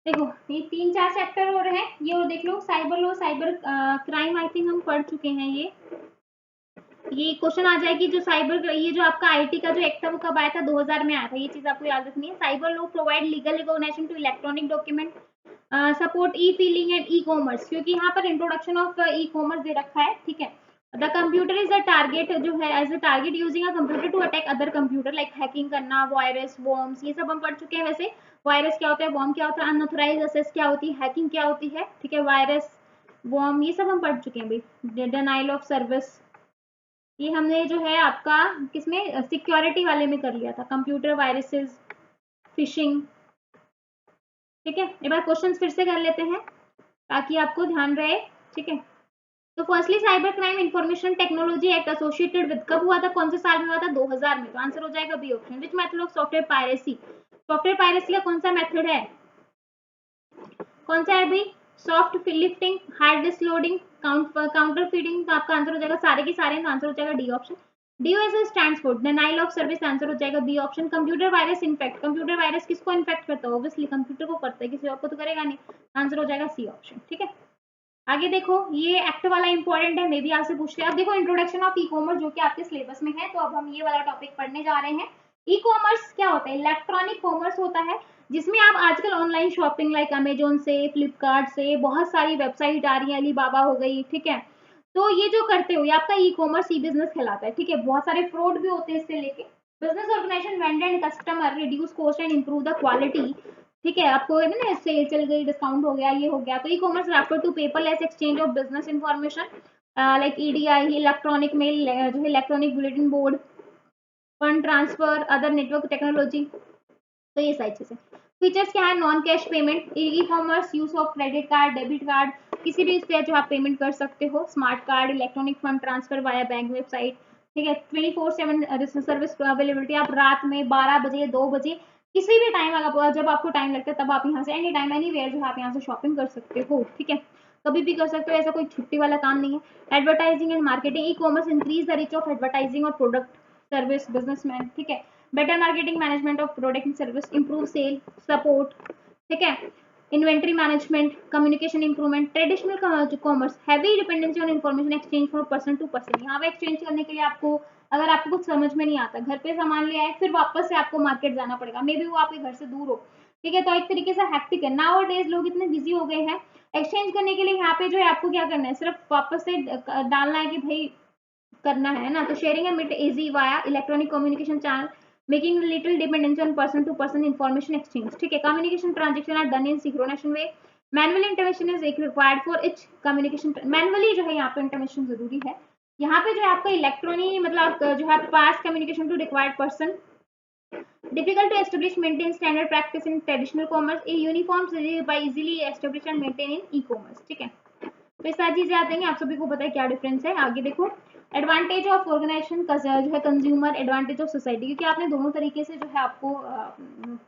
देखो ये 3-4 चैप्टर हो रहे हैं, ये और देख लो, cyber law, cyber crime I think हम पढ़ चुके हैं। ये क्वेश्चन आ जाएगी जो साइबर, ये जो आपका आईटी का जो एक्ट था वो कब आया था, 2000 में आया था, ये चीज आपको याद रखनी है। Cyber law provide legal recognition to electronic document, support e feeling and e commerce, क्योंकि यहाँ पर इंट्रोडक्शन ऑफ ई कॉमर्स दे रखा है, ठीक है। The computer is a target, जो है as a target using a computer to attack other computer, like hacking करना, वायरस, वॉर्म्स, ये सब हम पढ़ चुके हैं। वैसे वायरस क्या होता है, वॉर्म क्या होता है, अनऑथराइज्ड एक्सेस क्या होती है, हैकिंग क्या होती है, ठीक है, वायरस, वॉर्म, ये सब हम पढ़ चुके हैं भाई। डिनाइल ऑफ सर्विस, ये हमने जो है आपका किसमें, सिक्योरिटी वाले में कर लिया था, कंप्यूटर वायरसेस, फिशिंग, ठीक है। एक बार क्वेश्चन फिर से कर लेते हैं ताकि आपको ध्यान रहे, ठीक है। तो firstly cyber crime information technology act associated with, कब हुआ था, कौन से साल में हुआ था, 2000 में, तो आंसर हो जाएगा B option. Which method of software piracy, software piracy का कौन सा मेथड है, कौन सा है भाई, softlifting, hard disk loading, counterfeiting, तो आपका आंसर हो जाएगा सारे के सारे, तो आंसर हो जाएगा D option. DOS stands for denial of service, answer हो जाएगा B option. Computer virus infect, computer virus किसको इन्फेक्ट करता है, ऑब्वियसली कंप्यूटर को करता है, किसी और को तो करेगा नहीं, आंसर हो जाएगा सी ऑप्शन, ठीक है। आगे देखो, ये एक्ट वाला इंपॉर्टेंट है, मे भी आपसे पूछते हैं। अब देखो, इंट्रोडक्शन ऑफ ई कॉमर्स जो कि आपके सिलेबस में है, तो अब हम ये वाला टॉपिक पढ़ने जा रहे हैं। ई कॉमर्स क्या होता है, इलेक्ट्रॉनिक कॉमर्स होता है, जिसमें आप आजकल ऑनलाइन शॉपिंग लाइक अमेजोन से, फ्लिपकार्ट से, बहुत सारी वेबसाइट आ रही है, अलीबाबा हो गई, ठीक है। तो ये जो करते हो, ये आपका ई कॉमर्स, ई बिजनेस कहलाता है, ठीक है। बहुत सारे फ्रॉड भी होते हैं इससे लेके, business organization vendor and customer reduce cost and improve the quality, ठीक है। आपको है ना, सेल चल गई, डिस्काउंट हो गया, ये हो गया। तो e commerce refer to paperless exchange of business information, like EDI, electronic mail, जो है electronic bulletin board, fund transfer, other network technology, तो ये सारी चीजें। फीचर्स क्या है, non cash payment, e commerce, use of credit card, debit card, किसी भी इससे जो आप पेमेंट कर सकते हो, smart card, electronic fund transfer via bank website, ठीक है। 24/7 सर्विस अवेलेबिलिटी, आप रात में 12 बजे, 2 बजे, किसी भी टाइम, अगर जब आपको टाइम लगता है तब आप यहाँ से एनी टाइम एनी वेयर जो है आप यहाँ से शॉपिंग कर सकते हो, ठीक है, कभी भी कर सकते हो, ऐसा कोई छुट्टी वाला काम नहीं है। Advertising and marketing, e commerce increase the reach of advertising और प्रोडक्ट सर्विस बिजनेसमैन, ठीक है। Better marketing, management of product and service, improve sale, support, ठीक है। Inventory management, communication improvement. Traditional commerce, heavy dependency on information exchange from person to person, यहाँ पे exchange करने के लिए आपको, अगर आपको कुछ समझ में नहीं आता, घर पे सामान ले आए, फिर वापस से आपको मार्केट जाना पड़ेगा, मे बी वो आपके घर से दूर हो, ठीक है। तो एक तरीके से हैक्टिक है, नाउ डेज लोग इतने बिजी हो गए हैं, एक्सचेंज करने के लिए यहाँ पे जो है आपको क्या करना है, सिर्फ वापस से डालना है कि भाई करना है ना। तो sharing and easy via electronic communication channel, making little dependency on person to person information exchange, ठीक है। Communication transaction are done in synchronization way, manual intervention is required for each communication, manually जो है यहाँ पे intervention जरूरी है। यहाँ पे जो है आपका इलेक्ट्रॉनिक, मतलब जो है pass communication to required person, difficult to establish maintain standard practice in traditional commerce, a uniform by easily establish and maintain in e-commerce, ठीक है। तो सारी चीजें आ जाएंगी, आप सभी को पता है क्या डिफरेंस है। आगे देखो, एडवांटेज ऑफ ऑर्गेनाइजेशन जो है कंज्यूमर, एडवांटेज ऑफ सोसाइटी, क्योंकि आपने दोनों तरीके से जो है आपको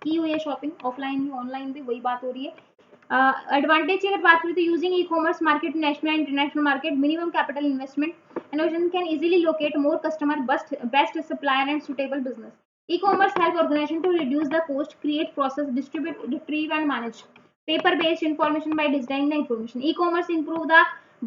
की हुई है शॉपिंग, ऑफलाइन भी ऑनलाइन भी, वही बात हो रही है। एडवांटेज की अगर बात करें तो using e commerce market, national and international market, minimum capital investment, and can easily locate more customer, best supplier and suitable business. E-commerce help organization to reduce the cost, create process, distribute, retrieve and manage paper-based information by digitizing the information. E-commerce improve the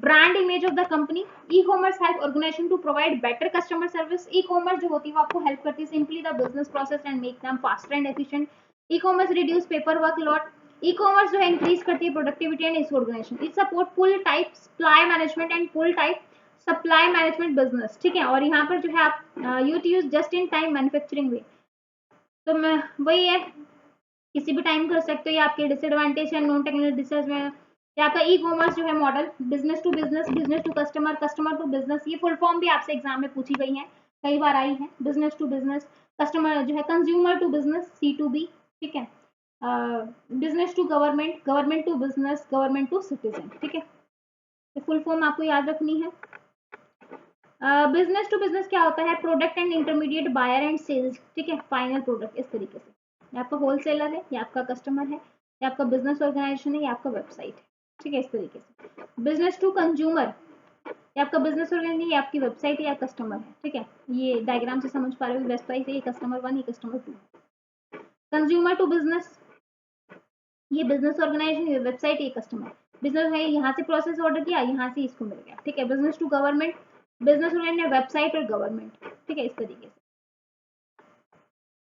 brand image of the company. E-commerce help organization to provide better customer service. E-commerce जो होती है वो आपको help करती है simply the business process and make them faster and efficient. E-commerce reduce paperwork lot. E-commerce जो है increase करती है productivity and its organization. It support pull type supply management and pull type supply management business, ठीक है। और यहाँ पर जो है आप यूथ use just in time manufacturing way, तो मैं वही है, किसी भी टाइम कर सकते हो। ये आपके डिसएडवांटेज है नॉन टेक्निकल डिसएज में। या आपका ई कॉमर्स जो है model, business to business, business to customer, customer to business, ये फुल फॉर्म भी आपसे एग्जाम में पूछी गई है, कई बार आई है। बिजनेस टू बिजनेस, कस्टमर जो है कंज्यूमर टू बिजनेस, C2B, ठीक है। Business to government, government to business, government to citizen, ठीक है। तो फुल फॉर्म आपको याद रखनी है। बिजनेस टू बिजनेस क्या होता है, product and intermediate, buyer and sales, ठीक है, फाइनल प्रोडक्ट, इस तरीके से। ये आपका होलसेलर है, ये आपका कस्टमर है, ये आपका बिजनेस ऑर्गेनाइजेशन है, ये आपका वेबसाइट है, ठीक है, इस तरीके से। बिजनेस टू कंज्यूमर, ये आपका बिजनेस ऑर्गेनाइजेशन, ये आपकी वेबसाइट है या कस्टमर है, ठीक है। ये डायग्राम से समझ पा रहे हो, वेबसाइट है, ये कस्टमर 1, ये कस्टमर 2। कंज्यूमर टू बिजनेस, ये बिजनेस ऑर्गेनाइजेशन, ये वेबसाइट, ये कस्टमर। बिजनेस है, यहाँ से प्रोसेस ऑर्डर किया, यहाँ से इसको मिल गया, ठीक है। Business to government, business organization, website और गवर्नमेंट, ठीक है, इस तरीके से।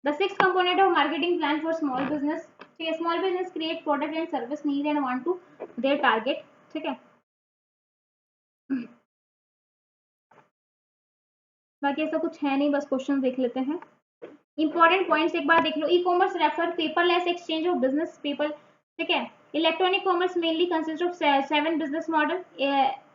The sixth component of marketing plan for small business, ठीक है। Small business create product and service need and want to their target, ठीक है। बाकी ऐसा कुछ है नहीं, बस क्वेश्चन देख लेते हैं। इंपॉर्टेंट पॉइंट्स एक बार देख लो। E commerce refer paperless exchange of business paper, ठीक है। Electronic commerce mainly consist of 7 business model.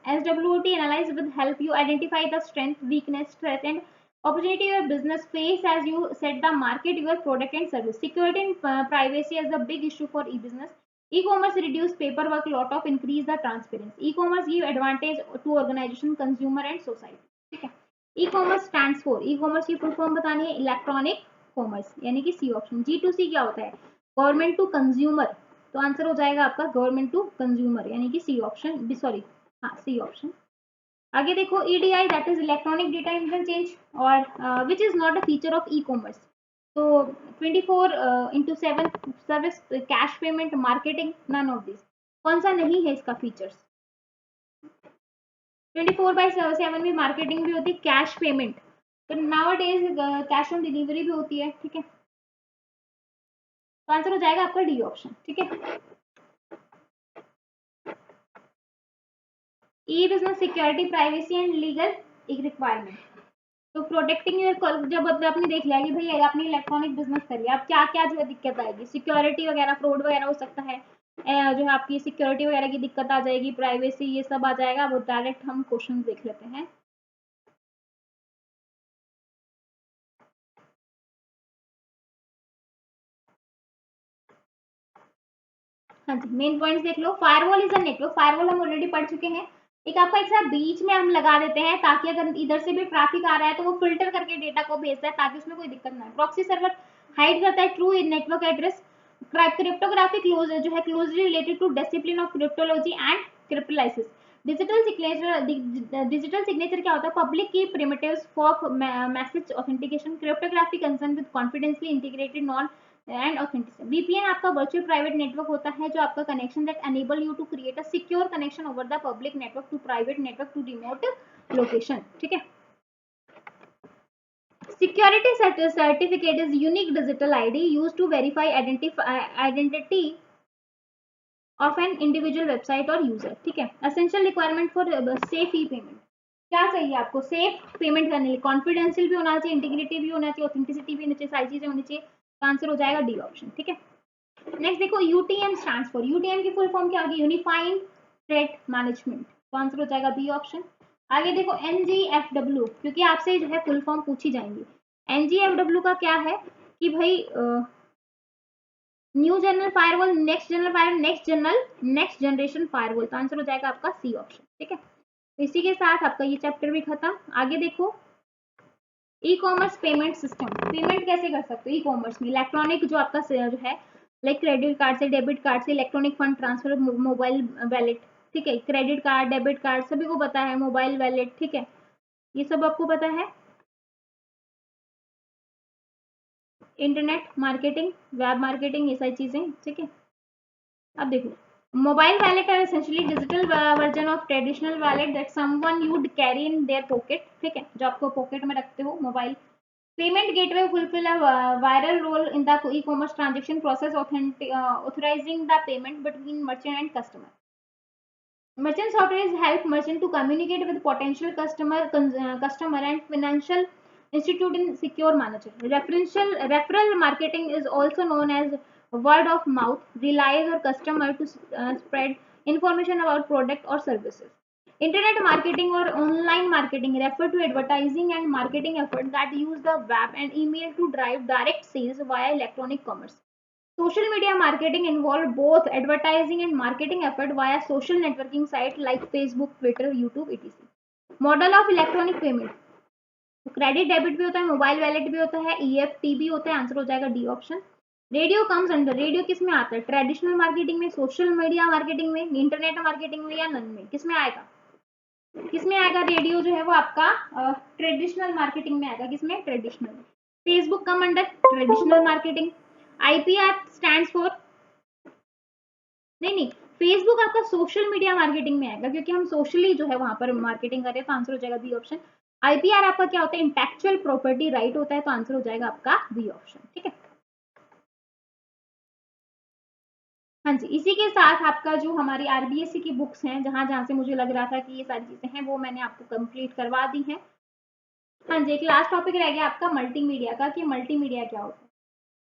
SWOT analyse with help you identify the strength, weakness, threat and opportunity your business face as you set the market your product and service. Security and privacy is the big issue for e-business. E-commerce reduce paperwork lot of increase the transparency. E-commerce give advantage to organization, consumer and society, ठीक है। E-commerce stands for, E-commerce की full form बतानी है, electronic commerce, यानी कि C option. G2C क्या होता है, गवर्नमेंट टू कंज्यूमर, तो आंसर हो जाएगा आपका गवर्नमेंट टू कंज्यूमर, यानी कि C ऑप्शन, सॉरी हाँ C ऑप्शन। आगे देखो, EDI that is electronic data interchange, और which is not a feature of e commerce. तो 24/7 service, cash payment, marketing, none of this, कौन सा नहीं है इसका फीचर्स। 24/7 में मार्केटिंग भी होती है, कैश पेमेंट, तो now days cash on delivery भी होती है, ठीक है। तो आंसर हो जाएगा आपका डी ऑप्शन, ठीक है। E business security, privacy and legal requirement. तो प्रोटेक्टिंग योर, जब आपने देख लिया कि भाई आपने इलेक्ट्रॉनिक बिजनेस करी, अब क्या क्या जो है दिक्कत आएगी, सिक्योरिटी वगैरह, फ्रॉड वगैरह हो सकता है, जो है आपकी सिक्योरिटी वगैरह की दिक्कत आ जाएगी, प्राइवेसी, ये सब आ जाएगा। वो डायरेक्ट हम क्वेश्चन देख लेते हैं। हाँ जी, मेन पॉइंट्स देख लो। Firewall is a network, firewall हम ऑलरेडी पढ़ चुके हैं। एक आपका एक साथ बीच में हम लगा देते हैं, ताकि अगर इधर से भी ट्रैफिक आ रहा है तो वो फिल्टर करके डेटा को भेजता है, ताकि उसमें कोई दिक्कत ना है। प्रॉक्सी सर्वर हाइड करता है true network address. Cryptography close जो है closely related to discipline of cryptology and cryptanalysis. Digital signature क्या होता है, public key primitives for message authentication. Cryptography concern with confidentially integrated non and authenticity. VPN आपका virtual private network होता है, जो आपका connection that enable you to create a secure connection over the public network to private network to remote location, ठीक है। Security certificate is unique digital ID used to verify identity of an individual website और user, ठीक है। Essential requirement for safe e payment, क्या चाहिए आपको safe payment करने के लिए, कॉन्फिडेंशियल भी होना चाहिए, इंटीग्रिटी भी होना चाहिए, ऑथेंटिसिटी भी होनी चाहिए, सारी चीजें होनी चाहिए। तो आंसर हो जाएगा डी ऑप्शन, ठीक है। नेक्स्ट देखो, UTM स्टैंड्स फॉर, UTM की फुल फॉर्म क्या होगी, यूनिफाइड थ्रेट मैनेजमेंट, तो आंसर हो जाएगा बी ऑप्शन। आगे देखो, NGFW, क्योंकि आपसे जो है फुल फॉर्म पूछी जाएंगी। NGFW का क्या है कि भाई new general firewall, next general firewall, next generation firewall. तो आंसर हो जाएगा आपका सी ऑप्शन। ठीक है, इसी के साथ आपका ये चैप्टर भी खत्म। आगे देखो, e commerce payment system. Payment कैसे कर सकते हो ई कॉमर्स में? इलेक्ट्रॉनिक जो आपका जो है, लाइक क्रेडिट कार्ड से, डेबिट कार्ड से, electronic fund transfer, mobile wallet. ठीक है, क्रेडिट कार्ड, डेबिट कार्ड सभी को पता है, मोबाइल वैलेट। ठीक है, ये सब आपको पता है। इंटरनेट मार्केटिंग, वेब मार्केटिंग, ये सारी चीजें। ठीक है, अब देखो, mobile wallet are essentially digital version of traditional wallet that someone you'd carry in their pocket. ठीक है, जो आपको पॉकेट में रखते हो mobile. Payment gateway fulfill a viral role in the e-commerce transaction process, authorizing the payment between merchant and customer. Merchant software help merchant to communicate with potential customer and financial institute in secure manner. Referral marketing is also known as word of mouth, relies on customer to spread information about product or services. Internet marketing or online marketing refer to advertising and marketing efforts that use the web and email to drive direct sales via electronic commerce. Social media marketing involve both advertising and marketing effort via social networking sites like Facebook, Twitter, YouTube, etc. Model of electronic payment, credit debit भी होता है, mobile wallet भी होता है, EFT भी होता है। Answer हो जाएगा D option. Radio comes under, radio किस में आता है? ट्रेडिशनल मार्केटिंग में, सोशल मीडिया मार्केटिंग में, इंटरनेट मार्केटिंग में, या नन में? किस में आएगा? किस में आएगा? रेडियो जो है वो आपका ट्रेडिशनल मार्केटिंग में आएगा। किसमें? Traditional. Facebook come under traditional marketing. IPR stands for, नहीं, फेसबुक आपका सोशल मीडिया मार्केटिंग में आएगा, क्योंकि हम सोशली जो है वहां पर मार्केटिंग कर रहे हैं। तो आंसर हो जाएगा बी ऑप्शन। IPR आपका क्या होता है? इंटेलेक्चुअल प्रॉपर्टी राइट होता है। तो आंसर हो जाएगा आपका बी ऑप्शन। ठीक है, हाँ जी, इसी के साथ आपका जो हमारी RBSC की बुक्स हैं, जहां जहां से मुझे लग रहा था कि ये सारी चीजें हैं, वो मैंने आपको कंप्लीट करवा दी हैं। हाँ जी, एक लास्ट टॉपिक रह गया आपका मल्टीमीडिया का, कि मल्टीमीडिया क्या होता है।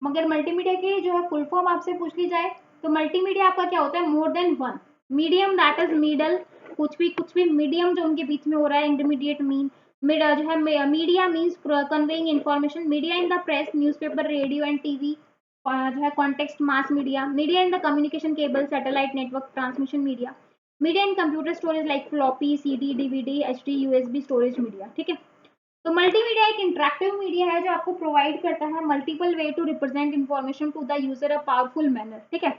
मगर मल्टीमीडिया की जो है फुल फॉर्म आपसे पूछ ली जाए तो मल्टीमीडिया आपका क्या होता है? More than one medium, that is middle, कुछ भी मीडियम जो उनके बीच में हो रहा है, इंटरमीडिएट मीन जो है media means conveying information, media in the press, newspaper, radio and TV, जो है context mass media, media in the communication cable, satellite network, transmission media, media in computer storage like floppy, CD, DVD, HD, USB storage media. ठीक है, तो multimedia एक interactive media है जो आपको provide करता है multiple way to represent information to the user a powerful manner. ठीक है,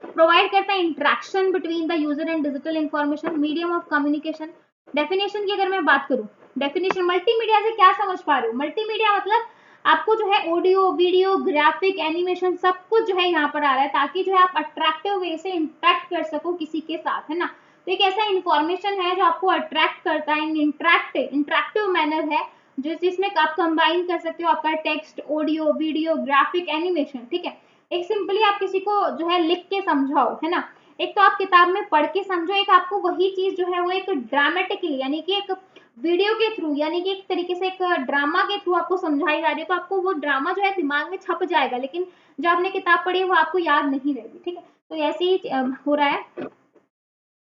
प्रोवाइड करता है interaction between the user and digital information, medium of communication. Definition की अगर मैं बात करूं, डेफिनेशन मल्टीमीडिया से क्या समझ पा रहे हो? मल्टीमीडिया मतलब आपको जो है ऑडियो, वीडियो, ग्राफिक, एनिमेशन सब कुछ जो है यहाँ पर आ रहा है, ताकि जो है आप अट्रैक्टिव वे से इंटरेक्ट कर सको किसी के साथ, है ना। तो एक ऐसा इंफॉर्मेशन है जो आपको अट्रैक्ट करता है, इंटरेक्टिव मैनर है, जो जिसमें आप कंबाइन कर सकते हो आपका text, audio, video, graphic, animation. ठीक है, एक सिंपली आप किसी को जो है लिख के समझाओ, है ना। एक तो आप किताब में पढ़ के समझो, एक आपको वही चीज जो है वो एक ड्रामेटिकली, यानी कि एक वीडियो के थ्रू, यानी कि एक तरीके से एक ड्रामा के थ्रू आपको समझाई जा रही है, तो आपको वो ड्रामा जो है दिमाग में छप जाएगा, लेकिन जो आपने किताब पढ़ी है वो आपको याद नहीं रहेगी। ठीक है, तो ऐसे ही हो रहा है।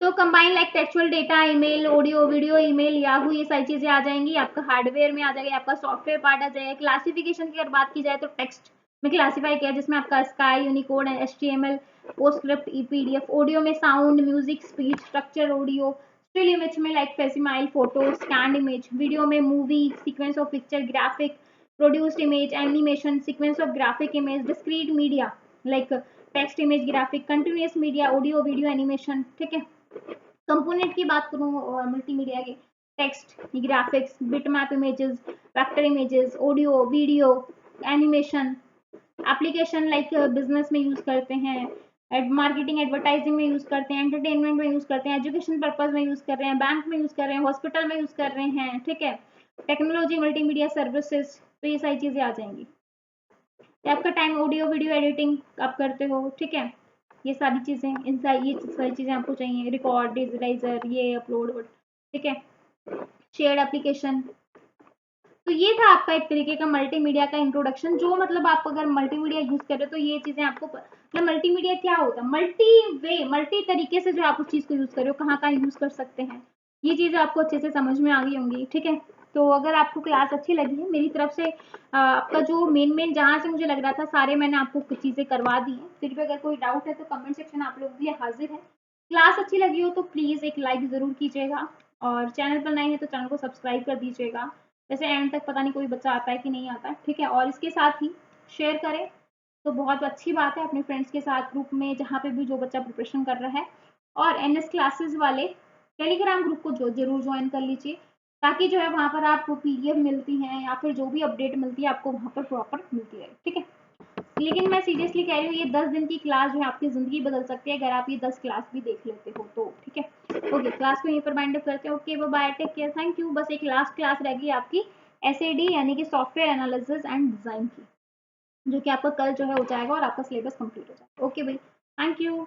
तो combine like textual data, email, audio, video, email, Yahoo, ये सारी चीजें आ जाएंगी। आपका हार्डवेयर में आ जाएगा, आपका सॉफ्टवेयर पार्ट आ जाएगा। क्लासिफिकेशन की अगर बात की जाए तो टेक्स्ट में क्लासिफाई किया, जिसमें आपका ASCII, unicode, HTML, postscript, PDF। Audio में sound, music, speech, structure audio. Still image में like facsimile, photo, scan image. Video में movie, sequence of picture, graphic, produced image, animation, sequence of graphic image. Discrete media like text, image, graphic. Continuous media, audio, video, animation. ठीक है, component की बात करूँ multimedia के, text, graphics, bitmap images, vector images, audio, video, animation. Application like business में use करते हैं, marketing, advertising में यूज करते हैं, एंटरटेनमेंट में यूज करते हैं, एजुकेशन पर्पज में यूज कर रहे हैं, बैंक में यूज कर रहे हैं, हॉस्पिटल में यूज कर रहे हैं। ठीक है, टेक्नोलॉजी, मल्टीमीडिया सर्विसेज, तो ये सारी चीजें आ जाएंगी। आपका टाइम, ऑडियो वीडियो एडिटिंग आप करते हो। ठीक है, ये सारी चीजें, ये सारी चीजें आपको चाहिए। रिकॉर्ड, डिजिटाइजर, ये अपलोड। ठीक है, शेयर्ड एप्लीकेशन। तो ये था आपका एक तरीके का मल्टीमीडिया का इंट्रोडक्शन, जो मतलब आप अगर मल्टीमीडिया यूज कर रहे हो तो ये चीजें आपको मतलब मल्टीमीडिया क्या होता है, मल्टी तरीके से जो आप उस चीज को यूज कर रहे हो, कहाँ कहाँ यूज कर सकते हैं, ये चीजें आपको अच्छे से समझ में आ गई होंगी। ठीक है, तो अगर आपको क्लास अच्छी लगी है मेरी तरफ से आपका जो मेन जहाँ से मुझे लग रहा था सारे मैंने आपको चीज़ें करवा दी हैं। फिर भी अगर कोई डाउट है तो कमेंट सेक्शन आप लोग के लिए हाजिर है। क्लास अच्छी लगी हो तो प्लीज़ एक लाइक ज़रूर कीजिएगा और चैनल पर नए हैं तो चैनल को सब्सक्राइब कर दीजिएगा। वैसे एंड तक पता नहीं कोई बच्चा आता है कि नहीं आता है, ठीक है। और इसके साथ ही शेयर करें तो बहुत अच्छी बात है अपने फ्रेंड्स के साथ ग्रुप में, जहाँ पे भी जो बच्चा प्रिपरेशन कर रहा है। और एनएस क्लासेस वाले टेलीग्राम ग्रुप को जरूर ज्वाइन कर लीजिए, ताकि जो है वहाँ पर आपको पीडीएफ मिलती हैं या फिर जो भी अपडेट मिलती है आपको वहाँ पर प्रॉपर मिलती है, ठीक है। लेकिन मैं सीरियसली कह रही हूँ, ये 10 दिन की क्लास जो है आपकी ज़िंदगी बदल सकती है अगर आप ये 10 क्लास भी देख लेते हो तो, ठीक है। ओके, क्लास को यहीं पर बाइंड अप करते हैं। Okay, bye, take care, thank you. बस एक लास्ट क्लास रहेगी आपकी एसएडी यानी कि सॉफ्टवेयर एनालिसिस एंड डिज़ाइन की, जो कि आपका कल जो है हो जाएगा और आपका सिलेबस कंप्लीट हो जाएगा। ओके भाई, थैंक यू।